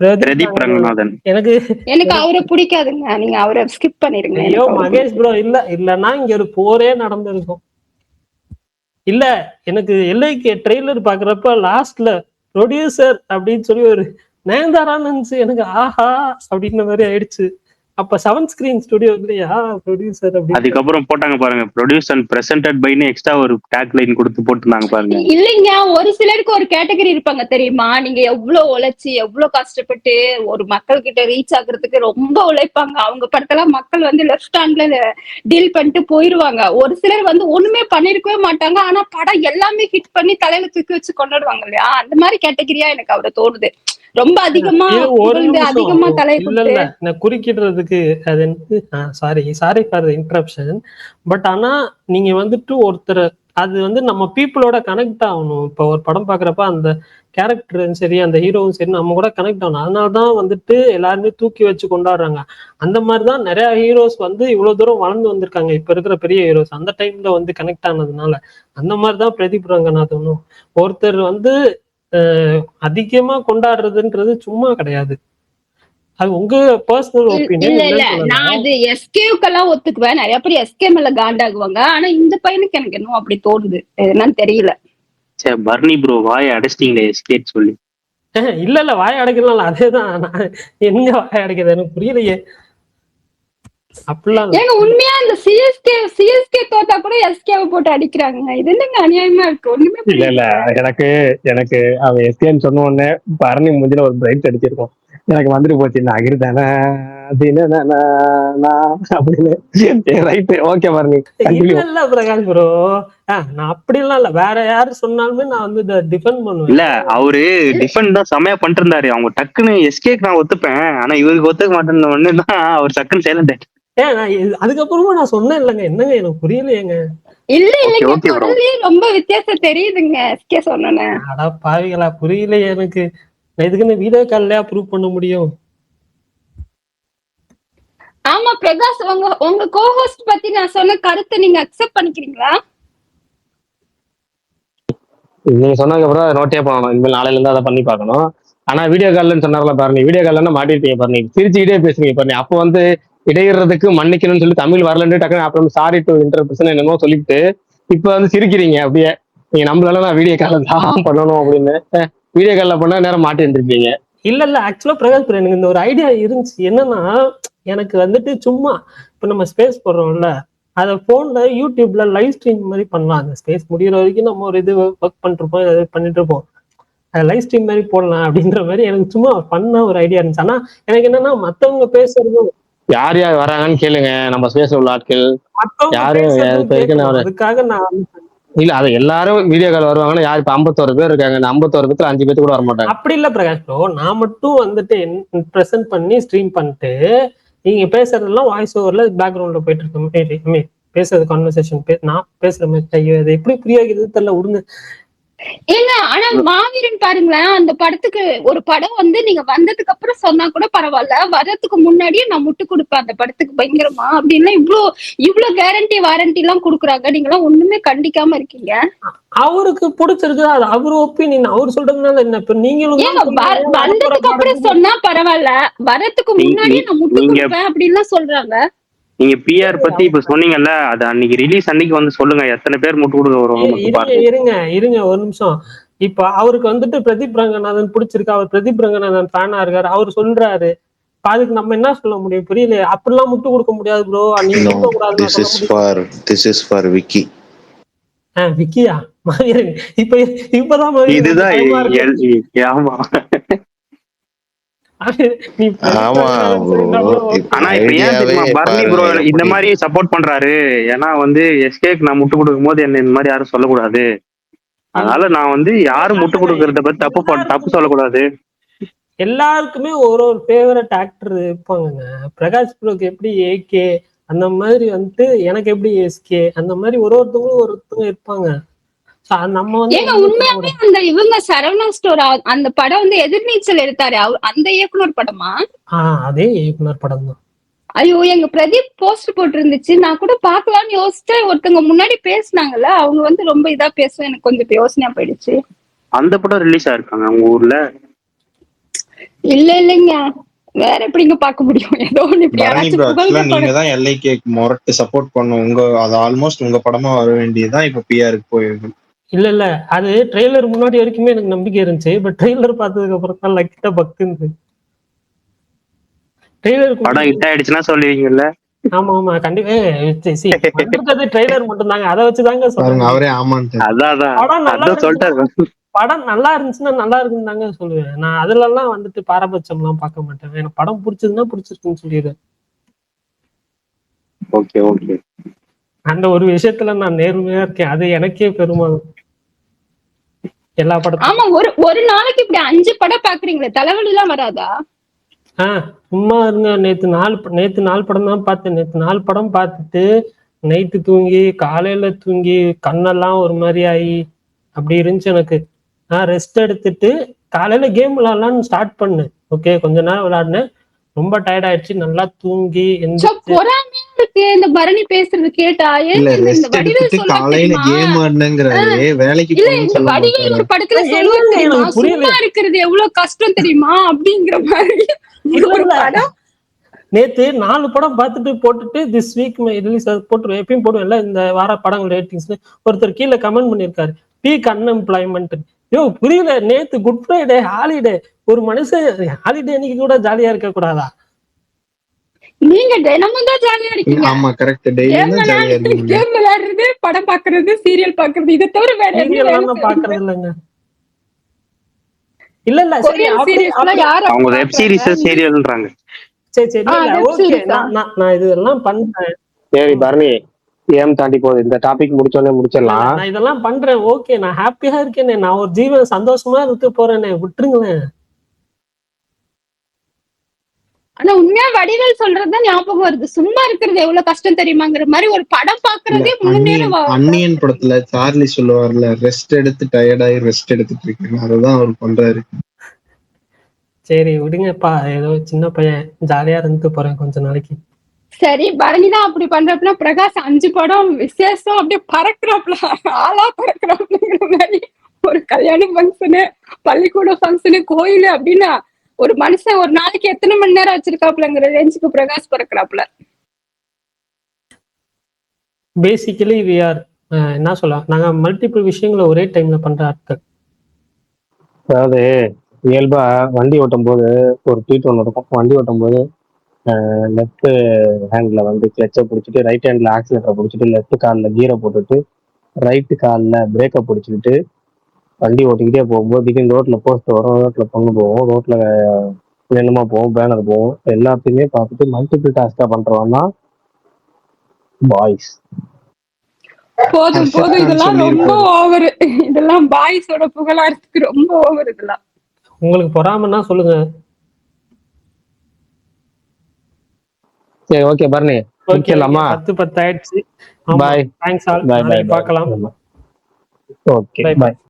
பிரதீப் ரங்கநாதன். எனக்கு அவரை பிடிக்காதுங்க, நீங்க அவரை ஸ்கிப் பண்ணிருங்க. ஐயோ மகேஷ் ப்ரோ, இல்லன்னா இங்க ஒரு போரே நடந்திருக்கும். இல்ல, எனக்கு எல்ஐகே ட்ரெய்லர் பாக்குறப்ப லாஸ்ட்ல ப்ரொடியூசர் அப்படின்னு சொல்லி ஒரு நயன்தாரான்னு இருந்துச்சு. எனக்கு ஆஹா அப்படின்ற மாதிரி ஆயிடுச்சு. அப்ப 7 ஸ்கிரீன் ஸ்டுடியோ இல்லையா ப்ரொடியூசர் அப்படி. அதுக்கப்புறம் போட்டாங்க பாருங்க, ப்ரொடியூஸ் அண்ட் பிரசன்டட் பைன்னு எக்ஸ்ட்ரா ஒரு டேக் லைன் கொடுத்து போட்டுருந்தாங்க பாருங்க. இல்லைங்க, ஒரு சிலருக்கு ஒரு கேட்டகரி இருப்பாங்க தெரியுமா? நீங்க எவ்வளவு உழைச்சி எவ்வளவு கஷ்டப்பட்டு ஒரு மக்கள் கிட்ட ரீச் ஆகுறதுக்கு ரொம்ப உழைப்பாங்க. அவங்க படத்தெல்லாம் மக்கள் வந்து லெஃப்ட் ஹேண்ட்ல டீல் பண்ணிட்டு போயிருவாங்க. ஒரு சிலர் வந்து ஒண்ணுமே பண்ணிருக்கவே மாட்டாங்க, ஆனா படம் எல்லாமே ஹிட் பண்ணி தலையில தூக்கி வச்சு கொண்டாடுவாங்க இல்லையா? அந்த மாதிரி கேட்டகரியா எனக்கு அவரை தோணுது. ரொம்ப அதிகமா இல்ல குறுக்கிடுறதுக்கு அது சாரி ஃபார் இன்டரப்ஷன். பட் ஆனா நீங்க வந்துட்டு ஒருத்தர் அது வந்து நம்ம பீப்புளோட கனெக்ட் ஆகணும். இப்ப ஒரு படம் பாக்குறப்ப அந்த கேரக்டரும் சரி அந்த ஹீரோவும் சரி நம்ம கூட கனெக்ட் ஆகணும். அதனாலதான் வந்துட்டு எல்லாருமே தூக்கி வச்சு கொண்டாடுறாங்க. அந்த மாதிரிதான் நிறைய ஹீரோஸ் வந்து இவ்வளவு தூரம் வளர்ந்து வந்திருக்காங்க. இப்ப இருக்கிற பெரிய ஹீரோஸ் அந்த டைம்ல வந்து கனெக்ட் ஆனதுனால அந்த மாதிரிதான் பிரதீப் ரங்கநாதனும். ஒருத்தர் வந்து அதிகமா கொண்டாடுறதுன்றது சும்மா கிடையாது. அது உங்க பர்சனல் ஒப்பீனியன். இல்ல, நான் அது எஸ்கேவுக்கெல்லாம் ஒத்துக்குவேன். நிறைய பேர் எஸ்கே மேல காண்டாகுவாங்க. ஆனா இந்த பையனுக்கு எனக்கு இன்னும் அப்படி தோணுது, என்னன்னு தெரியல. பர்னி ப்ரோ வாயை அடைச்சிட்டீங்களே எஸ்கேட் சொல்லி. இல்ல வாயை அடைக்கலாம். அதேதான், எங்க வாயை அடைக்கிறது எனக்கு புரியலையே. அப்படிலாம் ஏங்க உண்மையா இந்த சிஎஸ்கே தோத்தா கூட எஸ்கேவை போட்டு அடிக்கிறாங்க. இது என்னங்க அநியாயமா இருக்கு? ஒண்ணுமே இல்ல எனக்கு அவன் எஸ்கேன்னு சொன்ன உடனே பரணி முடிஞ்சல ஒரு பிரைட் அடிச்சிருக்கோம். எனக்கு வந்துட்டு போச்சு இந்த அகிர்தானே அப்படின்னு. ரைட்டு, ஓகே பரணி, இல்ல கண்டினியூ. இல்ல பிரகாஷ் ப்ரோ, நான் அப்படிலாம் இல்ல. வேற யாரு சொன்னாலுமே நான் வந்து இதை டிஃபெண்ட் இல்ல பண்ணுவேன். அவரு டிஃபெண்ட் தான் செமையா பண்ணிட்டு இருந்தாரு. அவங்க டக்குன்னு எஸ்கேக்கு நான் ஒத்துப்பேன், ஆனா இவருக்கு ஒத்துக்க மாட்டேன்னு ஒண்ணு தான் அவர் டக்குன்னு சைலண்ட் ஆயிட்டு. நான் அதுக்கப்புறமா நான் சொன்னேன் இல்லைங்க, என்னங்க எனக்கு புரியலையேங்க. இல்ல ஓகே இல்லைங்க, ஓகே ப்ரோ. குரல்லயே ரொம்ப வித்தியாசம் தெரியுதுங்க எஸ்கே சொன்னேன்னு. அடா பாவிகளா, புரியலையே எனக்கு. நான் இதுக்குன்னு வீடியோ கால்லையா ப்ரூவ் பண்ண முடியும்? ஆமா பிரகாஷ், உங்க கோஹோஸ்ட் பத்தி நான் சொன்ன கருத்தை நீங்க அக்செப்ட் பண்ணிக்கிறீங்களா? நீங்க சொன்னதுக்கு அப்புறம் நோட்டே பண்ணணும், இனிமேல் நாளையில இருந்து அதை பண்ணி பார்க்கணும். ஆனா வீடியோ கால்னு சொன்னார்ல பாருங்க, வீடியோ கால்ல மாட்டிருப்பீங்க பாருங்க, சிரிச்சுக்கிட்டே பேசுறீங்க பாருங்க. அப்போ வந்து இடையிறதுக்கு மன்னிக்கணும்னு சொல்லி தமிழ் வரலன்னு டக்குனு அப்புறம் சாரி டு இன்டர்பிரஷன் என்னமோ சொல்லிட்டு இப்ப வந்து சிரிக்கிறீங்க அப்படியே. நீங்க நம்மளால நான் வீடியோ கால்ல தான் பண்ணணும் அப்படின்னு வீடியோ கால்ல பண்ணா நேரம் மாட்டி இருந்திருப்பீங்க. இல்ல இல்ல, ஆக்சுவலா பிரகாஷ் ப்ரோ, எனக்கு இந்த ஒரு ஐடியா இருந்துச்சு. என்னன்னா, எனக்கு வந்துட்டு சும்மா இப்ப நம்ம ஸ்பேஸ் போடுறோம்ல, அதை போன்ல யூடியூப்ல லைவ் ஸ்ட்ரீம் மாதிரி பண்ணலாம். அந்த ஸ்பேஸ் முடிகிற வரைக்கும் நம்ம ஒரு இது ஒர்க் பண்ணிருப்போம், ஏதாவது பண்ணிட்டு இருப்போம். அதை லைவ் ஸ்ட்ரீம் மாதிரி போடலாம் அப்படின்ற மாதிரி எனக்கு சும்மா பண்ண ஒரு ஐடியா இருந்துச்சு. ஆனா எனக்கு என்னன்னா, மத்தவங்க பேசுறதும் யார் யார் வராங்கன்னு கேளுங்க, நம்ம ஸ்பேஸ்ல உள்ள ஆட்கள் மத்தவங்க யாரும் பேசுறதும் கேட்கணும். அதுக்காக நான் இல்ல. அது எல்லாரும் வீடியோ கால் வருவாங்கன்னா யார் இப்ப 51 பேர் இருக்காங்க, இந்த 51 பேர்ல 5 பேர் கூட வர மாட்டாங்க. அப்படி இல்ல பிரகாஷ் ப்ரோ, நான் மட்டும் வந்துட்டு ப்ரெசென்ட் பண்ணி ஸ்ட்ரீம் பண்ணிட்டு நீங்க பேசுறதெல்லாம் வாய்ஸ் ஓவர்ல பேக்ரவுண்ட்ல போயிட்டு இருக்க பேசுறது கான்வர்சேஷன், நான் பேசுற மாதிரி. ஐயோ, அது எப்படி புரியாகிறது தெரியல, விடுங்க. ஏங்க ஆனா மாவீரன் பாருங்களேன், அந்த படத்துக்கு ஒரு படம் வந்து நீங்க வந்ததுக்கு அப்புறம் சொன்னா கூட பரவாயில்ல, வர்றதுக்கு முன்னாடியே நான் முட்டு கொடுப்பேன் அந்த படத்துக்கு பயங்கரமா அப்படின்னா இவ்வளவு கேரண்டி வாரண்டி எல்லாம் கொடுக்குறாங்க, நீங்க எல்லாம் ஒண்ணுமே கண்டிக்காம இருக்கீங்க. அவருக்கு பிடிச்சிருக்கு, அது அவர் ஒப்பீனியன், அவர் சொல்றதுனால என்ன. இப்ப நீங்களும் வந்ததுக்கு அப்புறம் சொன்னா பரவாயில்ல, வரதுக்கு முன்னாடியே நான் முட்டு கொடுப்பேன் அப்படின்னு சொல்றாங்க. நீங்க பிஆர் பத்தி இப்ப சொன்னீங்கல்ல, அது அன்னைக்கு ரிலீஸ் அன்னைக்கு வந்து சொல்லுங்க, எத்தனை பேர் முட்டு கொடுக்க வருவாங்க. இருங்க ஒரு நிமிஷம். இப்ப அவருக்கு வந்துட்டு பிரதீப் ரங்கநாதன் பிடிச்சிருக்கு, அவர் பிரதீப் ரங்கநாதன் ஃபேனா இருக்காரு, அவர் சொல்றாரு. அதுக்கு நம்ம என்ன சொல்ல முடியும்? புரியல. அப்படிலாம் முட்டு கொடுக்க முடியாது ப்ரோ. விக்கி. விக்கியா? இப்பதான் இதுதான் ஆமா. ஆனா இப்ப ஏன் தெரியுமா பர்னி ப்ரோ இந்த மாதிரி சப்போர்ட் பண்றாரு? ஏன்னா வந்து எஸ்கேக்கு நான் முட்டு கொடுக்கும் போது என்ன இந்த மாதிரி யாரும் சொல்லக்கூடாது, அதனால நான் வந்து யாரும் முட்டு கொடுக்கறத பத்தி தப்பு சொல்லக்கூடாது. எல்லாருக்குமே ஒரு ஃபேவரட் ஆக்டர் இருப்பாங்க. பிரகாஷ் ப்ரோக்கு எப்படி ஏகே அந்த மாதிரி வந்துட்டு எனக்கு எப்படி எஸ்கே அந்த மாதிரி ஒருத்தவங்க இருப்பாங்க. நம்ம வந்து உண்மையாவே அந்த இவங்க சரவணா ஸ்டோர் அந்த படம் வந்து எதிர்நீச்சல் எடுத்தாரு, அந்த இயக்குனர் படமா? அதே இயக்குனர் படம் தான். ஐயோ, எங்க பிரதீப் போஸ்ட் போட்டு இருந்துச்சு, நான் கூட பாக்கலாம்னு யோசிச்சேன். ஒருத்தவங்க முன்னாடி பேசினாங்கல்ல, அவங்க வந்து ரொம்ப இதா பேசுவேன், எனக்கு கொஞ்சம் யோசனையா போயிடுச்சு. அந்த படம் ரிலீஸ் ஆயிருக்காங்க உங்க ஊர்ல? இல்லைங்க, வேற எப்படிங்க பார்க்க முடியும்? ஏதோ நீங்க தான் எல்ஐகே மொரட்டு சப்போர்ட் பண்ணும், அது ஆல்மோஸ்ட் உங்க படமா வர வேண்டியதுதான் இப்ப பிஆருக்கு போயிருக்கு. இல்ல அது ட்ரெய்லர் முன்னாடி வரைக்குமே எனக்கு நம்பிக்கை இருந்துச்சு. பட் ட்ரெய்லர் பார்த்ததுக்கு அப்புறம் தான் லைட்டா பக்தி இருந்துச்சு. ட்ரெய்லர் படம் ஹிட் ஆயிடுச்சுன்னா சொல்லுவீங்கல்ல? ஆமா கண்டிப்பா. ட்ரெய்லர் மட்டும் தாங்க, அதை வச்சுதாங்க சொல்லுங்க. அவரே ஆமான்ட்டு படம் நல்லா இருந்துச்சுன்னா நல்லா இருக்குன்னு தாங்க சொல்லுவேன். நான் அதுல எல்லாம் வந்துட்டு பாரபட்சம் எல்லாம் பார்க்க மாட்டேன். எனக்கு படம் பிடிச்சதுன்னா பிடிச்சிருக்குன்னு சொல்லிடுறேன். Okay okay. அந்த ஒரு விஷயத்துல நான் நேர்மையா இருக்கேன், அது எனக்கே பெருமாள். எல்லா படத்தையும் ஆமா, ஒரு நாளைக்கு இப்படி 5 படம் பாக்குறீங்களே, தலைவலி எல்லாம் வராதா? சும்மா இருங்க. நேத்து 4 படம் தான் பார்த்தேன். நேத்து 4 படம் பார்த்துட்டு நைட்டு தூங்கி காலையில தூங்கி கண்ணெல்லாம் ஒரு மாதிரி ஆகி அப்படி இருந்துச்சு எனக்கு. நான் ரெஸ்ட் எடுத்துட்டு காலையில கேம் விளையாடலான்னு ஸ்டார்ட் பண்ணேன். ஓகே, கொஞ்ச நேரம் விளையாடினேன், ரொம்ப டயர்ட் ஆயிடுச்சு, நல்லா தூங்கி பொறாமையா இருக்கு இந்த பரணி பேசுறது கேட்டா. வடிவேல் ஒரு படத்துல சொல்லுவாங்க, சும்மா இருக்கிறது எவ்வளவு கஷ்டம் தெரியுமா அப்படிங்கிற மாதிரி ஒரு படம். நேத்து 4 படம் பார்த்துட்டு போட்டுட்டு திஸ் வீக் ரிலீஸ் போட்டுருவேன், எப்பயும் போடுவேன்ல இந்த வார படங்கள் ரேட்டிங்ஸ். ஒருத்தர் கீழே கமெண்ட் பண்ணிருக்காரு, பீக் அன்எம்ப்ளாய்மெண்ட். புரியல. நேத்து குட் ஃப்ரைடே ஹாலிடே, ஒரு மனுஷன் ஹாலிடே அன்னைக்கு கூட ஜாலியா இருக்க கூடாதா? நீங்க தினமும் தான் ஜாலியா இருக்கீங்க. ஆமா கரெக்ட். டெய்லியும் தான் ஜாலியா இருக்கீங்க. கேம் விளையாடுறது, படம் பாக்குறது, சீரியல் பாக்குறது, இதை தவிர வேற எதுவும் பாக்குறது இல்லைங்க. இல்ல இல்ல சரி கொரியன் அப்படி சீரிஸ்லாம் அப்படி யார் அவங்க அப்ப வெப் பாக்குறாங்க? சீரிஸ் சீரியல்ன்றாங்க. சரி சரி இல்ல வெப் ஓகே சீரிஸா? நான் இதெல்லாம் பண்றேன். சரி பரணி, ஏம் தாண்டி போகுது. இந்த டாபிக் முடிச்சோடனே இல்ல, இல்ல, முடிச்சிடலாம். நான் இதெல்லாம் பண்றேன் ஓகே, நான் ஹாப்பியா இருக்கேனே, நான் ஒரு ஜீவன் சந்தோஷமா இருக்க போறேனே, விட்டுருங்களேன். ஆனா உண்மையா வடிவேல் சொல்றதுதான் ஞாபகம் வருது. சும்மா இருக்கிறது எவ்வளவு கஷ்டம் தெரியுமாங்கிற மாதிரி ஒரு படம் இல்ல பாக்குறதே 3 நேரம் அன்னியன் படத்துல சார்லி சொல்லுவார்ல, ரெஸ்ட் எடுத்து டயர்டாயி ரெஸ்ட் எடுத்துட்டு இருக்கேன். அதுதான் அவர் பண்றாரு. சரி விடுங்கப்பா, ஏதோ சின்ன பையன் ஜாலியா இருந்துட்டு போறேன் கொஞ்ச நாளைக்கு. சரி பரணி தான் அப்படி பண்றப்பனா பிரகாஷ் 5 படம் விசேஷம் அப்படியே பறக்குறாப்ல, ஆளா பறக்குறாப்லங்கிற மாதிரி. ஒரு கல்யாண ஃபங்க்ஷனு, பள்ளிக்கூட ஃபங்க்ஷனு, கோயிலு அப்படின்னா ஒரு மனுஷன் ஒரு நாளைக்கு எத்தனை மணி நேரம் வச்சிருக்காப்லங்கிற ரேஞ்சுக்கு பிரகாஷ் பறக்குறாப்ல. பேசிக்கலி வி ஆர் என்ன சொல்லலாம், நாங்க மல்டிபிள் விஷயங்களை ஒரே டைம்ல பண்ற ஆட்கள். அதாவது இயல்பா வண்டி ஓட்டும் போது ஒரு ட்வீட் ஒன்று இருக்கும். வண்டி ஓட்டும் போது லெஃப்ட் ஹேண்ட்ல வந்து கிளச்சை பிடிச்சிட்டு, ரைட் ஹேண்ட்ல ஆக்சிலேட்டரை பிடிச்சிட்டு, லெஃப்ட் காலில் கீரை போட்டுட்டு, ரைட்டு காலில் பிரேக்கை பிடிச்சிக்கிட்டு வண்டி ஓட்டிக்கிட்டே போகும்போது திடீர்னு ரோட்ல போஸ்ட் வரும், ரோட்ல பொண்ணு போகும், ரோட்ல என்னமா போகும், பேனர் போகும், எல்லாத்தையுமே பார்த்துட்டு மல்டிபிள் டாஸ்கா பண்றவன் தான் பாய்ஸ். போதும் ஹர்ஷத் போதும், கான் இதெல்லாம் ரொம்ப சொல்லியிருப்பாரு. ஓவர். இதெல்லாம் பாய்ஸோட புகழாரத்துக்கு ரொம்ப ஓவர் இதெல்லாம். உங்களுக்கு பொறாமன்னா சொல்லுங்க. சரி ஓகே பரணி, ஓகே முடிச்சிடலாமா? 10 ஆயிடுச்சு. ஆமா, பாய் தேங்க்ஸ் ஆல், பாய் பாய் நாளைக்கு பாய். பார்க்கலாம். Okay bye bye. பாய்.